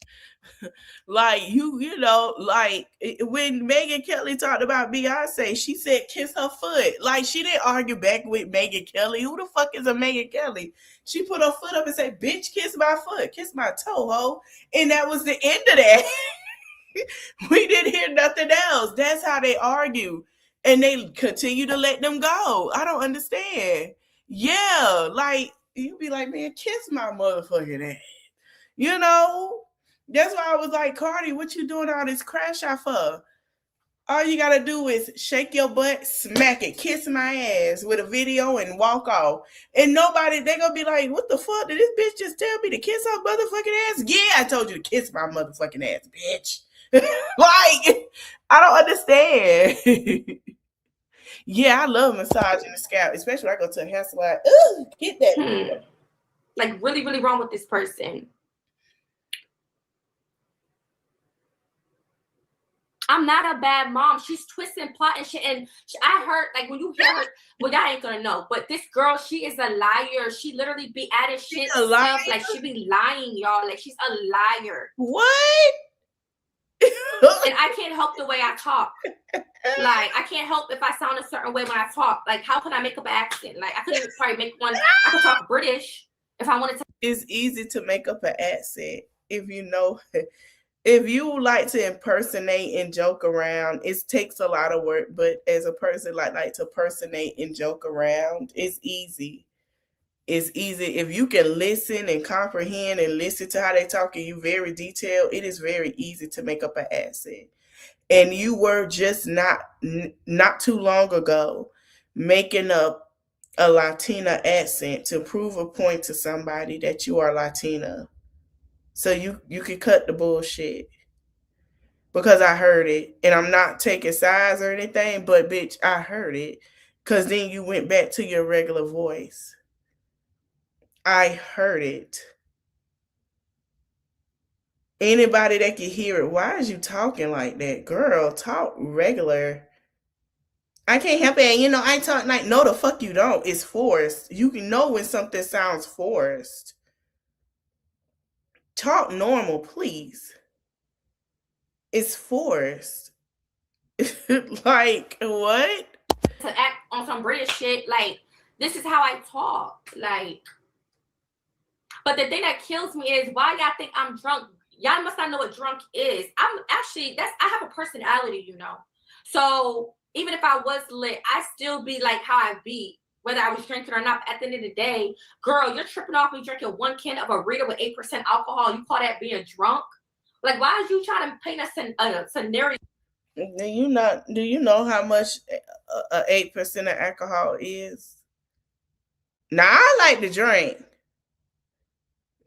Like, you know, like, when Megyn Kelly talked about Beyonce, she said kiss her foot. Like, she didn't argue back with Megyn Kelly. Who the fuck is a Megyn Kelly? She put her foot up and said, bitch, kiss my foot, kiss my toe, ho. And that was the end of that. We didn't hear nothing else. That's how they argue. And they continue to let them go. I don't understand. Yeah, like, you be like, man, kiss my motherfucking ass. You know? That's why I was like, Cardi, what you doing all this crash out for? All you gotta do is shake your butt, smack it, kiss my ass with a video and walk off. And nobody, they gonna be like, what the fuck? Did this bitch just tell me to kiss her motherfucking ass? Yeah, I told you to kiss my motherfucking ass, bitch. Like, I don't understand. Yeah, I love massaging the scalp, especially when I go to a hair salon. Ooh, get that. Like, really, really wrong with this person. I'm not a bad mom. She's twisting, plotting shit. And I heard, like, when you hear her, well, y'all ain't gonna know. But this girl, she is a liar. She literally be adding shit a liar? stuff. Like, she be lying, y'all. Like, she's a liar. What? And I can't help the way I talk. Like, I can't help if I sound a certain way when I talk. Like, how can I make up an accent? Like, I could even probably make one. I could talk British if I wanted to. It's easy to make up an accent if you know. If you like to impersonate and joke around, it takes a lot of work. But as a person like to impersonate and joke around, it's easy. It's easy. If you can listen and comprehend and listen to how they talk and you very detailed, it is very easy to make up an accent. And you were just not too long ago making up a Latina accent to prove a point to somebody that you are Latina. So you can cut the bullshit. Because I heard it. And I'm not taking sides or anything, but bitch, I heard it. Because then you went back to your regular voice. I heard it. Anybody that can hear it, why is you talking like that? Girl, talk regular. I can't help it. You know, I talk like, no, the fuck you don't. It's forced. You can know when something sounds forced. Talk normal, please. It's forced. Like, what? To act on some British shit. Like, this is how I talk. Like, but the thing that kills me is why y'all think I'm drunk. Y'all must not know what drunk is. I'm actually, I have a personality, you know. So even if I was lit, I still be like how I be, whether I was drinking or not. At the end of the day, girl, you're tripping off me drinking 1 can of a Rita with 8% alcohol. You call that being drunk? Like, why is you trying to paint a scenario? Do you know how much 8% of alcohol is? Now, I like to drink.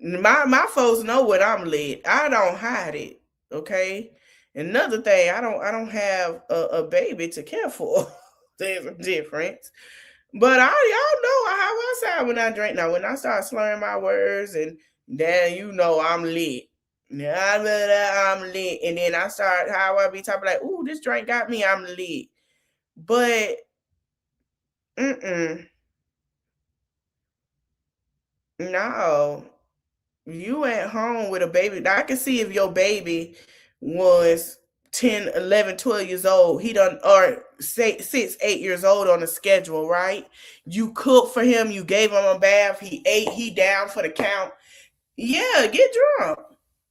My folks know what I'm lit. I don't hide it. Okay. Another thing, I don't have a baby to care for. There's a difference. But y'all know how I sound when I drink. Now, when I start slurring my words, and then you know I'm lit. Yeah, I'm lit. And then I start how I be talking like, ooh, this drink got me, I'm lit. But no. You at home with a baby. Now, I can see if your baby was 10, 11, 12 years old. He done, or say 6, 8 years old on a schedule, right? You cooked for him. You gave him a bath. He ate. He down for the count. Yeah, get drunk.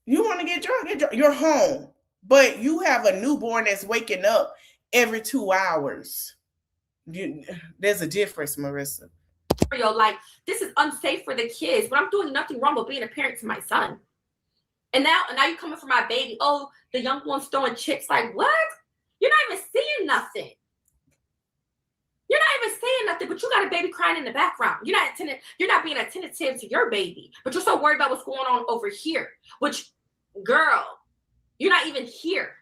You want to get drunk? Get drunk. You're home. But you have a newborn that's waking up every 2 hours. There's a difference, Marissa. Like, this is unsafe for the kids, but I'm doing nothing wrong with being a parent to my son. And now you coming for my baby. Oh, the young one's throwing chips. Like, what? You're not even seeing nothing. You're not even saying nothing, but you got a baby crying in the background. You're not being attentive to your baby, but you're so worried about what's going on over here. Which, girl, you're not even here.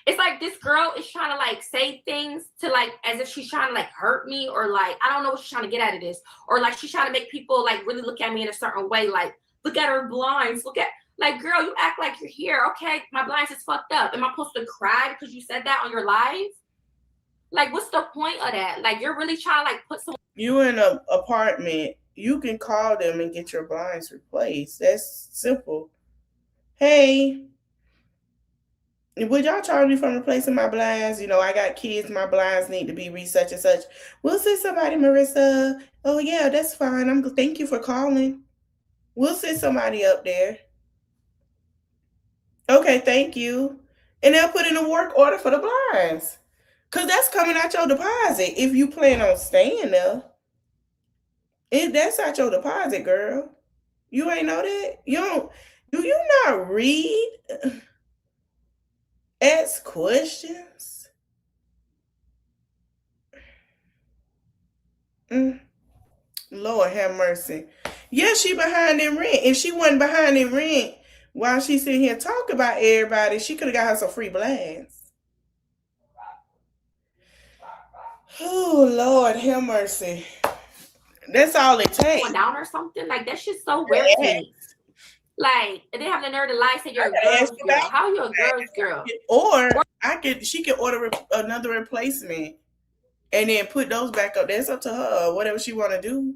It's like this girl is trying to like say things to like as if she's trying to like hurt me, or like I don't know what she's trying to get out of this, or like she's trying to make people like really look at me in a certain way. Like, look at her blinds. Look at, like, girl, you act like you're here. Okay, my blinds is fucked up. Am I supposed to cry because you said that on your live? Like, what's the point of that? Like, you're really trying to like put some. You in an apartment. You can call them and get your blinds replaced. That's simple. Hey. Would y'all charge me for replacing my blinds? You know, I got kids, my blinds need to be such and such. We'll send somebody, Marissa. Oh, yeah, that's fine. Thank you for calling. We'll send somebody up there. Okay, thank you. And they'll put in a work order for the blinds. Because that's coming out your deposit if you plan on staying there. That's out your deposit, girl. You ain't know that? Do you not read? ask questions? Lord have mercy. Yeah, she behind in rent. If she wasn't behind in rent while she sitting here talking about everybody, she could have got her some free blasts. Oh, Lord have mercy. That's all it takes. Going down or something? Like, that shit's so weird to me. Like, they have the nerve to lie, say you're a girl's girl. How are you a girl's girl? Or she could order another replacement and then put those back up. That's up to her, whatever she want to do.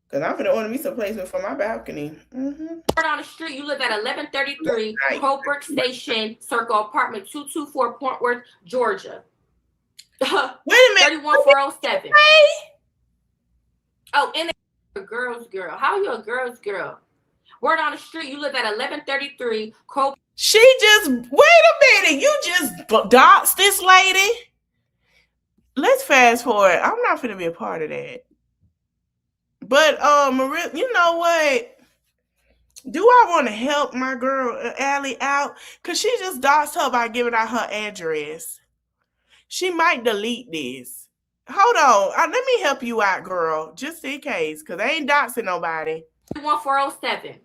Because I'm going to order me some placement for my balcony. On the street, you live at 1133 Colebrook Station Circle, apartment 224, Fort Worth, Georgia. Wait a minute. 31407. Oh, and a girl's girl. How are you a girl's girl? Word on the street, you live at 1133 Colebrook. She just, wait a minute. You just doxed this lady? Let's fast forward. I'm not going to be a part of that. But Marissa, you know what? Do I want to help my girl Allie out? Because she just doxed her by giving out her address. She might delete this. Hold on. Let me help you out, girl. Just in case. Because I ain't doxing nobody. 31407.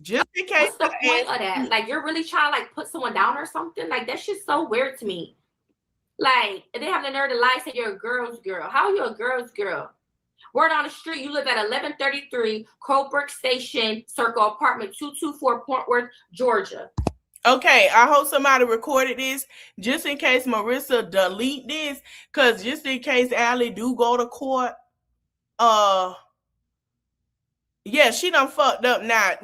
Just in case. What's the point of that? Like, you're really trying to, like, put someone down or something? Like, that shit's so weird to me. Like, they have the nerve to lie, say you're a girl's girl. How are you a girl's girl? Word on the street, you live at 1133 Colebrook Station Circle, apartment 224, Fort Worth, Georgia. Okay, I hope somebody recorded this just in case Marissa delete this, because just in case Allie do go to court, yeah, she done fucked up now.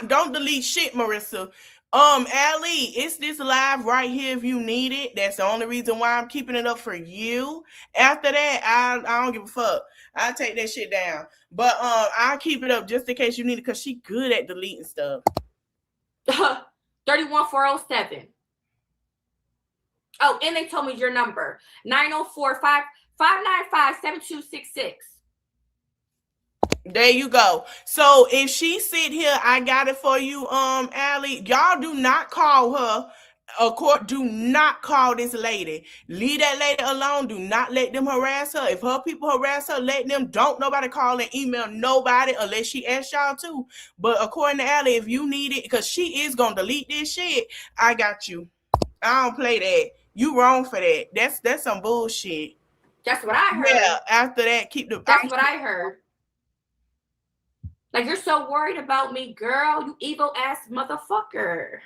Don't delete shit, Marissa. Allie, it's this live right here if you need it. That's the only reason why I'm keeping it up for you. After that, I don't give a fuck. I'll take that shit down. But I'll keep it up just in case you need it, because she good at deleting stuff. 31407. Oh, and they told me your number. 904-595-7266. There you go. So if she sit here, I got it for you, Allie. Y'all do not call her. Do not call this lady. Leave that lady alone. Do not let them harass her. If her people harass her, let them. Don't nobody call and email nobody unless she asks y'all to. But according to Allie, if you need it, because she is gonna delete this shit, I got you. I don't play that. You wrong for that. That's some bullshit. That's what I heard. Yeah. After that, That's what I heard. Like, you're so worried about me, girl. You evil ass motherfucker.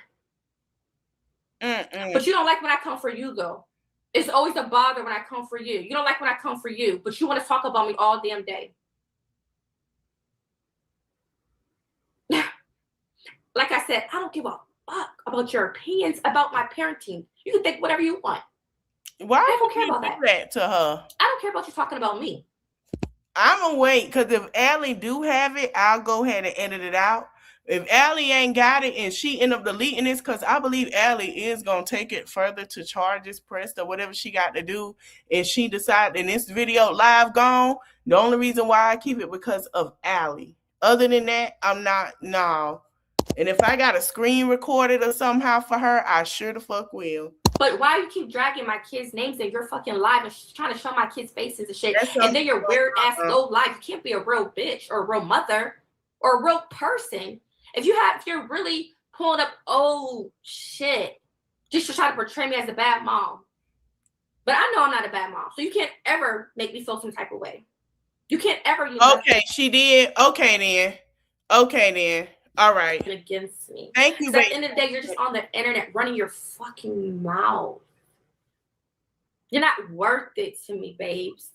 But you don't like when I come for you, though. It's always a bother when I come for you. You don't like when I come for you, but you want to talk about me all damn day. Like I said, I don't give a fuck about your opinions about my parenting. You can think whatever you want. Why I don't would care you about do that to her? I don't care about you talking about me. I'm gonna wait, because if Allie do have it, I'll go ahead and edit it out. If Allie ain't got it and she end up deleting this, because I believe Allie is gonna take it further to charges pressed or whatever she got to do, and she decided in this video live gone, the only reason why I keep it because of Allie. Other than that, I'm not, no. And if I got a screen recorded or somehow for her, I sure the fuck will. But why you keep dragging my kids' names in your fucking live and trying to show my kids' faces and shit? And then your weird ass low life. You can't be a real bitch or a real mother or a real person. If you're really pulling up old shit just to try to portray me as a bad mom. But I know I'm not a bad mom. So you can't ever make me feel some type of way. You can't ever use Okay, she did. Okay then. All right. Against me. Thank you, baby. At the end of the day, you're just on the internet running your fucking mouth. You're not worth it to me, babes.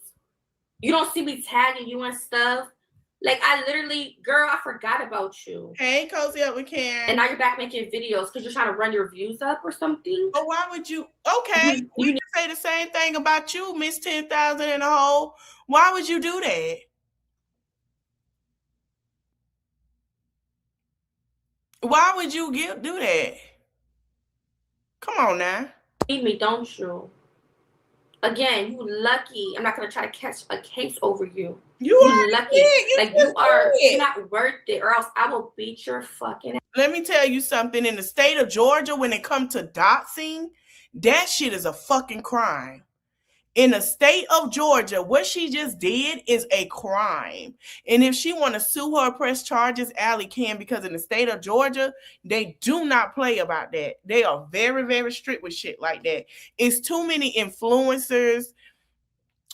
You don't see me tagging you and stuff. Like, I literally, girl, I forgot about you. Hey, Cozy Up with Karen. And now you're back making videos because you're trying to run your views up or something. But why would you? Okay, we can say the same thing about you, Miss 10,000 in a hole. Why would you do that? Why would you do that? Come on now. Need me, don't you? Again, you lucky. I'm not gonna try to catch a case over you. You are lucky. Like You're not worth it, or else I will beat your fucking ass. Let me tell you something. In the state of Georgia, when it comes to doxing, that shit is a fucking crime. In the state of Georgia, what she just did is a crime. And if she want to sue her or press charges, Allie can, because in the state of Georgia, they do not play about that. They are very, very strict with shit like that. It's too many influencers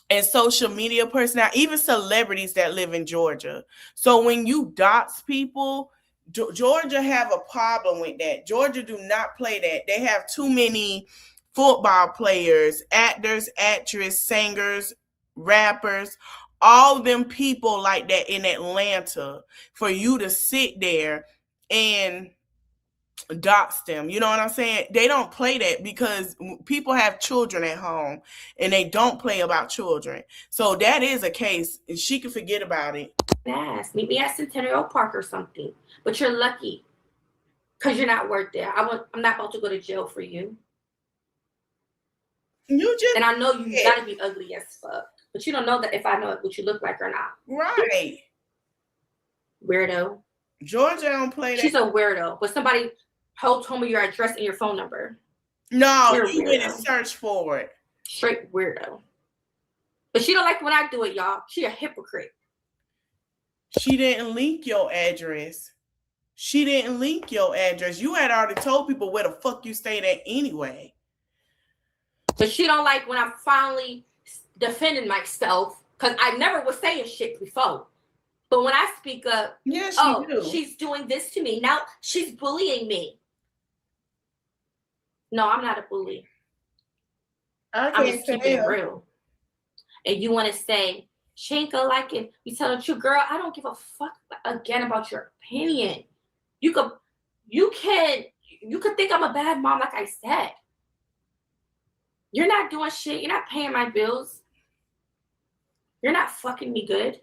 and social media personalities, even celebrities that live in Georgia. So when you dox people, Georgia have a problem with that. Georgia do not play that. They have too many football players, actors, actresses, singers, rappers, all them people like that in Atlanta for you to sit there and dox them. You know what I'm saying? They don't play that because people have children at home and they don't play about children. So that is a case, and she can forget about it. Yes, meet me at Centennial Park or something. But you're lucky because you're not worth it. I'm not about to go to jail for you. And I know you gotta be ugly as fuck, but you don't know that if I know what you look like or not. Right. Weirdo. Georgia don't play that. She's a weirdo. But somebody told me your address and your phone number. No, you went and searched for it. Straight weirdo. But she don't like when I do it, y'all. She a hypocrite. She didn't link your address. She didn't link your address. You had already told people where the fuck you stayed at anyway. But she don't like when I'm finally defending myself, because I never was saying shit before. But when I speak up, she's doing this to me. Now she's bullying me. No, I'm not a bully. I'm just keeping it real. And you want to say, she ain't gonna like it. You tell the truth, girl, I don't give a fuck again about your opinion. You could think I'm a bad mom, like I said. You're not doing shit. You're not paying my bills. You're not fucking me good.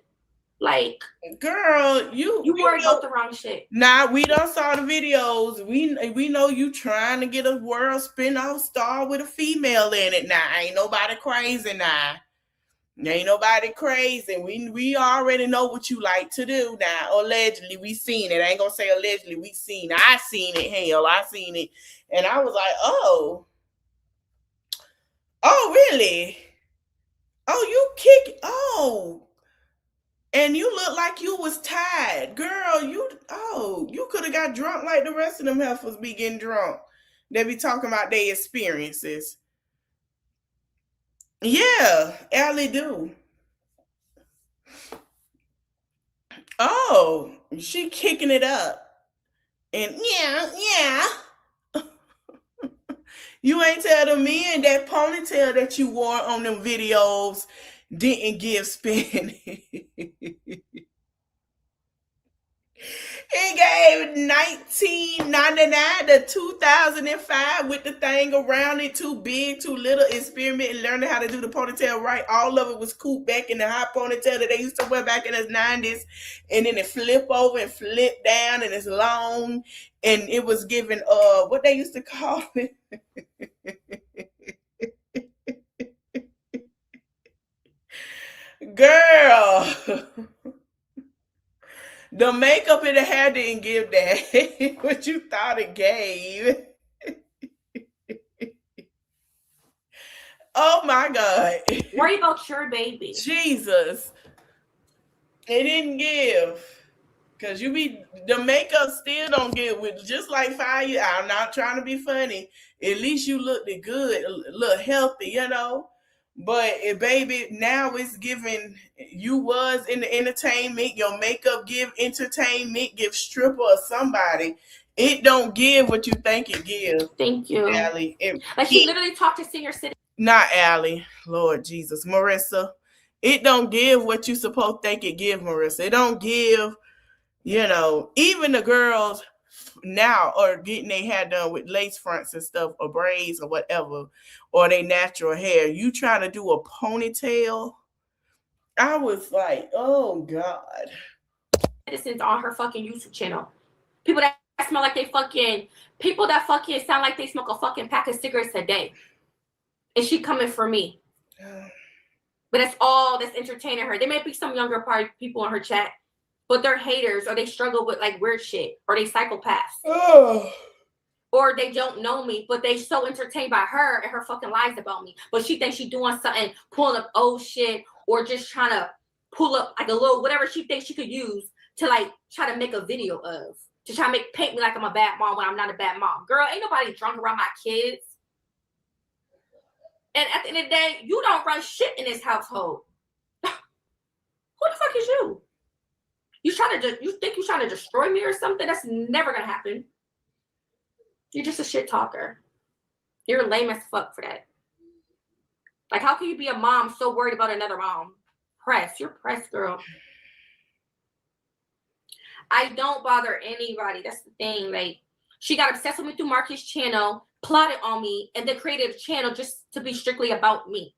Like, girl, you worried about the wrong shit. Nah, we done saw the videos. We know you trying to get a world spin-off star with a female in it. Nah, ain't nobody crazy now. Ain't nobody crazy. We already know what you like to do now. Allegedly, we seen it. I ain't gonna say allegedly, we seen it. I seen it. Hell, I seen it. And I was like, oh, really? Oh, you kick. Oh. And you look like you was tired. Girl, you could have got drunk like the rest of them heifers be getting drunk. They be talking about their experiences. Yeah, Allie do. Oh, she kicking it up. And yeah. You ain't tell the men that ponytail that you wore on them videos didn't give spin. He gave $19.99 to 2005 with the thing around it, too big, too little, experiment and learning how to do the ponytail right. All of it was cool back in the high ponytail that they used to wear back in the 90s. And then it flip over and flip down and it's long. And it was given, what they used to call it. Girl. The makeup in the hair didn't give that. What you thought it gave. Oh my God. Worry about your baby. Jesus. It didn't give. Because the makeup still don't give. With just like 5 years. I'm not trying to be funny. At least you looked good, look healthy, you know. But baby, now it's giving, you was in the entertainment, your makeup give entertainment, give stripper or somebody. It don't give what you think it gives. Thank you. Allie. Like she literally talked to Senior City. Not Allie, Lord Jesus. Marissa, it don't give what you supposed to think it give, Marissa. It don't give, even the girls now are getting their hair done with lace fronts and stuff or braids or whatever, or they natural hair. You trying to do a ponytail? I was like, oh God. Medicines on her fucking YouTube channel. People that smell like people that fucking sound like they smoke a fucking pack of cigarettes a day. And she coming for me. But that's all that's entertaining her. There may be some younger people in her chat, but they're haters or they struggle with like weird shit or they psychopaths. Or they don't know me, but they so entertained by her and her fucking lies about me. But she thinks she's doing something, pulling up old shit, or just trying to pull up like a little whatever she thinks she could use to like try to make a video of. To try to paint me like I'm a bad mom when I'm not a bad mom. Girl, ain't nobody drunk around my kids. And at the end of the day, you don't run shit in this household. Who the fuck is you? You think you're trying to destroy me or something? That's never gonna happen. You're just a shit talker. You're lame as fuck for that. Like, how can you be a mom so worried about another mom? You're pressed, girl. I don't bother anybody. That's the thing. Like, she got obsessed with me through Marcus' channel, plotted on me, and then created a channel just to be strictly about me.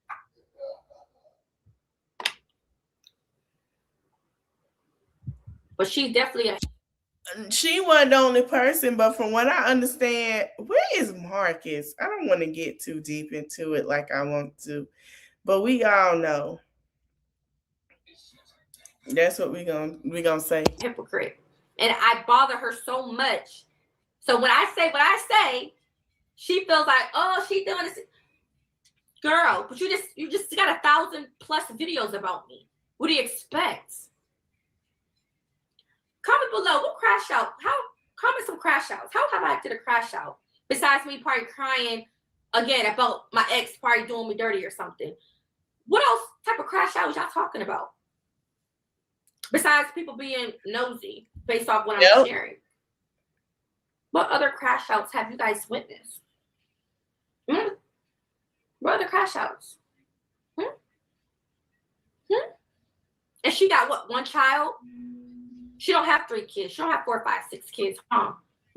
But she's definitely she wasn't the only person, but from what I understand, where is Marcus? I don't want to get too deep into it like I want to, but we all know. That's what we gonna say. Hypocrite. And I bother her so much. So when I say what I say, she feels like, oh, she doing this. Girl, but you just got 1,000+ videos about me. What do you expect? Comment below. What crash out? Comment some crash outs. How have I acted a crash out? Besides me probably crying again about my ex probably doing me dirty or something. What else type of crash out was y'all talking about? Besides people being nosy based off what I'm sharing. What other crash outs have you guys witnessed? What other crash outs? And she got what, one child? She don't have 3 kids. She don't have 4, 5, 6 kids.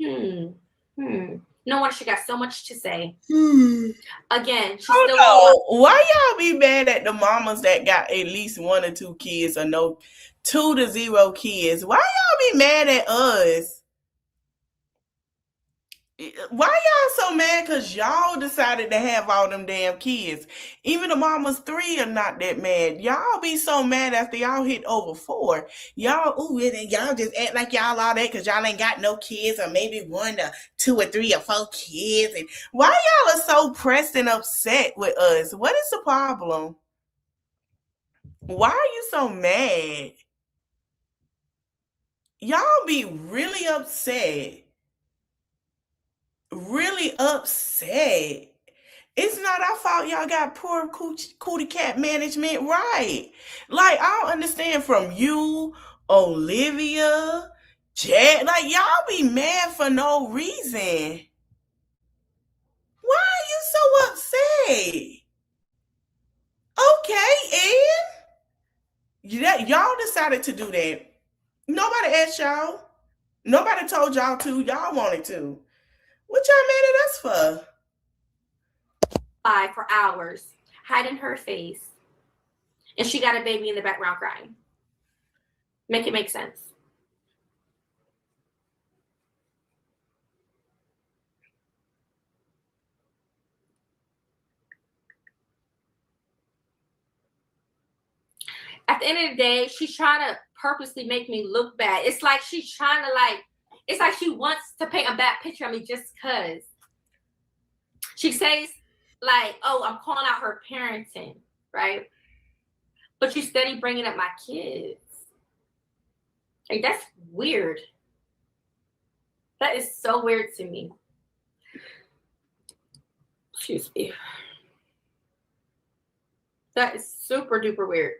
No wonder she got so much to say. Again, she's still why y'all be mad at the mamas that got at least 1 or 2 kids or no 2 to 0 kids? Why y'all be mad at us? Why y'all so mad? Because y'all decided to have all them damn kids. Even the mamas 3 are not that mad. Y'all be so mad after y'all hit over 4. Y'all, y'all just act like y'all all that because y'all ain't got no kids, or maybe 1 or 2 or 3 or 4 kids. And why y'all are so pressed and upset with us? What is the problem? Why are you so mad? Y'all be really upset. Really upset. It's not our fault y'all got poor cootie cat management, right? Like, I don't understand from you, Olivia, Jet. Like, y'all be mad for no reason. Why are you so upset? Okay, and y'all decided to do that. Nobody asked y'all. Nobody told y'all to. Y'all wanted to. What y'all mad at us for? For hours, hiding her face, and she got a baby in the background crying. Make it make sense. At the end of the day, she's trying to purposely make me look bad. It's like she's trying to it's like she wants to paint a bad picture of me just because. She says, like, oh, I'm calling out her parenting, right? But she's steady bringing up my kids. Like, that's weird. That is so weird to me. Excuse me. That is super duper weird.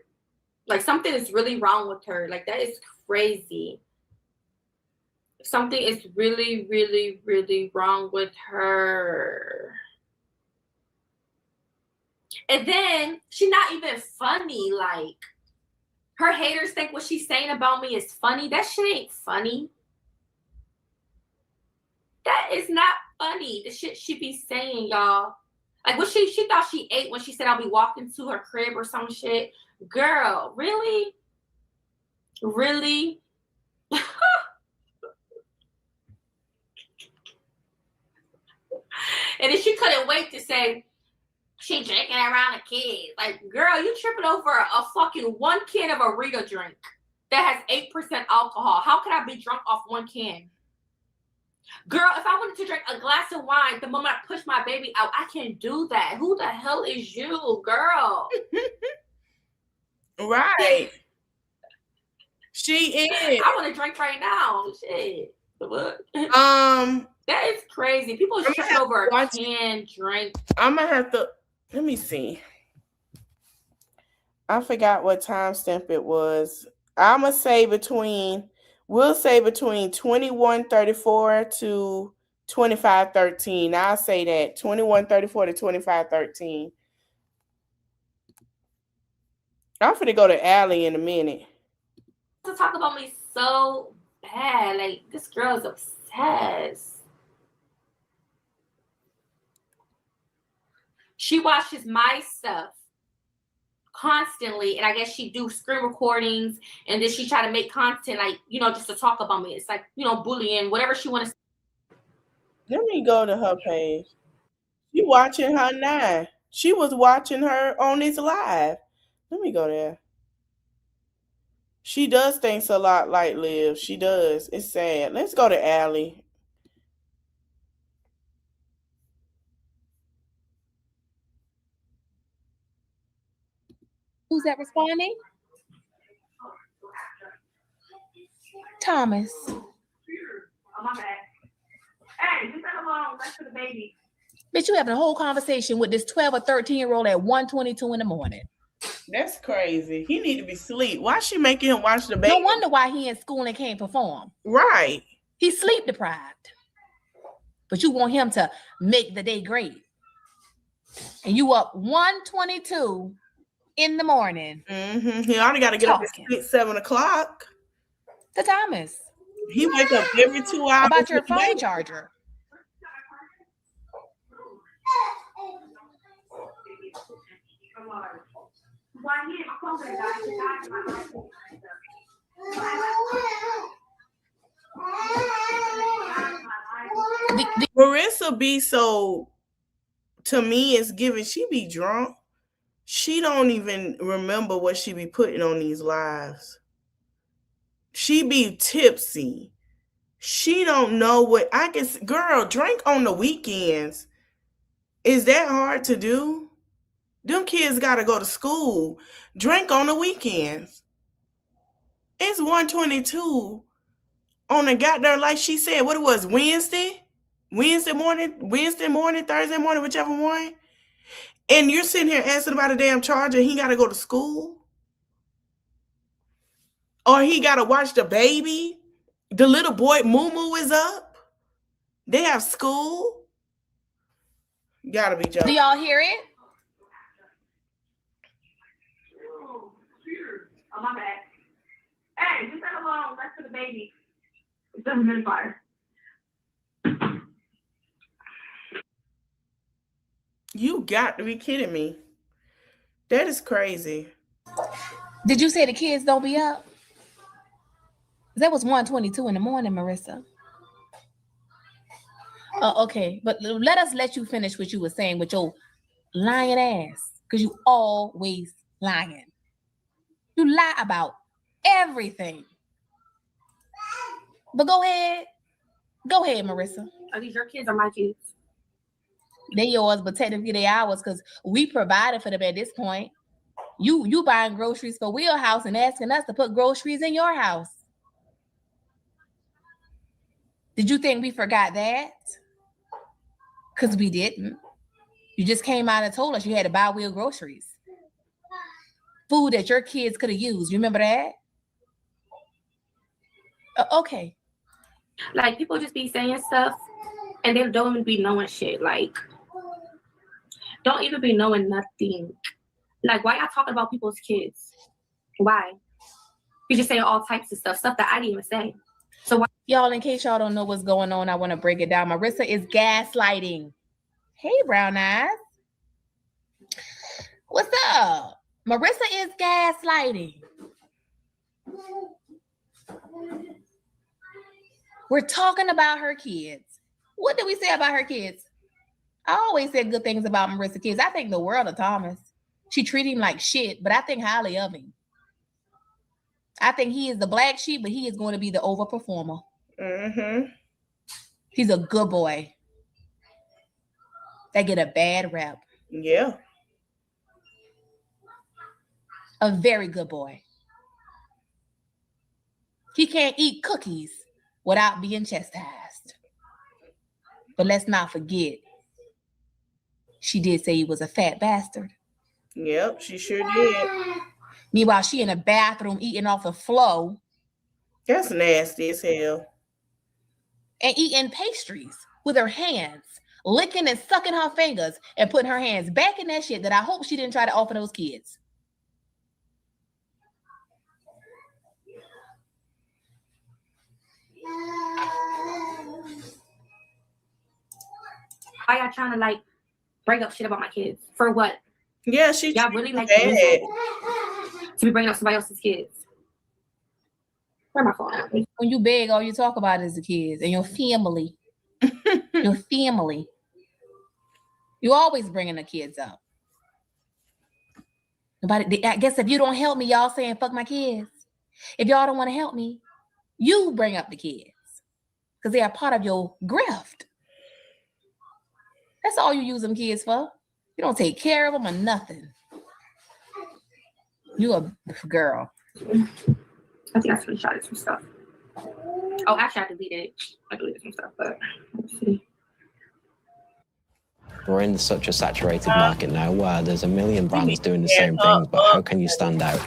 Like, something is really wrong with her. Like, that is crazy. Something is really, really, really wrong with her. And then she's not even funny. Like, her haters think what she's saying about me is funny. That shit ain't funny. That is not funny. The shit she be saying, y'all. Like, what she thought she ate when she said I'll be walking to her crib or some shit. Girl, really? Really? And then she couldn't wait to say, she drinking around the kids. Like, girl, you tripping over a fucking 1 can of a Rita drink that has 8% alcohol. How could I be drunk off 1 can? Girl, if I wanted to drink a glass of wine the moment I push my baby out, I can't do that. Who the hell is you, girl? Right. She is. I want to drink right now. Shit. What? That is crazy. People tripping over a can drink. I'm gonna have to. Let me see. I forgot what timestamp it was. I'm gonna say between. We'll say between 21:34 to 25:13. I'll say that 21:34 to 25:13. I'm finna go to Allie in a minute. To talk about me so bad. Like, this girl is obsessed. She watches my stuff constantly, and I guess she do screen recordings, and then she try to make content, like, you know, just to talk about me. It's like, you know, bullying, whatever she want to. Let me go to her page. She watching her now. She was watching her on this live. Let me go there. She does things a lot like Liv. She does. It's sad. Let's go to Allie. Who's that responding? Thomas. Oh, my bad. Hey, just let alone. That's for the baby. Bitch, you having a whole conversation with this 12 or 13-year-old at 1:22 in the morning. That's crazy. He need to be asleep. Why is she making him watch the baby? No wonder why he in school and can't perform. Right. He's sleep deprived. But you want him to make the day great. And you up 1:22 in the morning. Mm-hmm. He already got to get up at 6, 7 o'clock. The Thomas. He wake up every 2 hours. About your phone charger. Marissa be so, to me, it's giving. She be drunk. She don't even remember what she be putting on these lives. She be tipsy. She don't know what I guess. Girl, drink on the weekends. Is that hard to do? Them kids got to go to school. Drink on the weekends. It's 1:22 on a goddamn, like she said, what it was, Wednesday morning, Thursday morning, whichever one. And you're sitting here asking about a damn charger. He got to go to school. Or he got to watch the baby. The little boy, Moo is up. They have school. Gotta be joking. Do y'all hear it? Oh, my bad. Hey, just let alone. That's for the baby. It doesn't really fire. You got to be kidding me. That is crazy. Did you say the kids don't be up? That was 1:22 in the morning, Marissa. Okay, but let you finish what you were saying with your lying ass, because you always lying. You lie about everything. But go ahead, Marissa. Are these your kids or my kids? They're yours, but technically they ours because we provided for them at this point. You buying groceries for Wheelhouse and asking us to put groceries in your house. Did you think we forgot that? Because we didn't. You just came out and told us you had to buy Wheel groceries. Food that your kids could have used. You remember that? Okay. Like, people just be saying stuff and they don't even be knowing shit. Like, don't even be knowing nothing. Like, why y'all talking about people's kids? Why? You just say all types of stuff that I didn't even say. So why? Y'all, in case y'all don't know what's going on, I want to break it down. Marissa is gaslighting. Hey, brown eyes. What's up? Marissa is gaslighting. We're talking about her kids. What did we say about her kids? I always said good things about Marissa kids. I think the world of Thomas. She treated him like shit, but I think highly of him. I think he is the black sheep, but he is going to be the overperformer. Mm-hmm. He's a good boy. They get a bad rep. Yeah. A very good boy. He can't eat cookies without being chastised. But let's not forget, she did say he was a fat bastard. Yep, she sure did. Meanwhile, she in the bathroom eating off the floor. That's nasty as hell. And eating pastries with her hands, licking and sucking her fingers and putting her hands back in that shit that I hope she didn't try to offer those kids. Why y'all trying to like bring up shit about my kids? For what? Yeah, y'all really like bad. to be bringing up somebody else's kids. Where my phone at? When you beg, all you talk about is the kids and your family. Your family. You always bringing the kids up. Nobody. I guess if you don't help me, y'all saying fuck my kids. If y'all don't want to help me, you bring up the kids because they are part of your grift. That's all you use them kids for. You don't take care of them or nothing. You a girl. I think I screenshotted some stuff. Oh, actually, I deleted it. I deleted some stuff, but let's see. We're in such a saturated market now where there's a million brands doing the same thing, but how can you stand out?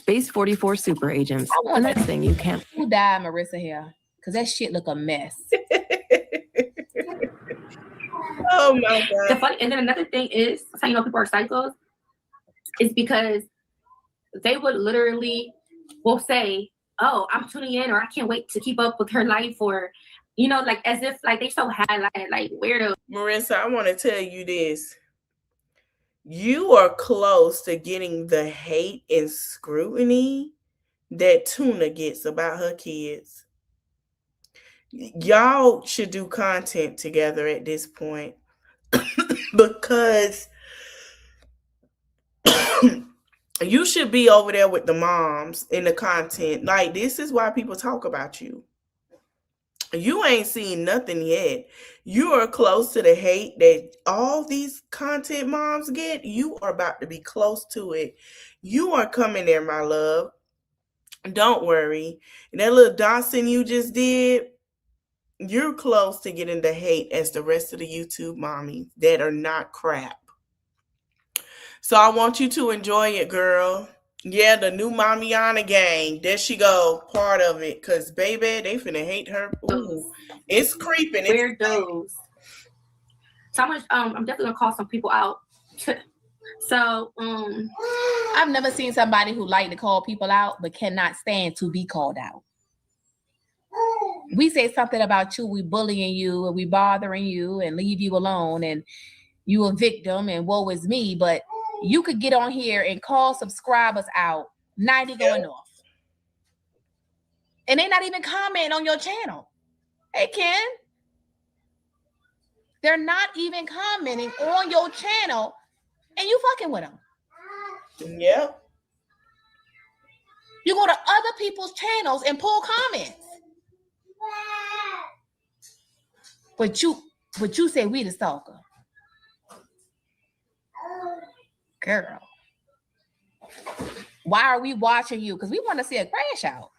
Base 44 super agents. The next thing you can't. Who died Marissa here? Because that shit look a mess. Oh my God. The funny, and then another thing is, how you know people are psychos, is because they would literally will say, "Oh, I'm tuning in," or "I can't wait to keep up with her life," or you know, like as if like they so highlighted, like weirdo. Marissa, I want to tell you this. You are close to getting the hate and scrutiny that Tuna gets about her kids. Y'all should do content together at this point because you should be over there with the moms in the content. Like, this is why people talk about you. You ain't seen nothing yet. You are close to the hate that all these content moms get. You are about to be close to it. You are coming there, my love. Don't worry. That little dancing you just did, you're close to getting the hate as the rest of the YouTube mommies that are not crap. So I want you to enjoy it, girl. Yeah, the new Mamiana gang. There she go. Part of it. Because, baby, they finna hate her. Ooh, it's creeping. Weirdos. So I'm definitely going to call some people out. So, I've never seen somebody who like to call people out but cannot stand to be called out. We say something about you, we bullying you, and we bothering you and leave you alone, and you a victim, and woe is me, but you could get on here and call subscribers out, 90 going off. And they not even commenting on your channel. Hey, Ken. They're not even commenting on your channel, and you fucking with them. Yep. You go to other people's channels and pull comments. But you say we the stalker. Girl. Why are we watching you? Because we want to see a crash out.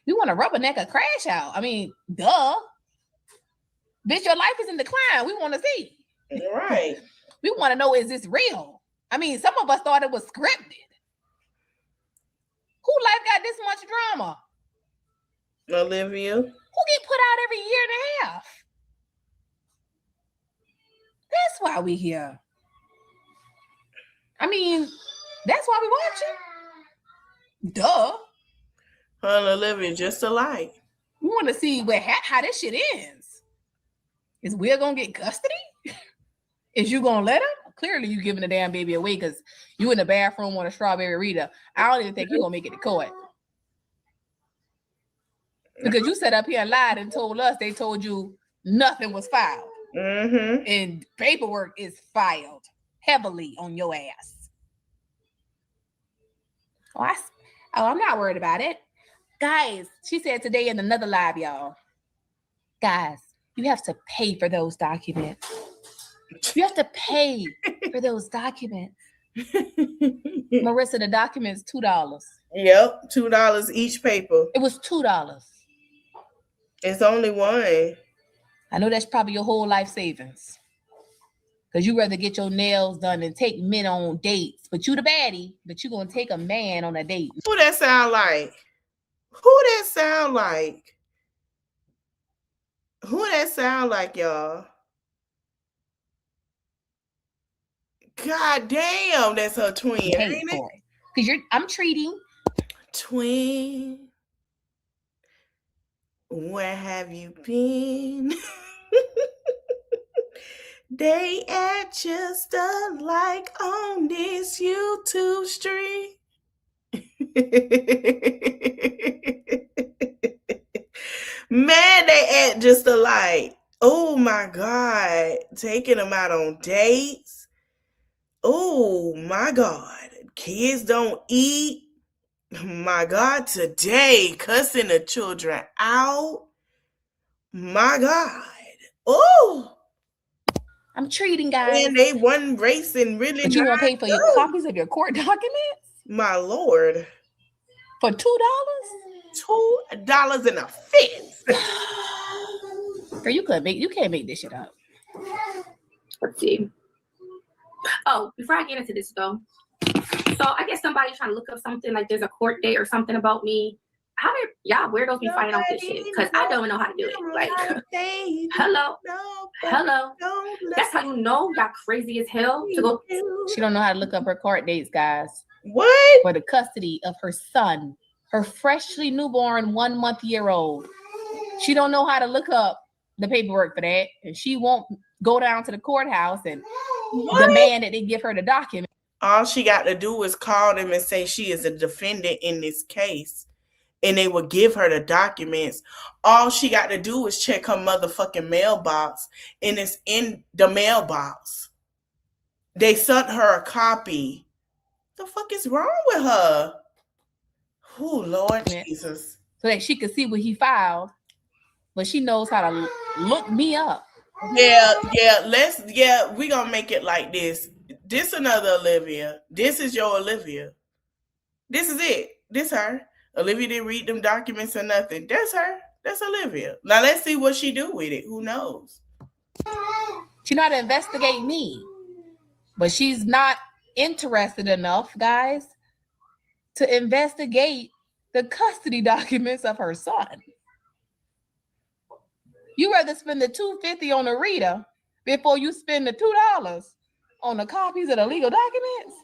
We want to rubberneck a crash out. I mean, duh. Bitch, your life is in decline. We want to see. Right. We want to know, is this real? I mean, some of us thought it was scripted. Who life got this much drama? Olivia. Who get put out every year and a half? That's why we here. I mean, that's why we watching. Duh. Her and Olivia just alike. We want to see how this shit ends. Is Will gonna get custody? Is you gonna let him? Clearly, you giving the damn baby away because you in the bathroom on a strawberry Rita. I don't even think you're gonna make it to court. Because you sat up here and lied and told us they told you nothing was filed. Mm-hmm. And paperwork is filed heavily on your ass. I'm not worried about it. Guys, she said today in another live, y'all. Guys, you have to pay for those documents. You have to pay for those documents. Marissa, the documents, $2. Yep, $2 each paper. It was $2. It's only one. I know that's probably your whole life savings. Because you rather get your nails done and take men on dates. But you the baddie, but you gonna take a man on a date. Who that sound like? Who that sound like? Who that sound like, y'all? God damn, that's her twin, ain't it? Because I'm treating. Twin, where have you been? They act just alike on this YouTube stream. Man, they act just alike. Oh my God. Taking them out on dates. Oh my God. Kids don't eat. My God, today, cussing the children out. My God. Oh. I'm treating, guys. And they wasn't racing really. But you won't pay for your copies of your court documents? My Lord. For $2? $2.50. Girl, you can't make this shit up. Let's see. Oh, before I get into this though, so I guess somebody's trying to look up something like there's a court date or something about me. How did y'all weirdos be finding out this shit? Because I don't know how to do it. Like, hello. That's how you know y'all crazy as hell to go. She don't know how to look up her court dates, guys. What? For the custody of her son, her freshly newborn 1-month-old. She don't know how to look up the paperwork for that, and she won't go down to the courthouse and demand that they give her the document. All she got to do is call them and say she is a defendant in this case, and they will give her the documents. All she got to do is check her motherfucking mailbox, and it's in the mailbox. They sent her a copy. The fuck is wrong with her? Oh, Lord Jesus. So that she could see what he filed, but she knows how to look me up. Yeah, we gonna make it like this. This another Olivia. This is your Olivia. This is it. This her. Olivia didn't read them documents or nothing. That's her. That's Olivia. Now let's see what she do with it. Who knows? She know how to investigate me, but she's not interested enough, guys, to investigate the custody documents of her son. You rather spend the $250 on a reader before you spend the $2 on the copies of the legal documents?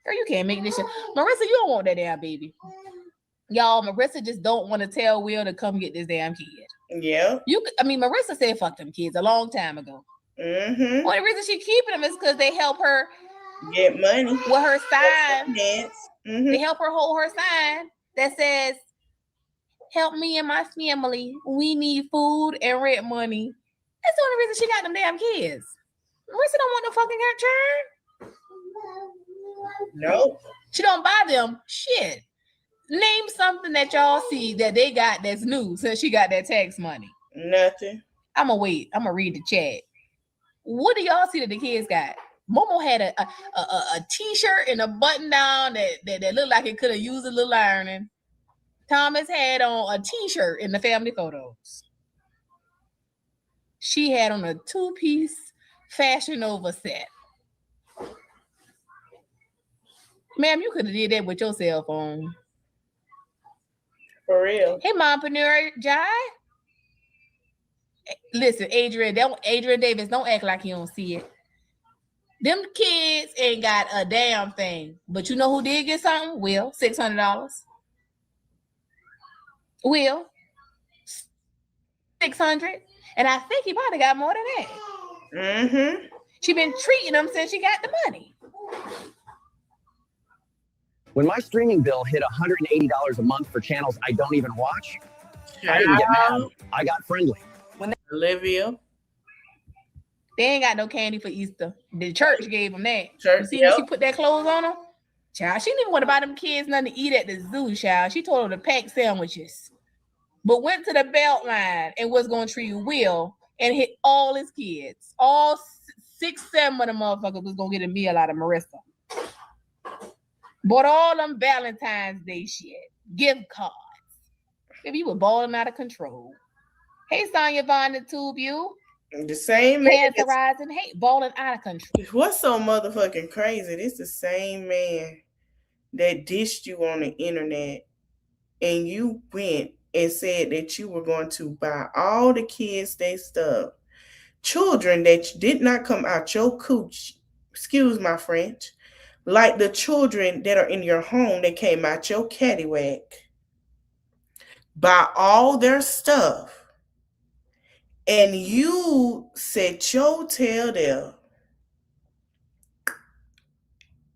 Girl, you can't make this shit. Marissa, you don't want that damn baby. Y'all, Marissa just don't want to tell Will to come get this damn kid. Yeah. Marissa said fuck them kids a long time ago. Mm-hmm. Well, the reason she keeping them is because they help her get money with her sign. Mm-hmm. They help her hold her sign that says, "Help me and my family. We need food and rent money." That's the only reason she got them damn kids. Marissa don't want no fucking her churn. Nope. She don't buy them shit. Name something that y'all see that they got that's new since she got that tax money. Nothing. I'm gonna wait. I'm gonna read the chat. What do y'all see that the kids got? Momo had a t-shirt and a button down that looked like it could have used a little ironing. Thomas had on a t-shirt in the family photos. She had on a 2-piece Fashion Nova set. Ma'am, you could have did that with your cell phone. For real. Hey, Mompreneur Jai. Listen, Adrian Davis, don't act like you don't see it. Them kids ain't got a damn thing. But you know who did get something? Will, $600. Will, $600. And I think he probably got more than that. Mm-hmm. She been treating them since she got the money. When my streaming bill hit $180 a month for channels I don't even watch, I didn't get mad. I got friendly. Olivia. They ain't got no candy for Easter. The church gave them that. Church, you see when she put that clothes on them? Child, she didn't even want to buy them kids nothing to eat at the zoo, child. She told them to pack sandwiches. But went to the belt line and was going to treat Will and hit all his kids. All 6, 7 of them motherfuckers was going to get a meal out of Marissa. Bought all them Valentine's Day shit. Gift cards. Baby, you were balling out of control. Hey, Sonya Vaughn, the tube you. The same man. Cancerizing, hey, balling out of control. What's so motherfucking crazy? This the same man that dished you on the internet and you went and said that you were going to buy all the kids their stuff. Children that did not come out your cooch, excuse my French, like the children that are in your home that came out your caddywhack. Buy all their stuff. And you set your tail there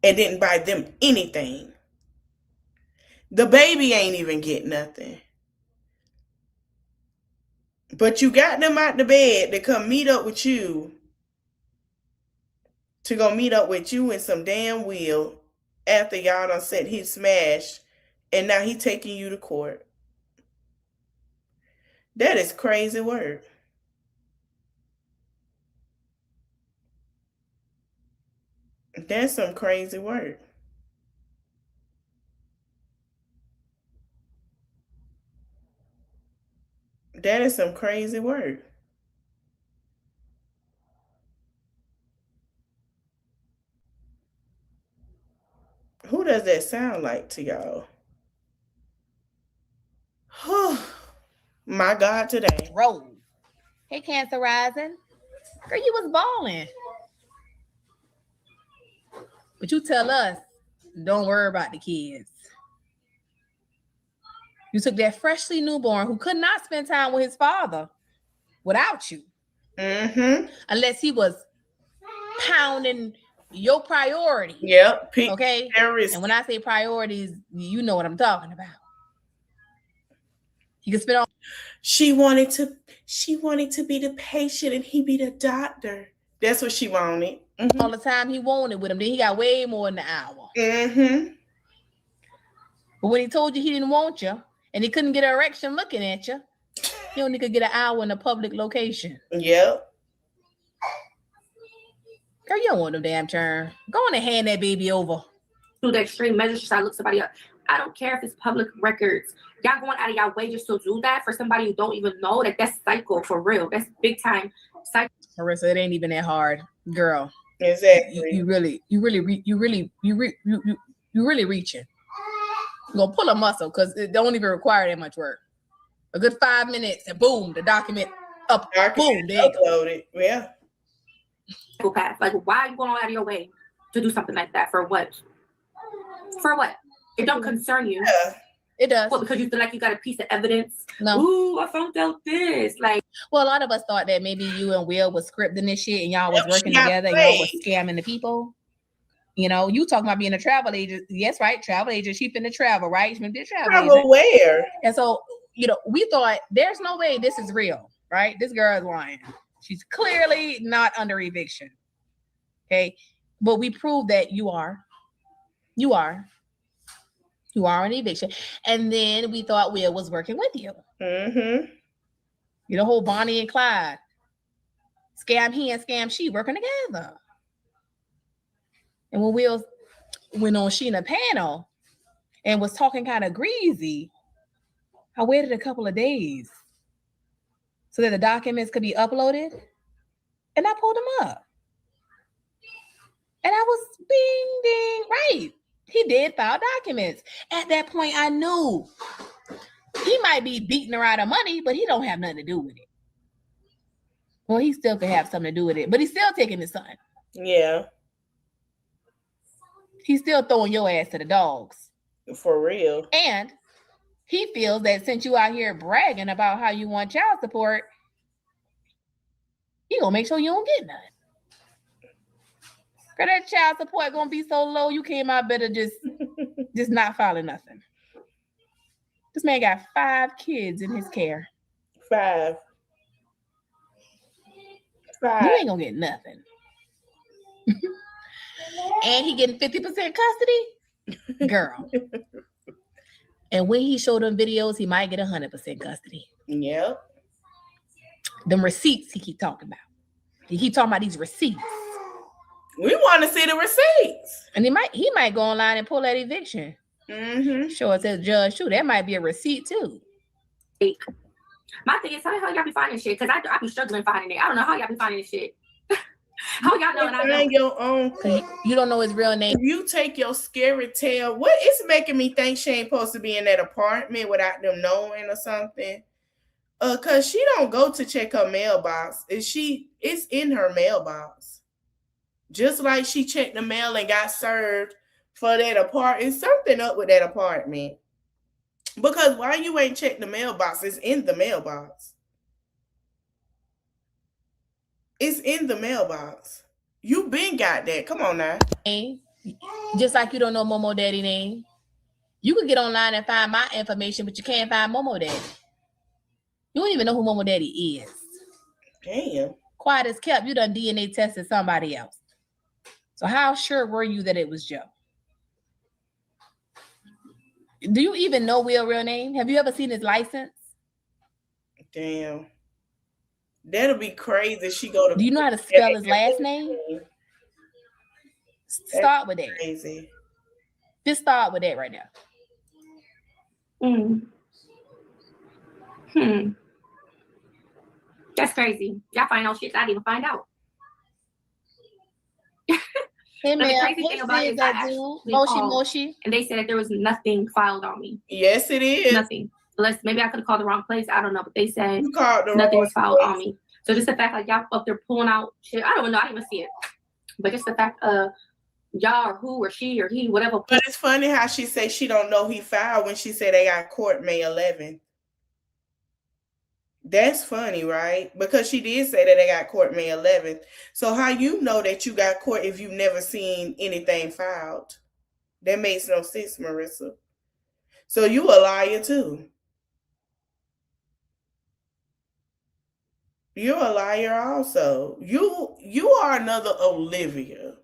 and didn't buy them anything. The baby ain't even get nothing. But you got them out the bed to come meet up with you. To go meet up with you in some damn Will after y'all done said he smashed. And now he taking you to court. That is crazy work. That's some crazy work. That is some crazy work. Who does that sound like to y'all? My God, today. Roll. Hey, Cancer Rising. Girl, you was balling. But you tell us, don't worry about the kids. You took that freshly newborn who could not spend time with his father without you. Mm-hmm. Unless he was pounding your priority. Yep. Okay. And when I say priorities, you know what I'm talking about. You can spend all. She wanted to be the patient and he be the doctor. That's what she wanted. Mm-hmm. All the time he wanted with him. Then he got way more than an hour. Mm-hmm. But when he told you he didn't want you and he couldn't get an erection looking at you, he only could get an hour in a public location. Yep. Girl, you don't want no damn turn. Go on and hand that baby over. Do the extreme measures to try to look somebody up. I don't care if it's public records. Y'all going out of y'all way just to do that for somebody you don't even know. Like, that's psycho for real. That's big time psycho. Marissa, it ain't even that hard, girl. Exactly. You really reaching. You're gonna pull a muscle because it don't even require that much work. A good 5 minutes and boom, the document up. Boom, there you go. Uploaded. Yeah. Like, why are you going out of your way to do something like that? For what? For what? It don't concern you. Yeah. It does. What, because you feel like you got a piece of evidence? No. Ooh, I found out this. Like, well, a lot of us thought that maybe you and Will was scripting this shit and y'all was working together and y'all was scamming the people. You know, you talking about being a travel agent. Yes, right. Travel agent. She finna travel, right? She finna be a travel agent. Where? And so, you know, we thought there's no way this is real, right? This girl is lying. She's clearly not under eviction. Okay. But we proved that you are on eviction. And then we thought Will was working with you. Mm-hmm. You know, whole Bonnie and Clyde. Scam he and scam she working together. And when Will went on Sheena panel and was talking kind of greasy, I waited a couple of days so that the documents could be uploaded. And I pulled them up. And I was bing, ding, right. He did file documents. At that point, I knew he might be beating her out of money, but he don't have nothing to do with it. Well, he still could have something to do with it, but he's still taking his son. Yeah. He's still throwing your ass to the dogs. For real. And he feels that since you out here bragging about how you want child support, he gonna make sure you don't get none. Cause that child support gonna be so low, you came out better just not filing nothing. This man got 5 kids in his care. 5. You ain't gonna get nothing. And he getting 50% custody, girl. And when he showed them videos, he might get 100% custody. Yep. Them receipts he keep talking about. He keep talking about these receipts. We want to see the receipts. And he might go online and pull that eviction. Show it to the judge too. That might be a receipt too. My thing is, how y'all be finding shit? Because I be struggling finding it. I don't know how y'all be finding this shit. How y'all know? I Find your own. You don't know his real name. You take your scary tail. What is making me think she ain't supposed to be in that apartment without them knowing or something? Cause she don't go to check her mailbox. It's in her mailbox. Just like she checked the mail and got served for that apartment. Something up with that apartment. Because why you ain't checked the mailbox? It's in the mailbox. It's in the mailbox. You been got that. Come on now. Just like you don't know Momo Daddy name. You can get online and find my information, but you can't find Momo Daddy. You don't even know who Momo Daddy is. Damn. Quiet as kept, you done DNA tested somebody else. So how sure were you that it was Joe? Do you even know Will's real name? Have you ever seen his license? Damn. That'll be crazy. She go to. Do you know how to spell his last name? Start with that. Crazy. Just start with that right now. That's crazy. Y'all find out shit I didn't even find out. Hey, But the man, crazy thing about it is I actually called, and they said that there was nothing filed on me. Yes, it is. Nothing. Unless maybe I could have called the wrong place. I don't know. But they said You called the nothing wrong was filed place. on me. So just the fact like y'all up there pulling out shit. I don't even know. I didn't even see it. But just the fact y'all or who or she or he, whatever. But it's funny how she said she don't know he filed when she said they got court May 11th. That's funny, right? Because she did say that they got court May 11th. So how you know that you got court if you've never seen anything filed? That makes no sense, Marissa. So you a liar too. You're a liar also. You are another Olivia.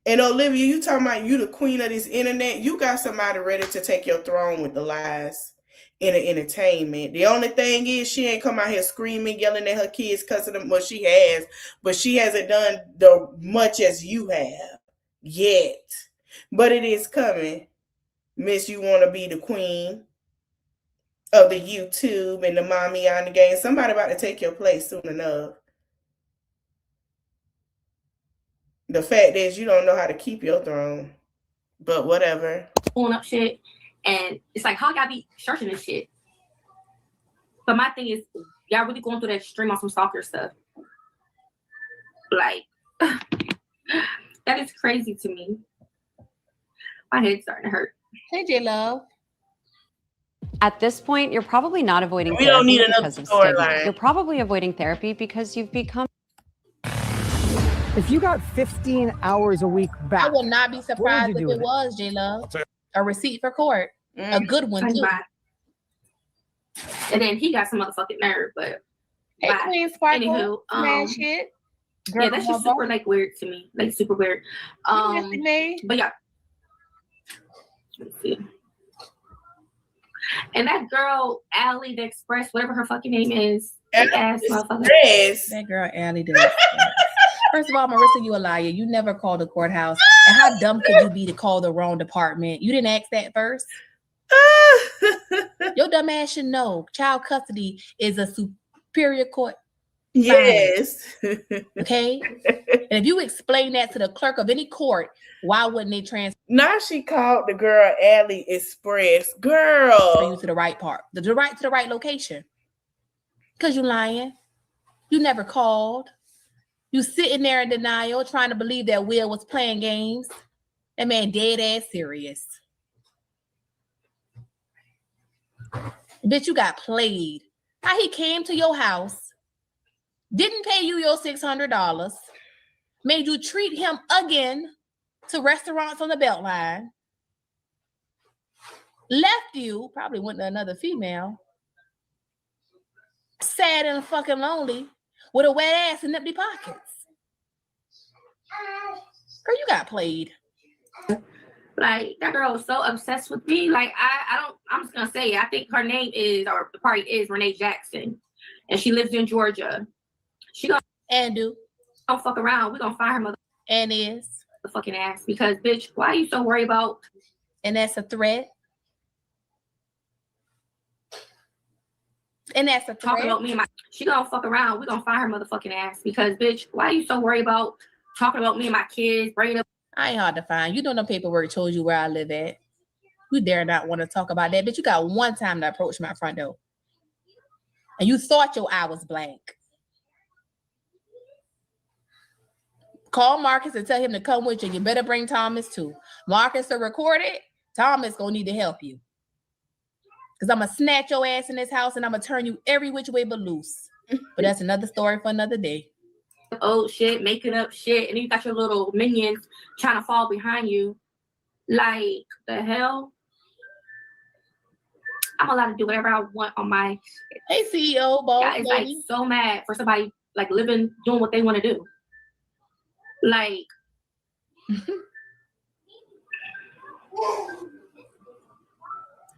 And Olivia, you talking about you the queen of this internet. You got somebody ready to take your throne with the lies in the entertainment. The only thing is she ain't come out here screaming, yelling at her kids, cussing them. Well, she has, but she hasn't done the much as you have yet. But it is coming. Miss, you want to be the queen of the YouTube and the mommy on the game. Somebody about to take your place soon enough. The fact is you don't know how to keep your throne. But whatever. Pulling up shit. And it's like, how y'all be searching this shit? But my thing is, y'all really going through that stream on some stalker stuff. Like, that is crazy to me. My head's starting to hurt. Hey, J-Love. At this point, you're probably not avoiding We don't therapy need another because of stigma. storyline. You're probably avoiding therapy because you've become. If you got 15 hours a week back, I will not be what surprised would if you do it with was J-Love. A receipt for court. A good one, too. And then he got some motherfucking nerve, but Hey, bye. Queen Sparkle. Anywho, Man, shit. yeah, that's just super like weird to me. Like super weird. But yeah. Let's see. And that girl, Allie the Express, whatever her fucking name is, ass motherfucker. That girl, Allie did. First of all, Marissa, you a liar. You never called the courthouse. And how dumb could you be to call the wrong department? You didn't ask that first? Your dumb ass should know. Child custody is a superior court. Yes. Okay? And if you explain that to the clerk of any court, why wouldn't they transfer Now she called the girl Allie Express. Girl. you to the right part? To the right location. Because you lying. You never called. You sitting there in denial, trying to believe that Will was playing games. That man dead ass serious. Bitch, you got played. How he came to your house, didn't pay you your $600, made you treat him again to restaurants on the Beltline, left you, probably went to another female, sad and fucking lonely, with a wet ass and empty pockets. Girl, you got played. Like, that girl was so obsessed with me. Like, I'm just gonna say it. I think her name is, or probably is, Renee Jackson. And she lives in Georgia. She gonna don't fuck around. We're gonna find her mother and is the fucking ass. Because, bitch, why are you so worried about? And that's a threat. And that's a threat. Talking about me and my, she gonna fuck around. We're gonna find her motherfucking ass. Because, bitch, why are you so worried about talking about me and my kids, bringing up? I ain't hard to find. You know them paperwork told you where I live at. You dare not want to talk about that. Bitch, you got one time to approach my front door. And you thought your eye was blank. Call Marcus and tell him to come with you. You better bring Thomas too. Marcus will record it. Thomas gonna need to help you. Because I'm gonna snatch your ass in this house and I'm gonna turn you every which way but loose. But that's another story for another day. Old shit, making up shit, and you got your little minions trying to fall behind you. Like, the hell? I'm allowed to do whatever I want on my. Hey, CEO, boss. Guys, like, so mad for somebody like living, doing what they want to do. Like,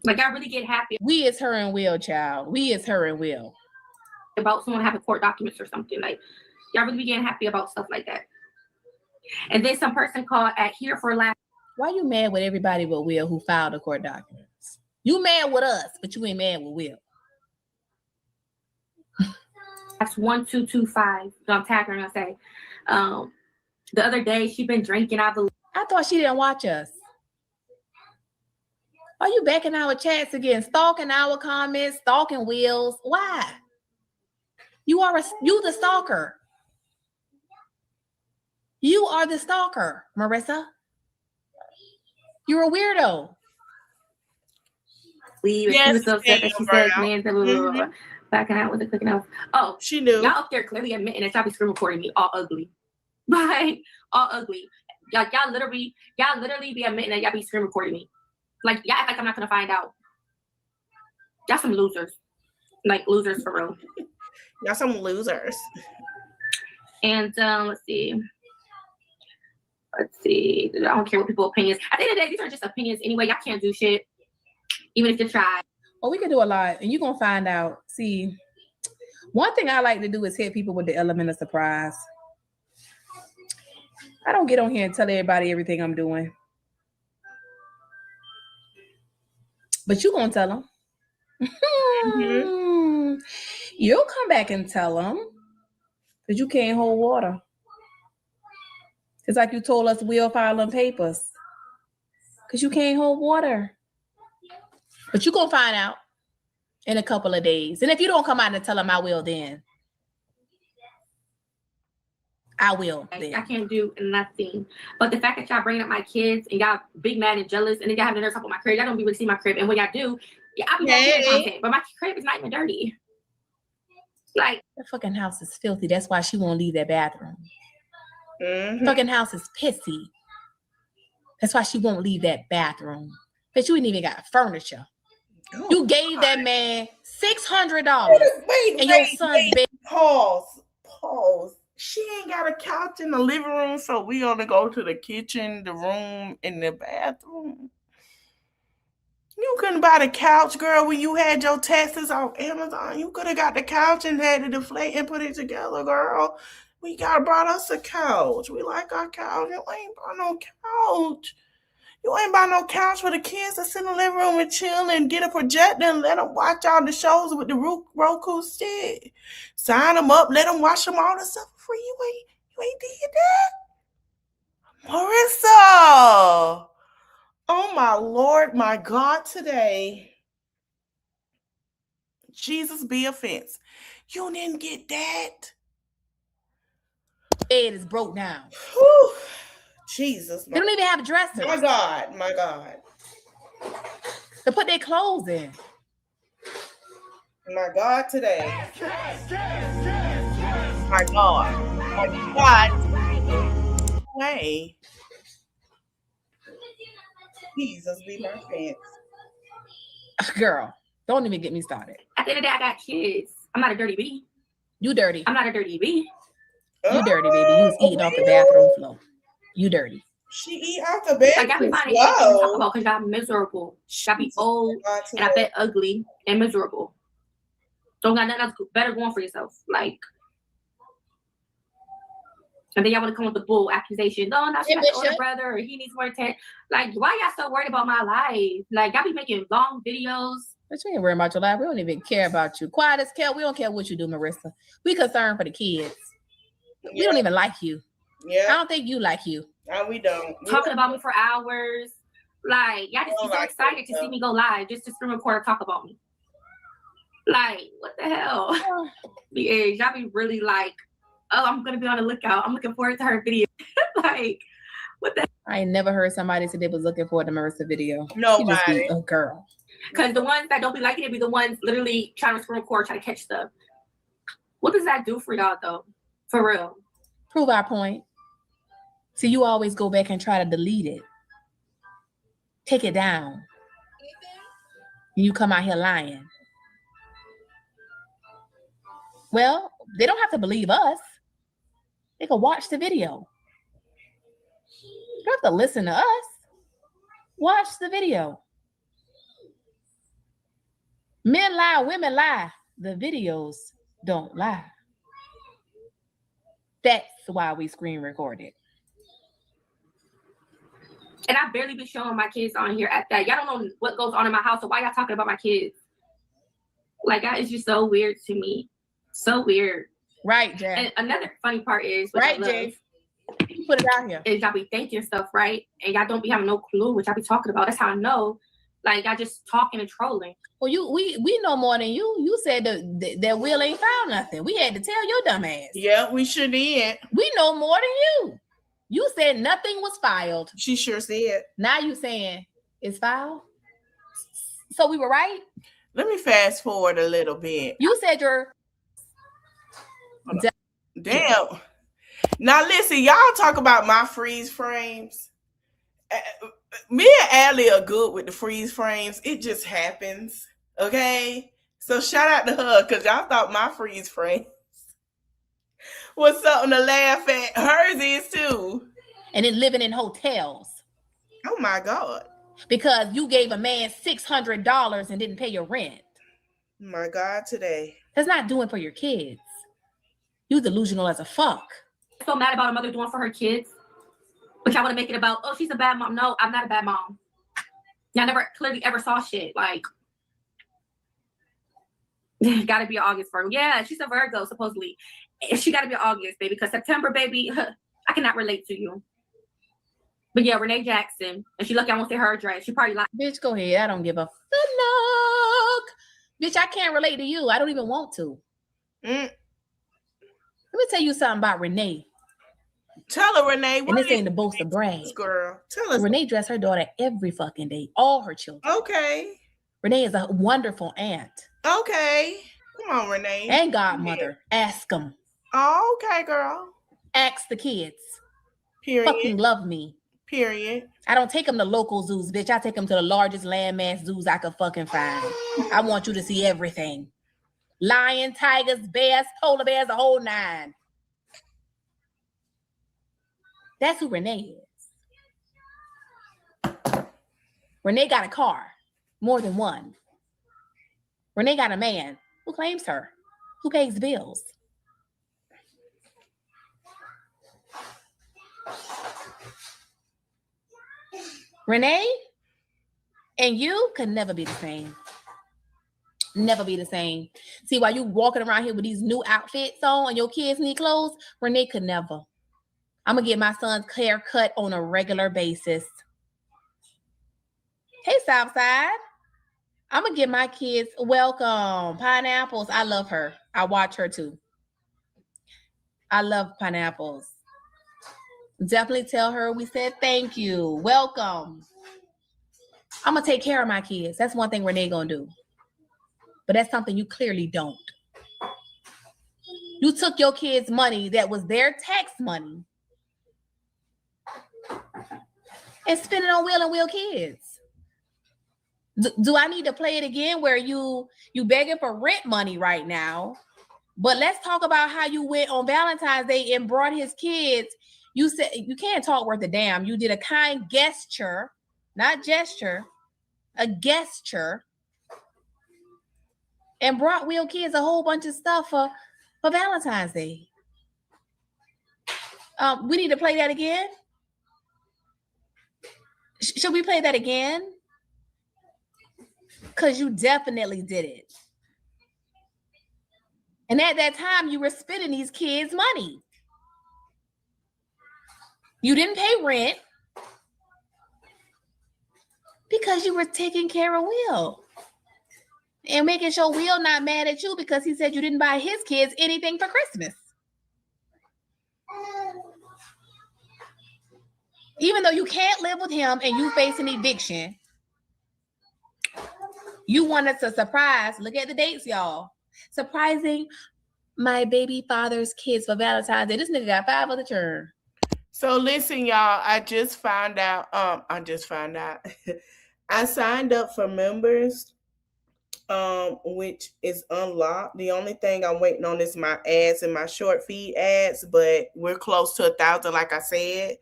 like, I really get happy. We is her and Will, child. We is her and Will. About someone having court documents or something. Like, y'all really be getting happy about stuff like that. And then some person called at Here for Last. Why you mad with everybody but Will who filed the court documents? You mad with us, but you ain't mad with Will. That's 1225. So I'm tagging her and I say, the other day she been drinking. I thought she didn't watch us. Are you back in our chats again? Stalking our comments, stalking Will's. Why? You the stalker. You are the stalker, Marissa. You're a weirdo. She was so upset that she said, man, backing out with the cooking out. Oh, she knew. Y'all up there clearly admitting that y'all be screen recording me all ugly. Like, all ugly. Y'all literally be admitting that y'all be screen recording me. Like, y'all act like I'm not gonna find out. Y'all some losers. Like, losers for real. Y'all some losers. And let's see. I don't care what people's opinions. At the end of the day, these are just opinions anyway. Y'all can't do shit, even if you try. Well, we can do a lot, and you're gonna find out. See, one thing I like to do is hit people with the element of surprise. I don't get on here and tell everybody everything I'm doing, but you gonna tell them. Mm-hmm. You'll come back and tell them that you can't hold water. It's like you told us we'll file on papers because you can't hold water. But you're going to find out in a couple of days. And if you don't come out and tell them, I will then. I will. I can't do nothing. But the fact that y'all bringing up my kids and y'all big mad and jealous and then y'all having to nurse up on my crib, y'all don't be able to see my crib. And when y'all do, I'll be content. But my crib is not even dirty. Like, that fucking house is filthy. That's why she won't leave that bathroom. Mm-hmm. Fucking house is pissy. That's why she won't leave that bathroom. But you ain't even got furniture. Oh, you gave that man $600. Wait, your son's bed. Pause. She ain't got a couch in the living room, so we only go to the kitchen, the room, and the bathroom. You couldn't buy the couch, girl, when you had your taxes off Amazon. You could have got the couch and had it deflate and put it together, girl. We brought us a couch. We like our couch. You ain't bought no couch. You ain't buy no couch for the kids to sit in the living room and chill and get a projector and let them watch all the shows with the Roku stick. Sign them up, let them watch them all the stuff for free. You ain't did that? Marissa! Oh my Lord, my God, today. Jesus be offense. You didn't get that? Bed is broke down. Whew. Jesus. They don't even have dressers. My God. To put their clothes in. My God, today. My God. Hey. Jesus be my fence. Girl, don't even get me started. At the end of the day, I got kids. I'm not a dirty bee. You dirty. I'm not a dirty bee. You dirty, baby. You was eating off the bathroom floor. You dirty. She eat out the bed. Like, y'all be finding anything to talk about because y'all miserable. Y'all be old and I bet ugly and miserable. Don't got nothing else better going for yourself. Like, and then y'all want to come with the bull accusations. Oh, now she got an older brother or he needs more attention. Like, why y'all so worried about my life? Like, y'all be making long videos. But you ain't worried about your life. We don't even care about you. Quiet as hell. We don't care what you do, Marissa. We concerned for the kids. We don't even like you. Yeah. I don't think you like you. No, we don't. Talking about me for hours. Like, y'all just be so excited to see me go live just to screen record and talk about me. Like, what the hell? Y'all be really like, oh, I'm going to be on the lookout. I'm looking forward to her video. Like, what the I ain't never heard somebody say they was looking forward to Marissa video. Nobody. She just be a girl. Because the ones that don't be liking it be the ones literally trying to screen record, trying to catch stuff. What does that do for y'all, though? For real. Prove our point. So you always go back and try to delete it. Take it down. And you come out here lying. Well, they don't have to believe us. They can watch the video. You don't have to listen to us. Watch the video. Men lie, women lie. The videos don't lie. That's why we screen record it. And I barely be showing my kids on here at that. Y'all don't know what goes on in my house, so why y'all talking about my kids? Like, that is just so weird to me. So weird. Right, Jay. And another funny part is, right, Jay. Put it out here. Is y'all be thinking stuff, right? And y'all don't be having no clue what y'all be talking about. That's how I know. Like, y'all just talking and trolling. Well, we know more than you. You said that Will ain't found nothing. We had to tell your dumb ass. Yeah, we sure did. We know more than you. You said nothing was filed. She sure said. Now you saying it's filed? So we were right? Let me fast forward a little bit. You said you're... Damn. Now listen, y'all talk about my freeze frames. Me and Allie are good with the freeze frames. It just happens. Okay? So shout out to her because y'all thought my freeze frames was something to laugh at. Hers is too. And then living in hotels. Oh my God. Because you gave a man $600 and didn't pay your rent. My God, today. That's not doing for your kids. You delusional as a fuck. So mad about a mother doing for her kids. But y'all want to make it about, oh, she's a bad mom. No, I'm not a bad mom. Y'all never clearly ever saw shit. Like, gotta be August first. Yeah, she's a Virgo, supposedly. She gotta be August, baby. Because September, baby, I cannot relate to you. But yeah, Renee Jackson. And she lucky I won't say her address. She probably like, bitch, go ahead. I don't give a fuck. Bitch, I can't relate to you. I don't even want to. Let me tell you something about Renee. Tell her, Renee. And this ain't the boast of brag. Girl, tell us. Renee dressed her daughter every fucking day. All her children. Okay. Renee is a wonderful aunt. Okay. Come on, Renee. And godmother. Ask them. Oh, okay, girl. Ask the kids. Period. Fucking love me. Period. I don't take them to local zoos, bitch. I take them to the largest landmass zoos I could fucking find. I want you to see everything. Lion, tigers, bears, polar bears, the whole nine. That's who Renee is. Renee got a car. More than one. Renee got a man. Who claims her? Who pays bills? Renee and you could never be the same. Never be the same. See, while you walking around here with these new outfits on and your kids need clothes, Renee could never. I'm gonna get my son's hair cut on a regular basis. Hey, Southside. I'm gonna get my kids welcome. Pineapples. I love her. I watch her too. I love Pineapples. Definitely tell her we said thank you. Welcome. I'm gonna take care of my kids. That's one thing Renee gonna do. But that's something you clearly don't. You took your kids' money that was their tax money and spent it on Will and Will kids. Do I need to play it again where you begging for rent money right now But let's talk about how you went on Valentine's Day and brought his kids. You said you can't talk worth a damn. You did a kind gesture, not gesture, a gesture, and brought Will kids a whole bunch of stuff for Valentine's Day. We need to play that again. Should we play that again? Because you definitely did it. And at that time, you were spending these kids' money. You didn't pay rent because you were taking care of Will and making sure Will not mad at you because he said you didn't buy his kids anything for Christmas. Even though you can't live with him and you face an eviction, you wanted to surprise. Look at the dates, y'all. Surprising my baby father's kids for Valentine's Day. This nigga got 5 of the turn. So listen, y'all, I signed up for members, which is unlocked. The only thing I'm waiting on is my ads and my short feed ads, but we're close to 1,000, like I said.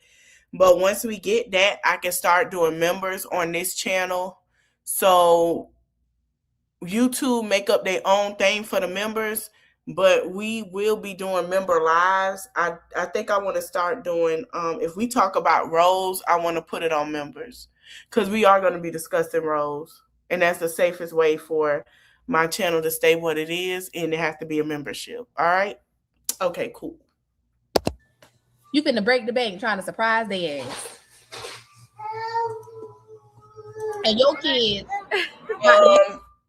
But once we get that, I can start doing members on this channel. So YouTube make up their own thing for the members, but we will be doing member lives. I think I want to start doing, if we talk about roles, I want to put it on members because we are going to be discussing roles. And that's the safest way for my channel to stay what it is. And it has to be a membership. All right. Okay, cool. You finna break the bank trying to surprise their ass. And your kids.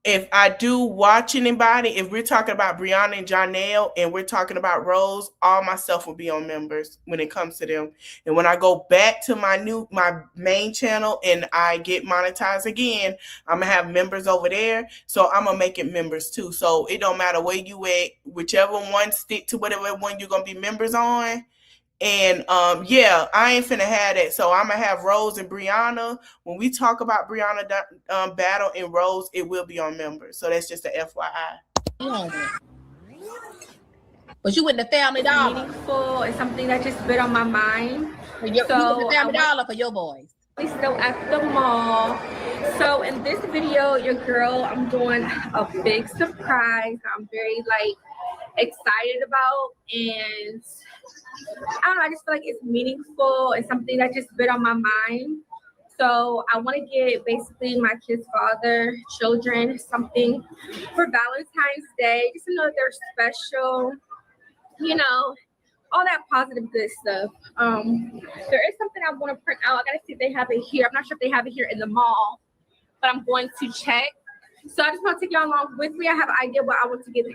If I do watch anybody, if we're talking about Brianna and Janelle and we're talking about roles, all my stuff will be on members when it comes to them. And when I go back to my main channel and I get monetized again, I'm gonna have members over there. So I'm gonna make it members too. So it don't matter where you at, whichever one, stick to whatever one you're gonna be members on. And yeah, I ain't finna have that. So I'm gonna have Rose and Brianna. When we talk about Brianna battle and Rose, it will be on members. So that's just a FYI. But you with the Family Dollar. Meaningful is something that just been on my mind. So you with the Family Dollar for your boys. We still at the mall. So in this video, your girl, I'm doing a big surprise. I'm very excited about, and I don't know, I just feel like it's meaningful and something that just been on my mind. So I want to get basically my kids' father, children, something for Valentine's Day, just to know that they're special, you know, all that positive good stuff. There is something I want to print out. I gotta see if they have it here. I'm not sure if they have it here in the mall, but I'm going to check. So I just want to take y'all along with me. I have an idea what I want to get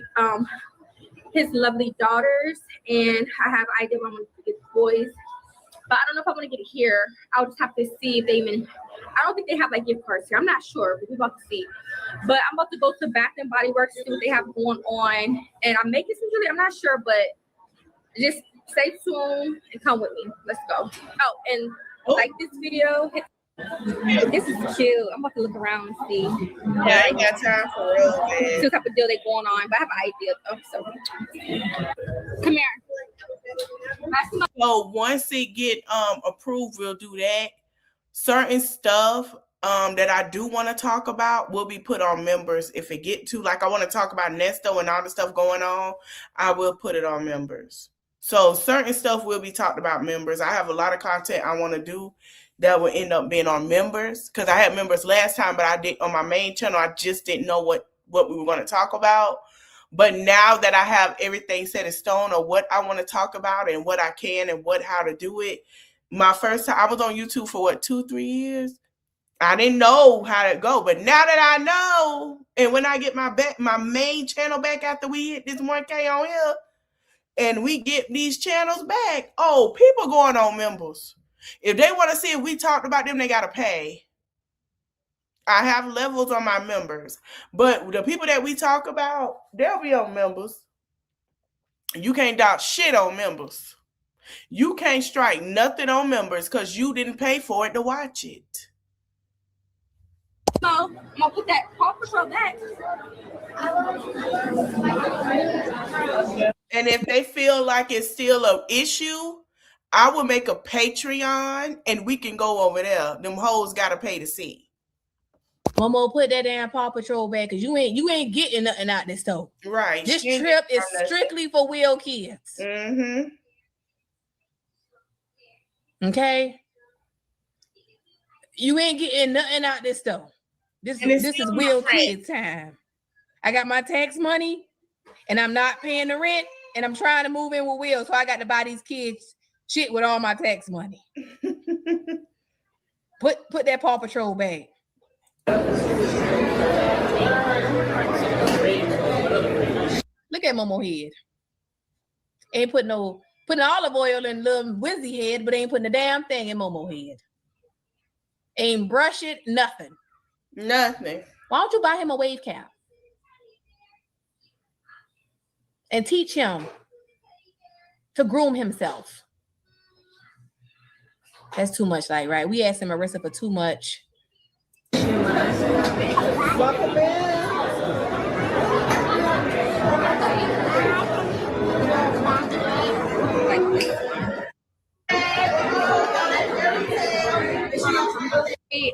his lovely daughters, and I have an idea what I want to get boys. But I don't know if I want to get it here. I'll just have to see if they even, I don't think they have gift cards here. I'm not sure, but we're about to see. But I'm about to go to Bath and Body Works to see what they have going on. And I'm making some jewelry. I'm not sure, but just stay tuned and come with me. Let's go. Oh, and like this video, this is cute. I'm about to look around and see. Yeah, I ain't got time for real, man. See what type of deal they going on, but I have an idea though. So come here. So once it get approved, we'll do that. Certain stuff that I do want to talk about will be put on members. If it get to, I want to talk about Nesto and all the stuff going on, I will put it on members. So certain stuff will be talked about members. I have a lot of content I want to do that will end up being on members, because I had members last time, but I did on my main channel. I just didn't know what we were going to talk about. But now that I have everything set in stone of what I want to talk about and what I can and how to do it, my first time, I was on YouTube for 2-3 years. I didn't know how to go, but now that I know, and when I get my main channel back after we hit this 1K on here, and we get these channels back, people going on members. If they want to see if we talked about them, they got to pay. I have levels on my members. But the people that we talk about, they'll be on members. You can't doubt shit on members. You can't strike nothing on members because you didn't pay for it to watch it. So I'm gonna put that Paw Patrol back. And if they feel like it's still an issue, I will make a Patreon and we can go over there. Them hoes gotta pay to see. Momo, put that damn Paw Patrol back because you ain't getting nothing out this store. Right. This trip is strictly for Will kids. Mm-hmm. Okay. You ain't getting nothing out this store. This is Will kids time. I got my tax money and I'm not paying the rent and I'm trying to move in with Will, so I got to buy these kids shit with all my tax money. Put that Paw Patrol back. Look at Momo head. Ain't putting olive oil in little Wizzy head, but ain't putting a damn thing in Momo head. Ain't brush it, nothing. Nothing. Why don't you buy him a wave cap? And teach him to groom himself. That's too much, like, right? We asking Marissa for too much.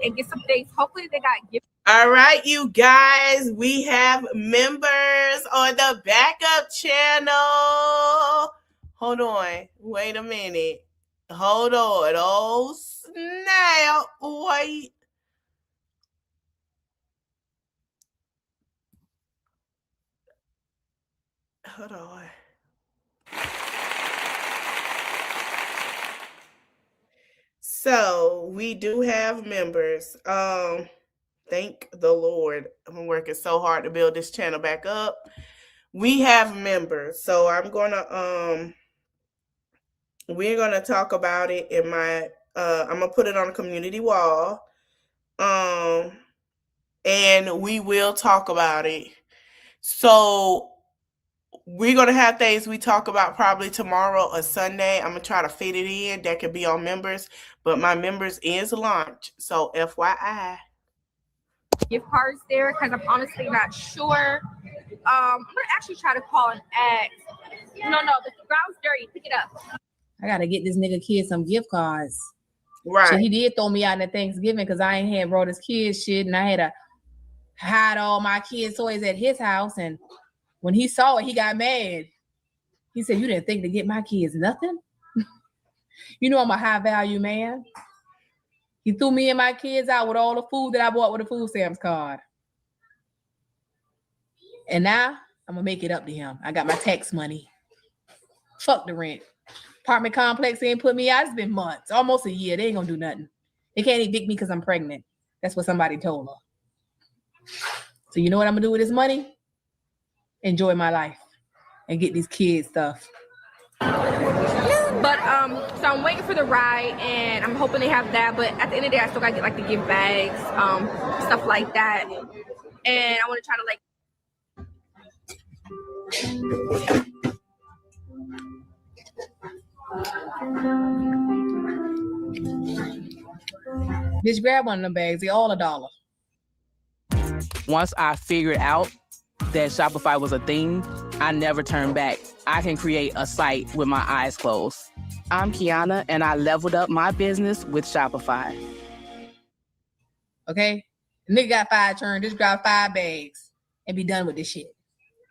And get some things. Hopefully they got gifts. All right, you guys, we have members on the backup channel. Hold on. Wait a minute. Hold on. Oh, snap. Wait. Hold on. So we do have members. Thank the Lord. I'm working so hard to build this channel back up. We have members. So we're gonna talk about it in my I'm gonna put it on a community wall. And we will talk about it. So we're going to have things we talk about probably tomorrow or Sunday. I'm going to try to fit it in. That could be on members, but my members is launched. So FYI. Gift cards there because I'm honestly not sure. I'm going to actually try to call and ask. No, the ground's dirty. Pick it up. I got to get this nigga kid some gift cards. Right. So he did throw me out at Thanksgiving because I ain't had brought his kids shit and I had to hide all my kids' toys at his house. And when he saw it, he got mad. He said, "You didn't think to get my kids nothing?" You know I'm a high value man. He threw me and my kids out with all the food that I bought with a food stamps card. And now I'm gonna make it up to him. I got my tax money. Fuck the rent. Apartment complex ain't put me out. It's been months, almost a year. They ain't gonna do nothing. They can't evict me because I'm pregnant. That's what somebody told her. So you know what I'm gonna do with this money? Enjoy my life and get these kids stuff. But so I'm waiting for the ride and I'm hoping they have that. But at the end of the day, I still gotta get like the gift bags, stuff like that. And I want to try to like. Bitch, grab one of them bags. They're all $1. Once I figured out that Shopify was a thing, I never turned back. I can create a site with my eyes closed. I'm Kiana, and I leveled up my business with Shopify. Okay? The nigga got 5 turns. Just grab 5 bags and be done with this shit.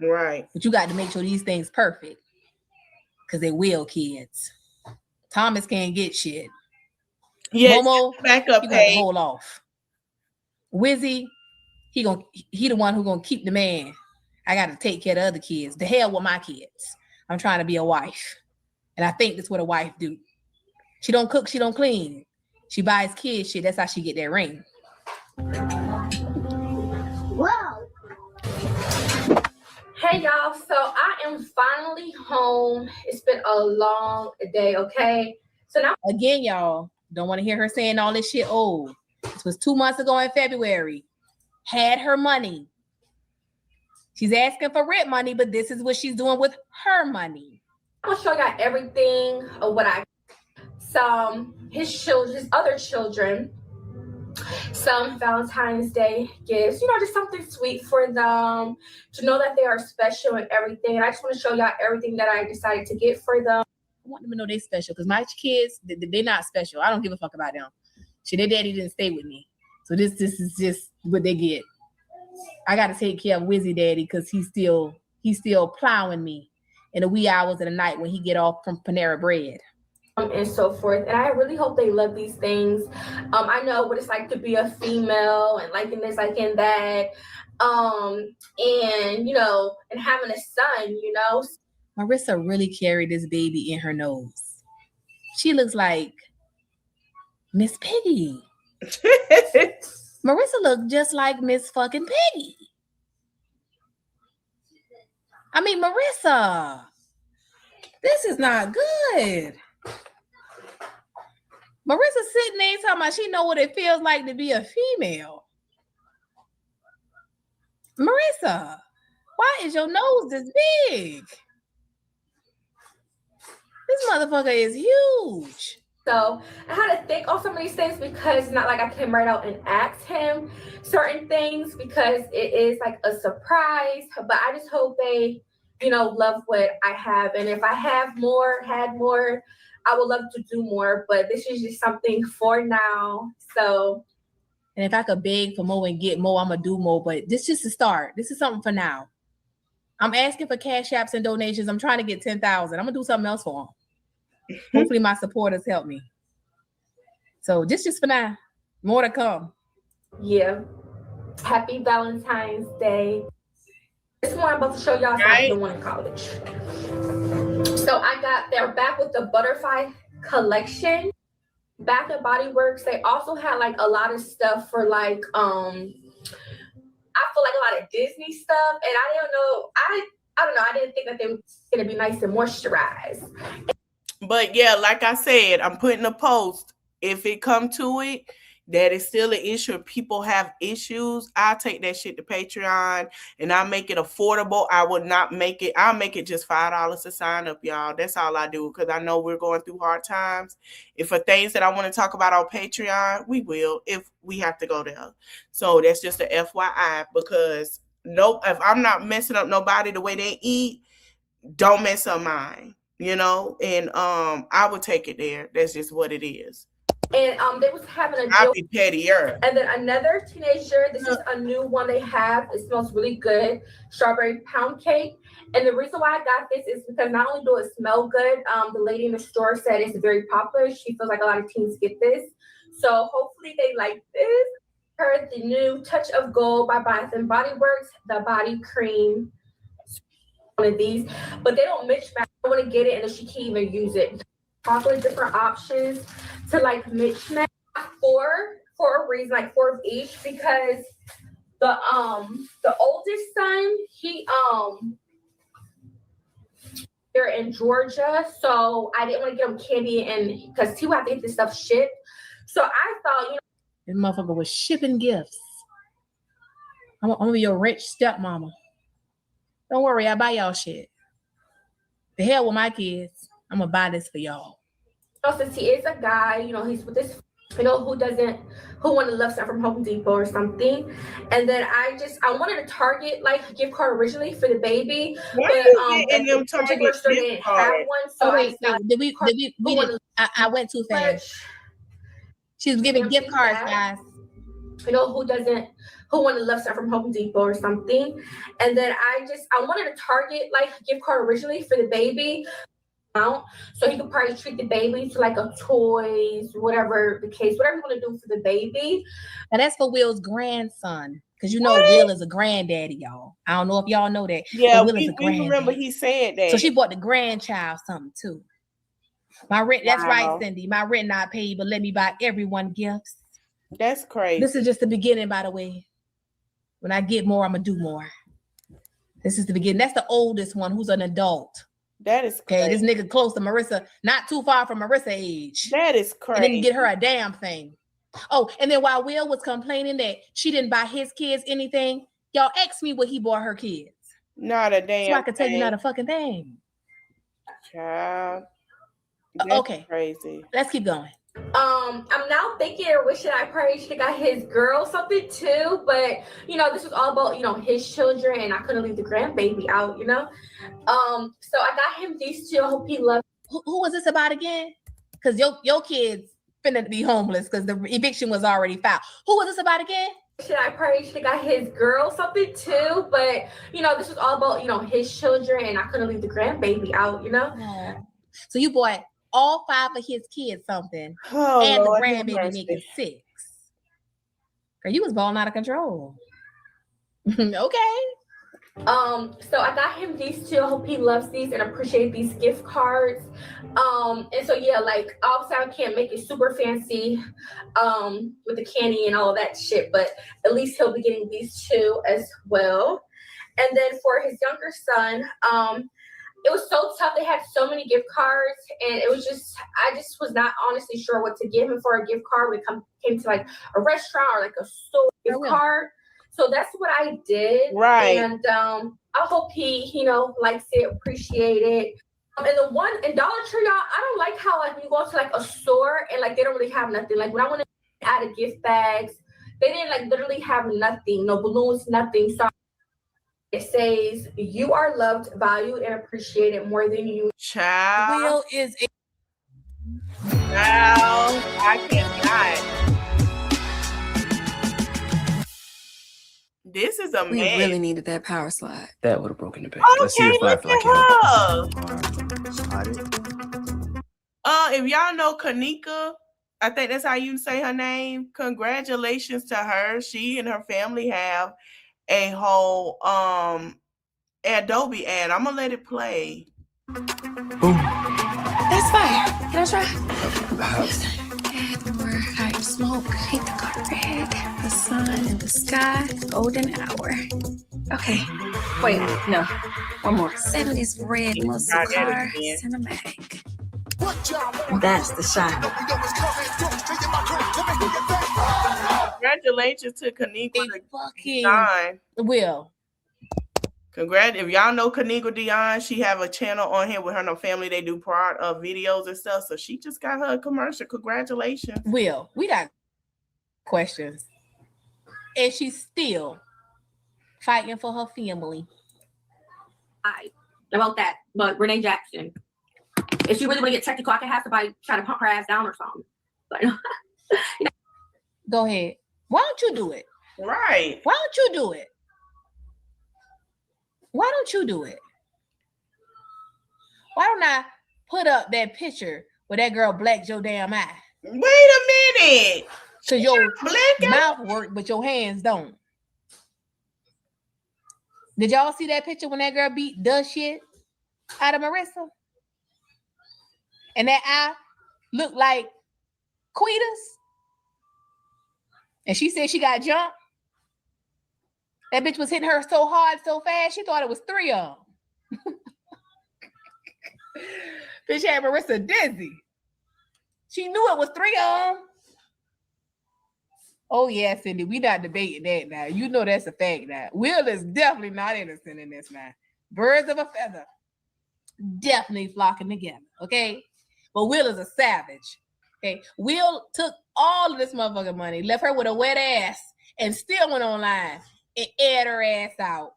Right. But you got to make sure these things perfect because they will kids. Thomas can't get shit. Yeah, Momo, backup he got to hold off. Wizzy, he the one who gonna keep the man. I gotta take care of the other kids. The hell with my kids. I'm trying to be a wife. And I think that's what a wife do. She don't cook, she don't clean. She buys kids shit. That's how she get that ring. Wow. Hey y'all, so I am finally home. It's been a long day, okay? So now again, y'all don't want to hear her saying all this shit. Oh, this was 2 months ago in February. Had her money. She's asking for rent money, but this is what she's doing with her money. I'm gonna show y'all everything of what I. So his other children some Valentine's Day gifts, you know, just something sweet for them to know that they are special and everything. And I just want to show y'all everything that I decided to get for them. I want them to know they special because my kids, they're not special. I don't give a fuck about them. Shit, their daddy didn't stay with me. So this is just what they get. I got to take care of Wizzy Daddy because he's still plowing me in the wee hours of the night when he get off from Panera Bread. And so forth. And I really hope they love these things. I know what it's like to be a female and liking this, liking that. And, you know, and having a son, you know. Marissa really carried this baby in her nose. She looks like Miss Piggy. Marissa looked just like Miss fucking Piggy. I mean, Marissa, this is not good. Marissa sitting there talking about she know what it feels like to be a female. Marissa, why is your nose this big? This motherfucker is huge. So I had to think on some of these things because it's not like I came right out and asked him certain things because it is like a surprise. But I just hope they, you know, love what I have. And if I had more, I would love to do more. But this is just something for now. So. And if I could beg for more and get more, I'm going to do more. But this is just a start. This is something for now. I'm asking for cash apps and donations. I'm trying to get 10,000. I'm going to do something else for them. Hopefully my supporters help me. So just for now. More to come. Yeah. Happy Valentine's Day. This one I'm about to show y'all is the one in college. So they're back with the butterfly collection. Bath and Body Works. They also had like a lot of stuff for like I feel like a lot of Disney stuff. And I don't know. I didn't think that they were gonna be nice and moisturized. But yeah, like I said, I'm putting a post. If it come to it, that is still an issue. If people have issues, I'll take that shit to Patreon and I'll make it affordable. I would not make it. I'll make it just $5 to sign up, y'all. That's all I do because I know we're going through hard times. If for things that I want to talk about on Patreon, we will if we have to go there. So that's just a FYI because if I'm not messing up nobody the way they eat, don't mess up mine. You know, and I would take it there. That's just what it is. And they was having a deal. I'll be pettier. And then another teenager, this is a new one they have. It smells really good. Strawberry pound cake. And the reason why I got this is because not only do it smell good, the lady in the store said it's very popular. She feels like a lot of teens get this. So hopefully they like this. Heard the new Touch of Gold by Bath and Body Works, the body cream. One of these, but they don't mix match. I want to get it and then she can't even use it. Chocolate different options to like mix match for a reason, like 4 of each, because the oldest son, they're in Georgia, so I didn't want to get him candy and because he would have to get this stuff shipped. So I thought, you know, this motherfucker was shipping gifts. I'm gonna be your rich stepmama. Don't worry, I buy y'all shit. The hell with my kids. I'm gonna buy this for y'all. So since he is a guy, you know, he's with this, you know, who want to love something from Home Depot or something. And then I wanted to Target like gift card originally for the baby. Why but in them Target gift didn't have one. So I went too fast. She was giving gift cards, guys. You know, who want to love something from Home Depot or something. And then I wanted to Target like gift card originally for the baby. So he could probably treat the baby to like a toys, whatever the case, whatever you want to do for the baby. And that's for Will's grandson. Because you know Will is a granddaddy, y'all. I don't know if y'all know that. Yeah, Will we remember he said that. So she bought the grandchild something too. My rent, that's right, Cindy. My rent not paid, but let me buy everyone gifts. That's crazy. This is just the beginning, by the way. When I get more, I'm going to do more. This is the beginning. That's the oldest one who's an adult. That is crazy. Okay, this nigga close to Marissa, not too far from Marissa's age. That is crazy. And didn't get her a damn thing. Oh, and then while Will was complaining that she didn't buy his kids anything, y'all asked me what he bought her kids. Not a damn So I could tell you not a fucking thing. Child. Okay. Crazy. Let's keep going. I'm now thinking or wishing I probably should have got his girl something too, but this was all about, his children, and I couldn't leave the grandbaby out, So I got him these two. I hope he loves. Who was this about again? Because your kids finna be homeless because the eviction was already filed. Who was this about again? I probably should have got his girl something too, but this was all about, his children, and I couldn't leave the grandbaby out, So you bought all 5 of his kids something, Oh, and Lord, the have grandbaby mercy. making 6. Girl, you was balling out of control. Okay. So I got him these two. I hope he loves these and appreciate these gift cards. And so yeah, like obviously I can't make it super fancy with the candy and all of that shit, but at least he'll be getting these two as well. And then for his younger son, it was so tough. They had so many gift cards, and it was just I just was not honestly sure what to give him for a gift card when it came to like a restaurant or like a store gift card. So that's what I did. Right. And I hope he, likes it, appreciate it. And the one in Dollar Tree, y'all, I don't like how like when you go to like a store and like they don't really have nothing. Like when I went to add a gift bags, they didn't like literally have nothing, no balloons, nothing. So it says you are loved, valued, and appreciated more than you. Child. Will is a Child, I cannot. This is a We man. really needed that power slide. That would have broken the bank. Okay, look at her. If y'all know Kanika, I think that's how you say her name. Congratulations to her. She and her family have a whole Adobe ad. I'm gonna let it play. Boom. That's fire. Can I try? Add more higher smoke. Hate the color red. The sun and the sky. Golden hour. Okay. Wait, no. One more. 70s red muscle car. Cinematic. That's the shot. Congratulations to Kanika fucking Will. Congrats. If y'all know Kanika Dion, she have a channel on here with her and her family. They do part of videos and stuff. So she just got her a commercial. Congratulations. Will, we got questions. And she's still fighting for her family. About that, but Renee Jackson, if she really want to get technical, I can have somebody try to pump her ass down or something. But, Go ahead. Why don't you do it? Right. Why don't you do it? Why don't you do it? Why don't I put up that picture where that girl blacked your damn eye? Wait a minute. Cause your mouth work, but your hands don't. Did y'all see that picture when that girl beat the shit out of Marissa? And that eye looked like Quita's? And she said she got jumped. That bitch was hitting her so hard, so fast, she thought it was 3 of them. Bitch had Marissa dizzy. She knew it was 3 of them. Oh, yeah, Cindy, we not debating that now. You know that's a fact now. Will is definitely not innocent in this now. Birds of a feather. Definitely flocking together, okay? But Will is a savage, okay? Will took all of this motherfucking money, left her with a wet ass, and still went online and aired her ass out.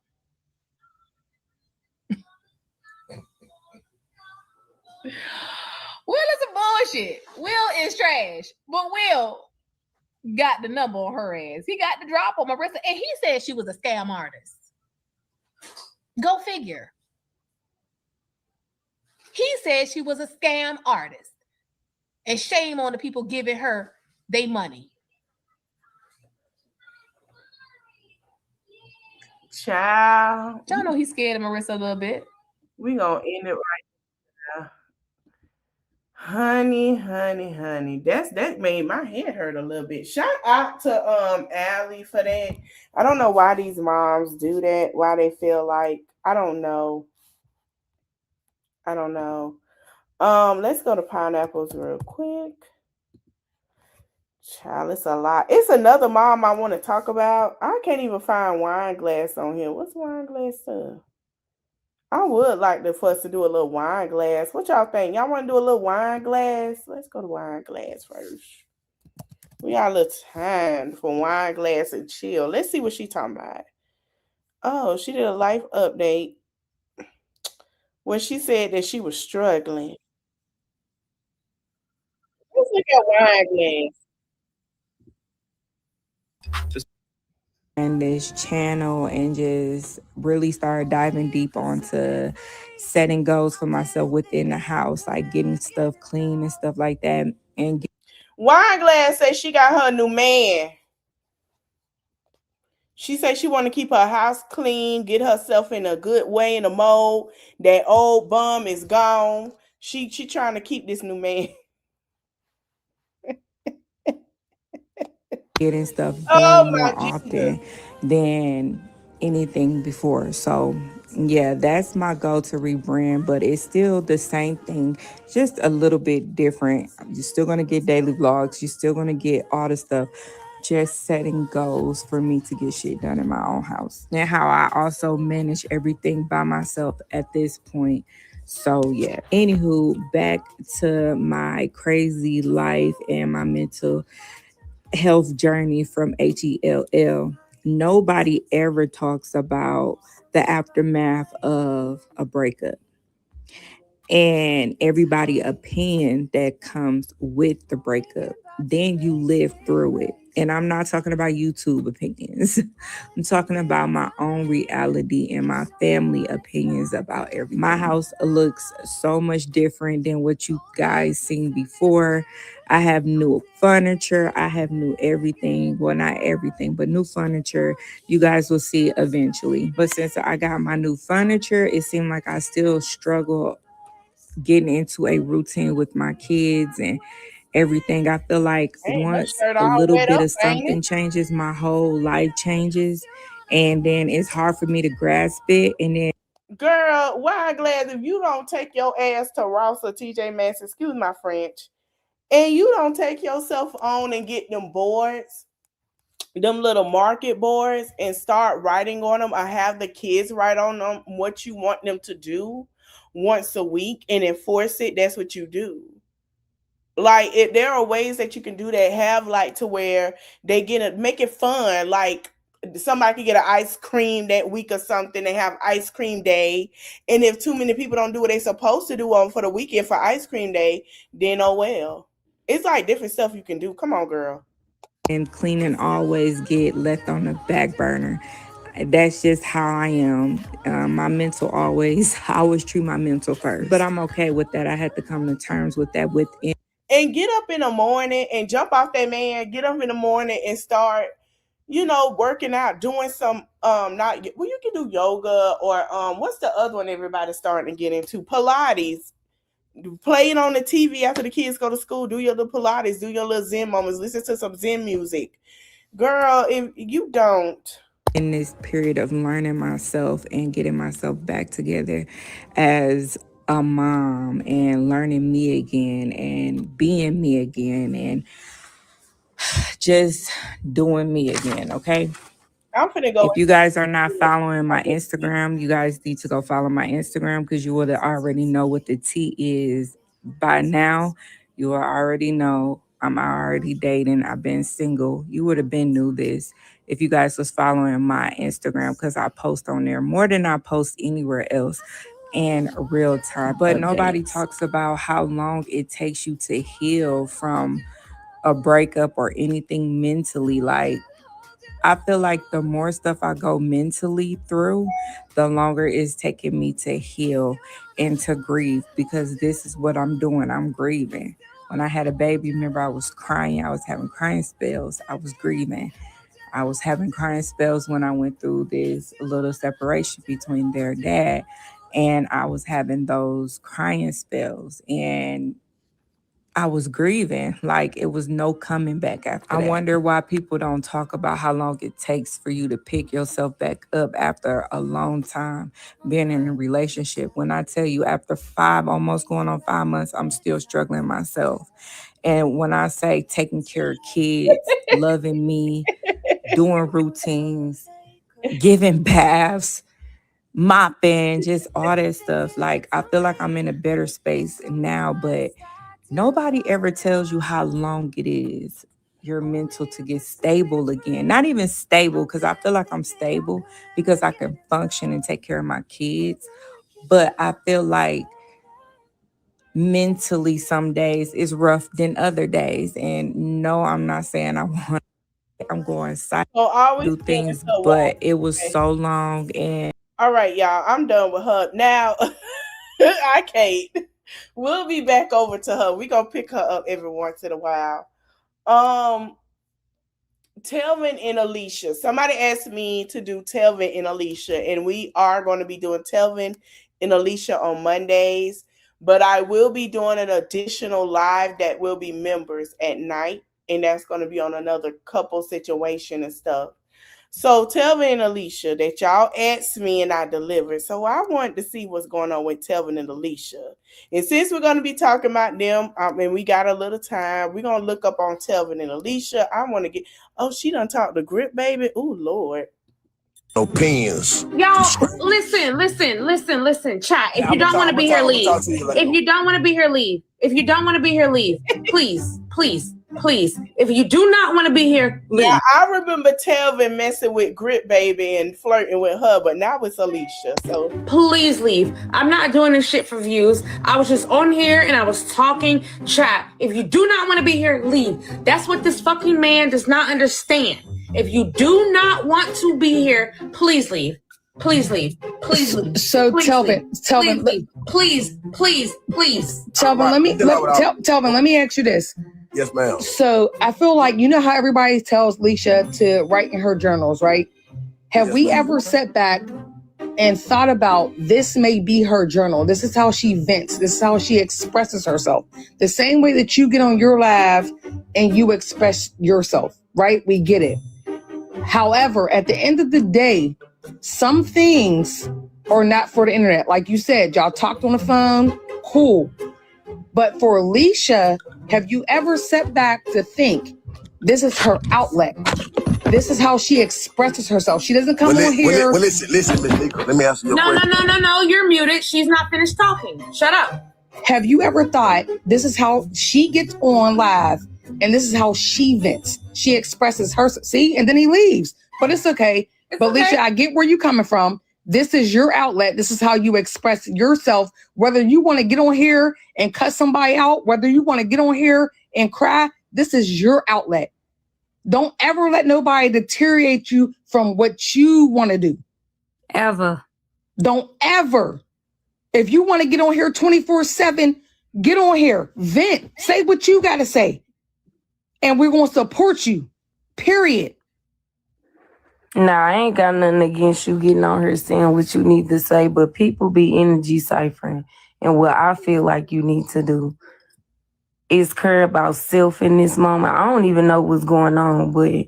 Will is some bullshit. Will is trash. But Will got the number on her ass. He got the drop on Marissa, and he said she was a scam artist. Go figure. He said she was a scam artist. And shame on the people giving her their money. Child. Y'all know he's scared of Marissa a little bit. We gonna end it right now. Honey. That made my head hurt a little bit. Shout out to Allie for that. I don't know why these moms do that, why they feel like, I don't know. Let's go to pineapples real quick. Child, it's a lot. It's another mom I want to talk about. I can't even find wine glass on here. What's wine glass stuff? I would like for us to do a little wine glass. What y'all think? Y'all want to do a little wine glass? Let's go to wine glass first. We got a little time for wine glass and chill. Let's see what she talking about. Oh, she did a life update when she said that she was struggling. Let's look at wine glass. And this channel and just really start diving deep onto setting goals for myself within the house, like getting stuff clean and stuff like that. And Wine glass says she got her new man. She said she want to keep her house clean, get herself in a good way, in a mode. That old bum is gone. She trying to keep this new man. getting stuff done more often than anything before. So yeah, that's my goal to rebrand, but it's still the same thing, just a little bit different. You're still gonna get daily vlogs, you're still gonna get all the stuff, just setting goals for me to get shit done in my own house. And how I also manage everything by myself at this point. So yeah, anywho, back to my crazy life and my mental health journey from HELL. Nobody ever talks about the aftermath of a breakup and everybody opinion that comes with the breakup. Then you live through it. And I'm not talking about YouTube opinions. I'm talking about my own reality and my family opinions about everything. My house looks so much different than what you guys seen before. I have new furniture. I have new everything. Well, not everything, but new furniture. You guys will see eventually. But since I got my new furniture, it seemed like I still struggle getting into a routine with my kids and everything. I feel like once a little bit of something changes, my whole life changes. And then it's hard for me to grasp it. And then girl, wine glass, if you don't take your ass to Ross or TJ Maxx, excuse my French, and you don't take yourself on and get them boards, them little market boards, and start writing on them, or have the kids write on them what you want them to do once a week and enforce it, that's what you do. Like, there are ways that you can do that, have like to where they make it fun. Like, somebody could get an ice cream that week or something. They have ice cream day. And if too many people don't do what they're supposed to do on for the weekend for ice cream day, then oh well. It's like different stuff you can do. Come on, girl. And cleaning always get left on the back burner. That's just how I am. My mental I always treat my mental first. But I'm okay with that. I had to come to terms with that within. And get up in the morning and jump off that man. Get up in the morning and start, working out, doing some you can do yoga or what's the other one everybody's starting to get into? Pilates. Play it on the TV after the kids go to school. Do your little Pilates, do your little Zen moments, listen to some Zen music. Girl, if you don't. In this period of learning myself and getting myself back together as a mom and learning me again and being me again and just doing me again, okay? I'm finna go. If you guys are not following my Instagram, you guys need to go follow my Instagram because you would already know what the T is by now. You will already know I'm already dating. I've been single. You would have been knew this if you guys was following my Instagram because I post on there more than I post anywhere else in real time. But nobody talks about how long it takes you to heal from a breakup or anything mentally. Like, I feel like the more stuff I go mentally through, the longer it's taking me to heal and to grieve, because this is what I'm doing. I'm grieving. When I had a baby, remember I was crying. I was having crying spells. I was grieving. I was having crying spells when I went through this little separation between their dad. And I was having those crying spells. And I was grieving, like it was no coming back after that. I wonder why people don't talk about how long it takes for you to pick yourself back up after a long time being in a relationship. When I tell you, after almost going on 5 months, I'm still struggling myself. And when I say taking care of kids, loving me, doing routines, giving baths, mopping, just all that stuff. Like, I feel like I'm in a better space now, but nobody ever tells you how long it is your mental to get stable again. Not even stable, because I feel like I'm stable because I can function and take care of my kids. But I feel like mentally some days is rough than other days. And no, I'm not saying I'm going silent, do things, but it was so long. And all right, y'all, I'm done with her now. I can't. We'll be back over to her. We gonna pick her up every once in a while. Telvin and Alicia. Somebody asked me to do Telvin and Alicia, and we are going to be doing Telvin and Alicia on Mondays, but I will be doing an additional live that will be members at night, and that's going to be on another couple situation and stuff. So Telvin and Alicia, that y'all asked me and I delivered. So I wanted to see what's going on with Telvin and Alicia. And since we're going to be talking about them, and we got a little time, we're going to look up on Telvin and Alicia. I want to get, oh, she done talked to Grip Baby. Oh, Lord. Opinions. Y'all, listen, chat. If you don't want to be here, leave. If you don't want to be here, leave. If you don't want to be here, leave. Please. If you do not want to be here, leave. Yeah, I remember Telvin messing with Grip Baby and flirting with her, but now it's Alicia. So please leave. I'm not doing this shit for views. I was just on here and I was talking. Chat. If you do not want to be here, leave. That's what this fucking man does not understand. If you do not want to be here, please leave. Please leave. Please leave. So Telvin, please. Telvin, let me ask you this. Yes, ma'am. So I feel like, you know how everybody tells Leisha to write in her journals, right? Have we ever sat back and thought about, this may be her journal. This is how she vents. This is how she expresses herself. The same way that you get on your live and you express yourself, right? We get it. However, at the end of the day, some things are not for the internet. Like you said, y'all talked on the phone, cool. But for Alicia, have you ever sat back to think, this is her outlet? This is how she expresses herself. She doesn't come on here. Well, listen, Ms. Nico, let me ask you a question. No, you're muted. She's not finished talking. Shut up. Have you ever thought, this is how she gets on live and this is how she vents? She expresses herself. See, and then he leaves. But it's okay. But Alicia, I get where you're coming from. This is your outlet. This is how you express yourself. Whether you want to get on here and cut somebody out, whether you want to get on here and cry, this is your outlet. Don't ever let nobody deteriorate you from what you want to do. Ever. Don't ever. If you want to get on here 24/7, get on here. Vent. Say what you got to say. And we're going to support you. Period. Nah, I ain't got nothing against you getting on here saying what you need to say, but people be energy ciphering. And what I feel like you need to do is care about self in this moment. I don't even know what's going on, but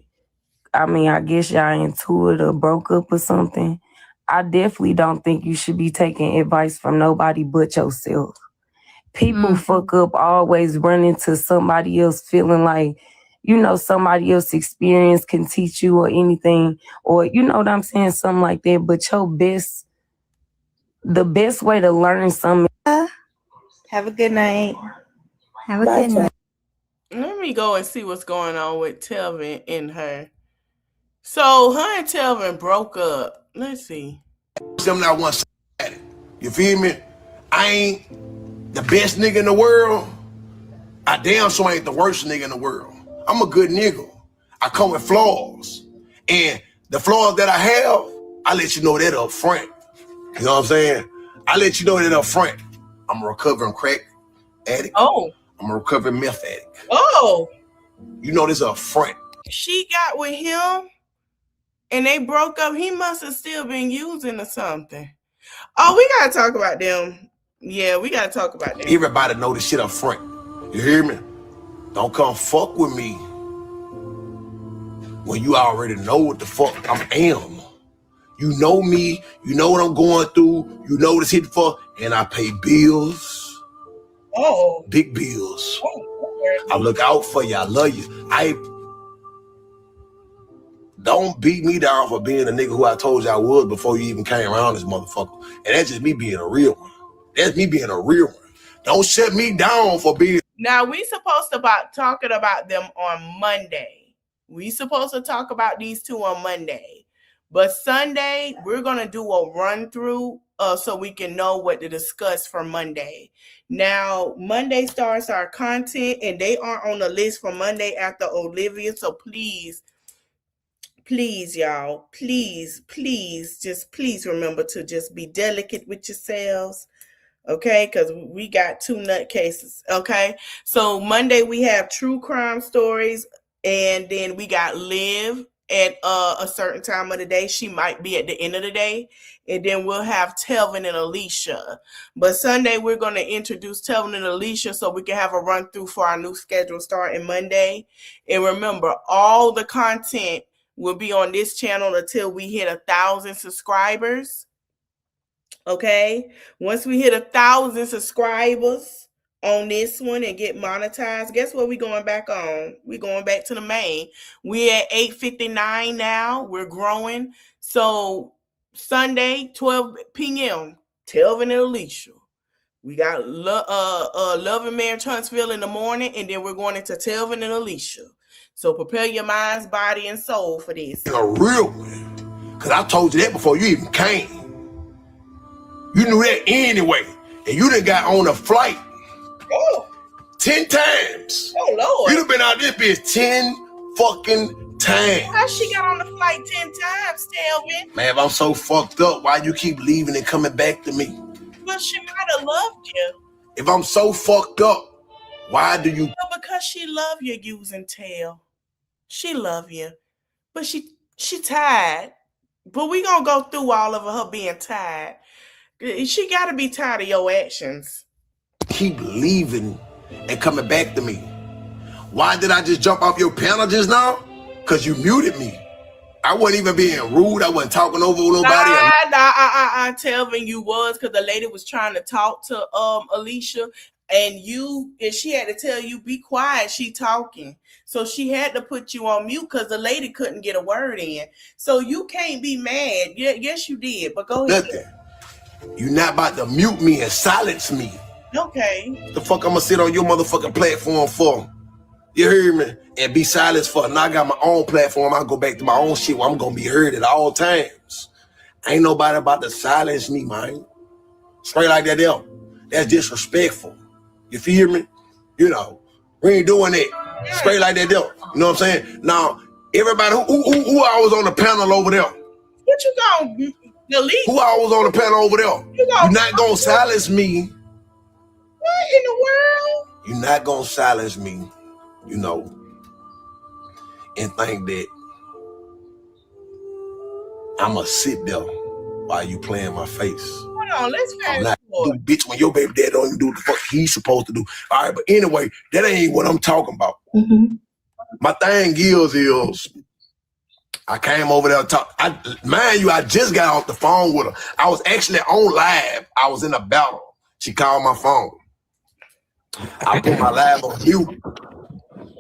I mean, I guess y'all into it or broke up or something. I definitely don't think you should be taking advice from nobody but yourself. People fuck up always running to somebody else feeling like, you know, somebody else's experience can teach you or anything, or you know what I'm saying, something like that. But the best way to learn something. Have a good night. Have a good night. Let me go and see what's going on with Telvin and her. So her and Telvin broke up. Let's see. Something I want to say. You feel me? I ain't the best nigga in the world. I damn sure ain't the worst nigga in the world. I'm a good nigga. I come with flaws. And the flaws that I have, I let you know that up front. You know what I'm saying? I let you know that up front. I'm a recovering crack addict. Oh. I'm a recovering meth addict. Oh. You know this up front. She got with him and they broke up. He must have still been using or something. Oh, we got to talk about them. Yeah, we got to talk about them. Everybody know this shit up front. You hear me? Don't come fuck with me when you already know what the fuck I am. You know me, you know what I'm going through, you know what it's hitting for, and I pay bills. Oh. Big bills. I look out for you, I love you. Don't beat me down for being a nigga who I told you I was before you even came around this motherfucker. And that's just me being a real one. That's me being a real one. Don't shut me down for being. Now we supposed to talking about them on Monday. We supposed to talk about these two on Monday. But Sunday, we're going to do a run through so we can know what to discuss for Monday. Now, Monday starts our content, and they are on the list for Monday after Olivia. So please, y'all, please remember to just be delicate with yourselves. Okay, because we got two nutcases. Okay, so Monday we have true crime stories, and then we got Liv at a certain time of the day. She might be at the end of the day, and then we'll have Telvin and Alicia. But Sunday we're going to introduce Telvin and Alicia so we can have a run through for our new schedule starting Monday. And remember, all the content will be on this channel until we hit 1,000 subscribers. Okay, once we hit 1,000 subscribers on this one and get monetized, guess what we going back on? We going back to the main. We at 8:59 now. We're growing. So Sunday, 12 p.m., Telvin and Alicia. We got Love and Marriage Huntsville in the morning, and then we're going into Telvin and Alicia. So prepare your minds, body, and soul for this. A real one. Because I told you that before you even came. You knew that anyway. And you done got on a flight 10 times. Oh, Lord. You done been out this bitch 10 fucking times. How she got on the flight 10 times, Telvin? Man, if I'm so fucked up, why you keep leaving and coming back to me? Well, she might have loved you. If I'm so fucked up, why do you? Well, because she love you using tail. She love you. But she tired. But we gonna go through all of her being tired. She got to be tired of your actions. Keep leaving and coming back to me. Why did I just jump off your panel just now? Because you muted me. I wasn't even being rude. I wasn't talking over nobody. Telvin, you was, because the lady was trying to talk to Alicia, and she had to tell you, be quiet, she talking. So she had to put you on mute because the lady couldn't get a word in. So you can't be mad. Yes, you did, but go ahead. Nothing. You're not about to mute me and silence me. Okay. What the fuck I'm gonna sit on your motherfucking platform for? You hear me? And be silenced for? Now I got my own platform. I'll go back to my own shit where I'm gonna be heard at all times. Ain't nobody about to silence me, man. Straight like that there. That's disrespectful. You feel me? You know, we ain't doing that. Straight like that there. You know what I'm saying? Now, everybody who I was on the panel over there. What you gonna delete? Who I was on the panel over there? You're not gonna silence me. What in the world? You're not gonna silence me, you know, and think that I'ma sit there while you playing my face. Hold on, let's I'm not bitch when your baby dad don't even do what the fuck he's supposed to do. All right, but anyway, that ain't what I'm talking about. My thing is I came over there to talk. Mind you, I just got off the phone with her. I was actually on live. I was in a battle. She called my phone. I put my live on mute,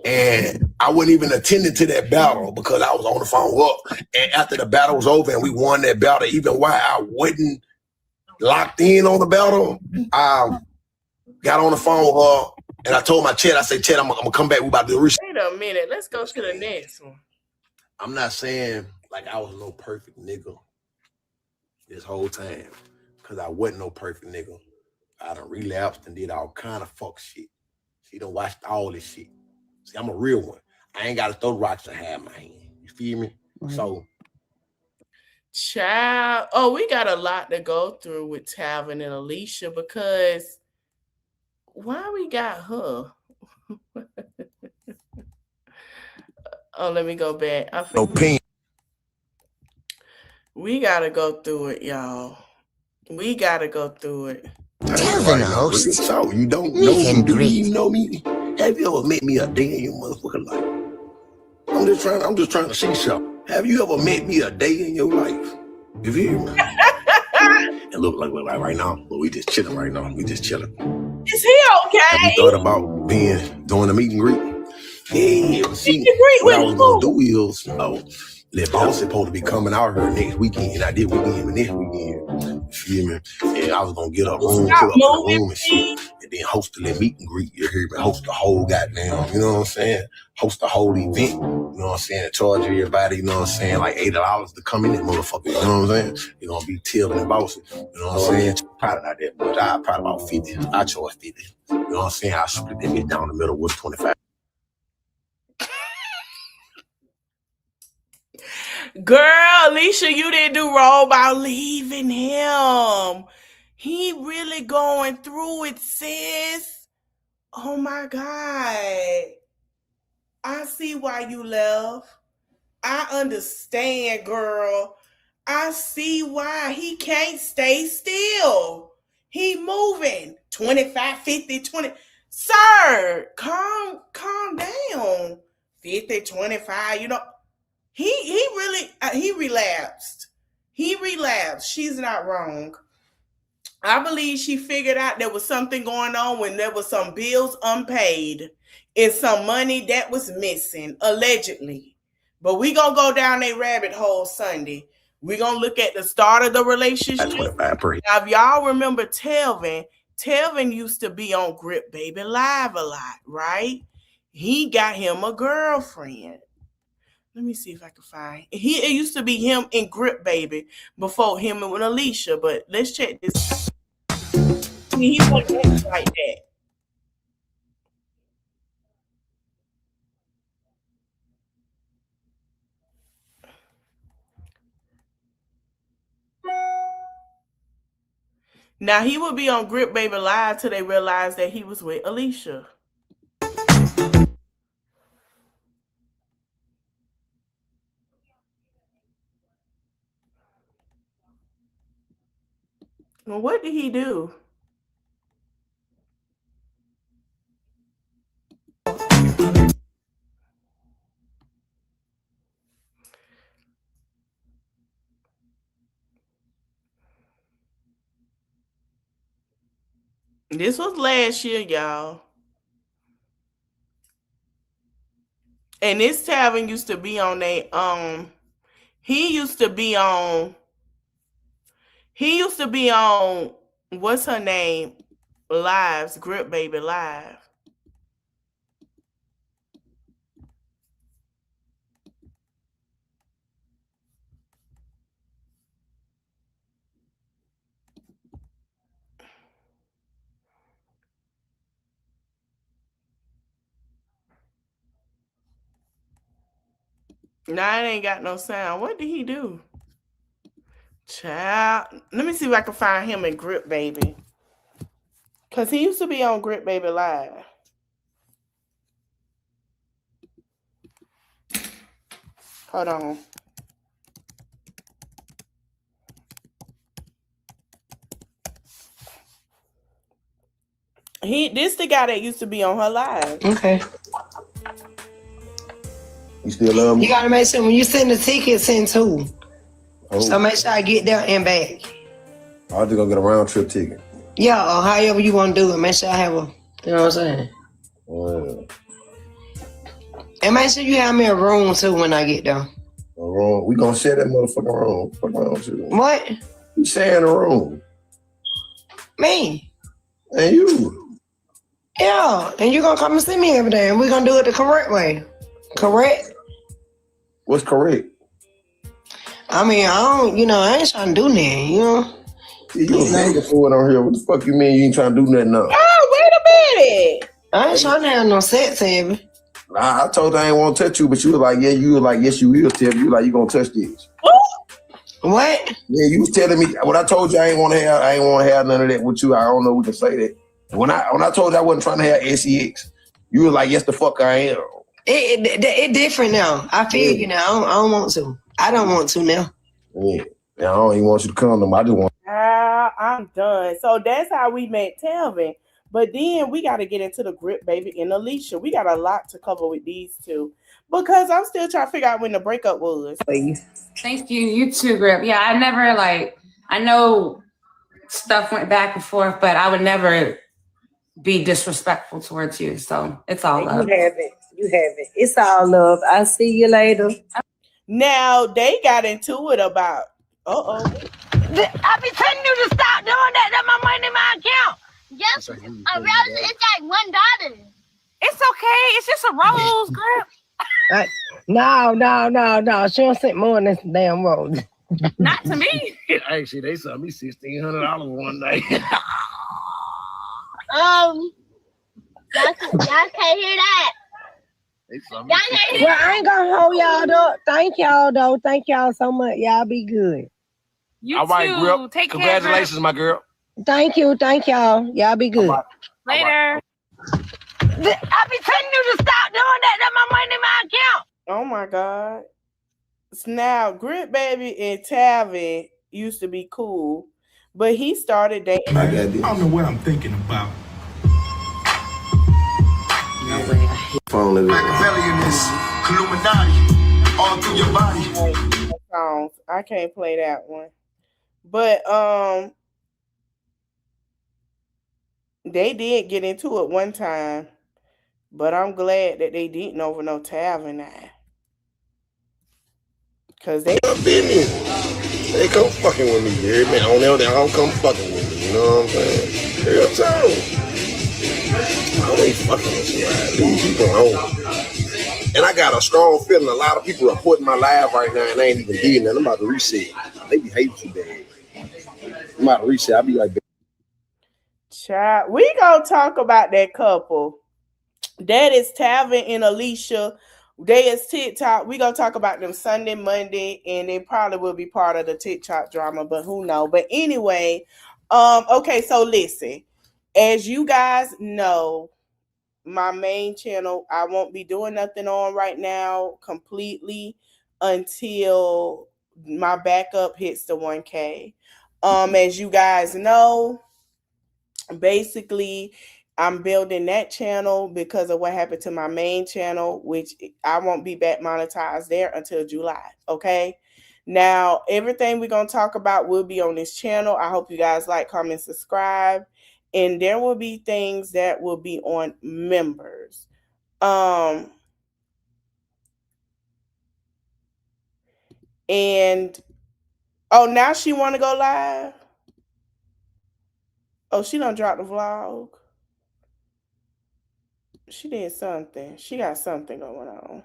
and I wasn't even attending to that battle because I was on the phone with her. And after the battle was over and we won that battle, even while I wasn't locked in on the battle, I got on the phone with her and I told my chat, I said, chat, I'm gonna come back. We about to do research. Wait a minute. Let's go to the next one. I'm not saying like I was no perfect nigga this whole time, because I wasn't no perfect nigga. I done relapsed and did all kind of fuck shit. She done watched all this shit. See, I'm a real one. I ain't got to throw rocks and have my hand. You feel me? Right. So. Child. Oh, we got a lot to go through with Telvin and Alicia because why we got her? Oh, let me go back. We got to go through it, y'all. We got to go through it. Telvin, host. So you don't know me? Do you know me? Have you ever met me a day in your motherfucking life? I'm just trying to see something. Have you ever met me a day in your life? You feel me? And look like right now, but we just chilling right now. We just chilling. Is he okay? Have you thought about doing a meet and greet? Yeah. See, meet and greet what I was gonna do is, That boss is supposed to be coming out here next weekend. I did weekend, but next weekend. You feel me? And I was gonna get a room, put up in a room and shit. And then host a little meet and greet. You hear me? Host the whole goddamn, you know what I'm saying? Host the whole event. You know what I'm saying? Charge everybody, you know what I'm saying? Like $80 to come in that motherfucker. You know what I'm saying? You're gonna be tilling and bossing. You know what I'm saying? Probably not that much. I probably about 50. I charge 50. You know what I'm saying? I split that bitch down the middle with 25. Girl, Alicia, you didn't do wrong by leaving him. He really going through it, sis. Oh my God. I see why you left. I understand, girl. I see why he can't stay still. He moving 25, 50, 20. Sir, calm down. 50, 25, you know. He really, he relapsed. He relapsed. She's not wrong. I believe she figured out there was something going on when there was some bills unpaid and some money that was missing, allegedly. But we gonna go down a rabbit hole Sunday. We're gonna look at the start of the relationship. Now, if y'all remember Telvin used to be on Grip Baby Live a lot, right? He got him a girlfriend. Let me see if I can find. It used to be him and Grip Baby before him and with Alicia, but let's check this. He wasn't like that. Now he would be on Grip Baby Live till they realized that he was with Alicia. Well, what did he do? This was last year, y'all. And this Tavern used to be on he used to be on what's her name? Lives, Grip Baby Live. Nah, it ain't got no sound. What did he do? Child. Let me see if I can find him in Grip Baby. Because he used to be on Grip Baby Live. Hold on. This the guy that used to be on her live. Okay. You still love me? You gotta make sure when you send the ticket, send two. Oh. So make sure I get there and back. I was just gonna get a round trip ticket. Yeah, or however you want to do it. Make sure I have a, you know what I'm saying? Oh. And make sure you have me a room too when I get there. A room? We gonna share that motherfucking room. Fuck around you. What? You sharing a room? Me. And you? Yeah, and you gonna come and see me every day, and we gonna do it the correct way. Correct? What's correct? I mean, I ain't trying to do nothing, you know? You a nigga fooling on here. What the fuck you mean you ain't trying to do nothing now? Oh, wait a minute. I ain't trying to have no sex, Abby. Nah, I told her I ain't want to touch you, but you was like, yeah, you was like, yes, you will, Tim. You like, you gonna touch this. What? Yeah, you was telling me when I told you I ain't want to have none of that with you. I don't know we can say that. When I told you I wasn't trying to have sex, you was like, yes, the fuck I am. It different now. I feel you now. I don't want to. I don't want to now. Yeah, I don't even want you to come to me. I just want. I'm done. So that's how we met Telvin. But then we got to get into the Grip Baby and Alicia. We got a lot to cover with these two because I'm still trying to figure out when the breakup was. Thank you. You too, Grip. Yeah, I know stuff went back and forth, but I would never be disrespectful towards you. So it's all love. You have it. It's all love. I'll see you later. Now they got into it about. I be telling you to stop doing that. That's my money in my account. Yes, it's like $1. It's okay. It's just a rose, girl. No. She don't send more than this damn rose. Not to me. Actually, they sold me $1,600 one night. Y'all can't hear that. Well, I ain't gonna hold y'all up. Thank y'all though. Thank y'all so much. Y'all be good. You All right, too. Grip. Take care. Congratulations, my girl. Thank y'all. Y'all be good. Later. I be telling you to stop doing that. That's my money in my account. Oh my God. Now, Grit Baby and Tavin used to be cool, but he started dating. I don't know what I'm thinking about. Phone is Machiavelli in this Illuminati all through your body. Songs. I can't play that one. But they did get into it one time, but I'm glad that they didn't over no Tavin now. Cause they come fucking with me, yeah, man. I don't come fucking with me, you know what I'm saying? Real time. I ain't fucking with you, right? Leave people alone. And I got a strong feeling a lot of people are reporting my live right now and I ain't even did nothing. I'm about to reset. They be hating too bad. I'm about to reset. I'll be like, child, we gonna talk about that couple. That is Tavin and Alicia. They is TikTok. We gonna talk about them Sunday, Monday, and they probably will be part of the TikTok drama, but who knows? But anyway, okay, so listen, as you guys know, my main channel, I won't be doing nothing on right now completely until my backup hits the 1K. As you guys know, basically I'm building that channel because of what happened to my main channel, which I won't be back monetized there until July. Okay. Now, everything we're going to talk about will be on this channel. I hope you guys like, comment, subscribe. And there will be things that will be on members. And, oh, now she want to go live? Oh, she done dropped the vlog. She did something. She got something going on.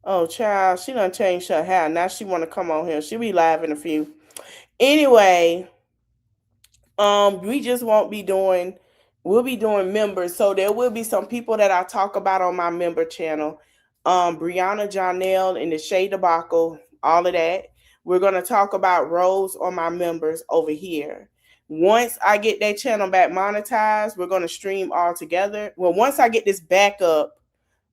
Oh, child, she done changed her hair. Now she want to come on here. She'll be live in a few. Anyway, we just won't be doing, we'll be doing members. So there will be some people that I talk about on my member channel. Brianna Janelle and the Shea Debacle, all of that. We're going to talk about roles on my members over here. Once I get that channel back monetized, we're going to stream all together. Well, once I get this backup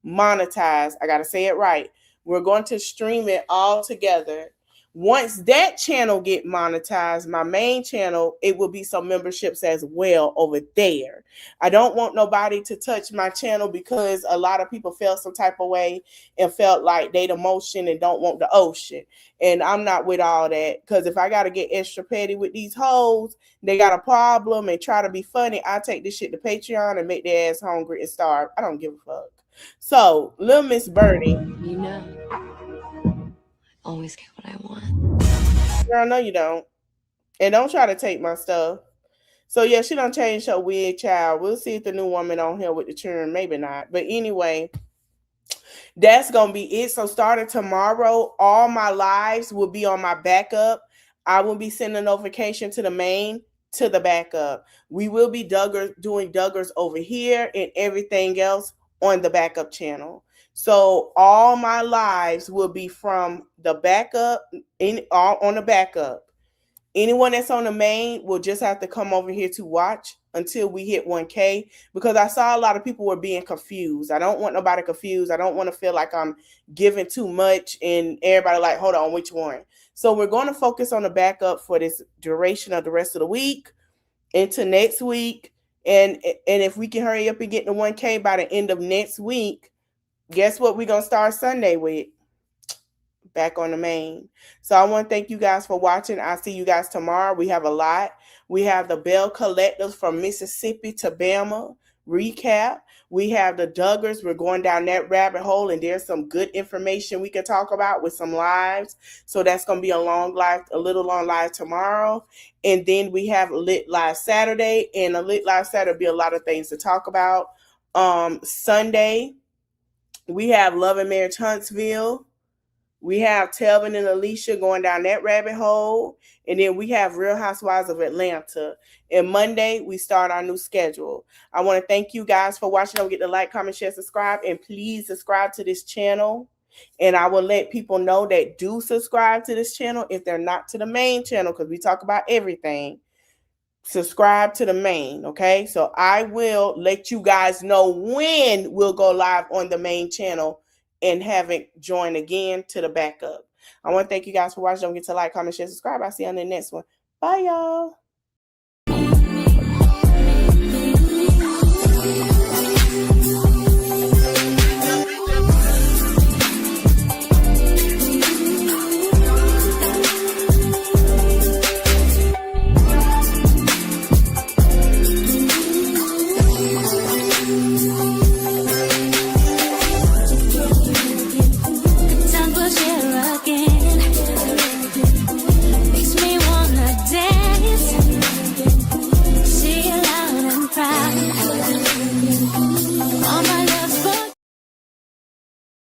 monetized, I got to say it right. We're going to stream it all together. Once that channel get monetized, my main channel, it will be some memberships as well over there. I don't want nobody to touch my channel because a lot of people felt some type of way and felt like they the motion and don't want the ocean. And I'm not with all that, because if I got to get extra petty with these hoes, they got a problem and try to be funny, I take this shit to Patreon and make their ass hungry and starve. I don't give a fuck. So, little Miss Bernie. You know, I always get what I want. Girl, no, you don't. And don't try to take my stuff. So, yeah, she done changed her wig, child. We'll see if the new woman on here with the churn. Maybe not. But anyway, that's going to be it. So, starting tomorrow, all my lives will be on my backup. I will be sending a notification to the main, to the backup. We will be doing Duggars over here and everything else on the backup channel. So all my lives will be from the backup, on the backup. Anyone that's on the main will just have to come over here to watch until we hit 1K, because I saw a lot of people were being confused. I don't want nobody confused. I don't want to feel like I'm giving too much and everybody like, hold on, which one? So we're going to focus on the backup for this duration of the rest of the week into next week. And if we can hurry up and get to 1K by the end of next week, guess what we're going to start Sunday with? Back on the main. So I want to thank you guys for watching. I'll see you guys tomorrow. We have a lot. We have the Bell Collectors from Mississippi to Bama recap. We have the Duggars. We're going down that rabbit hole, and there's some good information we can talk about with some lives. So that's going to be a little long live tomorrow. And then we have Lit Live Saturday, and a Lit Live Saturday will be a lot of things to talk about. Sunday, we have Love and Marriage Huntsville. We have Telvin and Alicia going down that rabbit hole. And then we have Real Housewives of Atlanta. And Monday, we start our new schedule. I want to thank you guys for watching. Don't forget to like, comment, share, subscribe. And please subscribe to this channel. And I will let people know that do subscribe to this channel if they're not to the main channel, because we talk about everything. Subscribe to the main, okay? So I will let you guys know when we'll go live on the main channel and haven't joined again to the backup. I want to thank you guys for watching. Don't forget to like, comment, share, subscribe. I'll see you on the next one. Bye, y'all.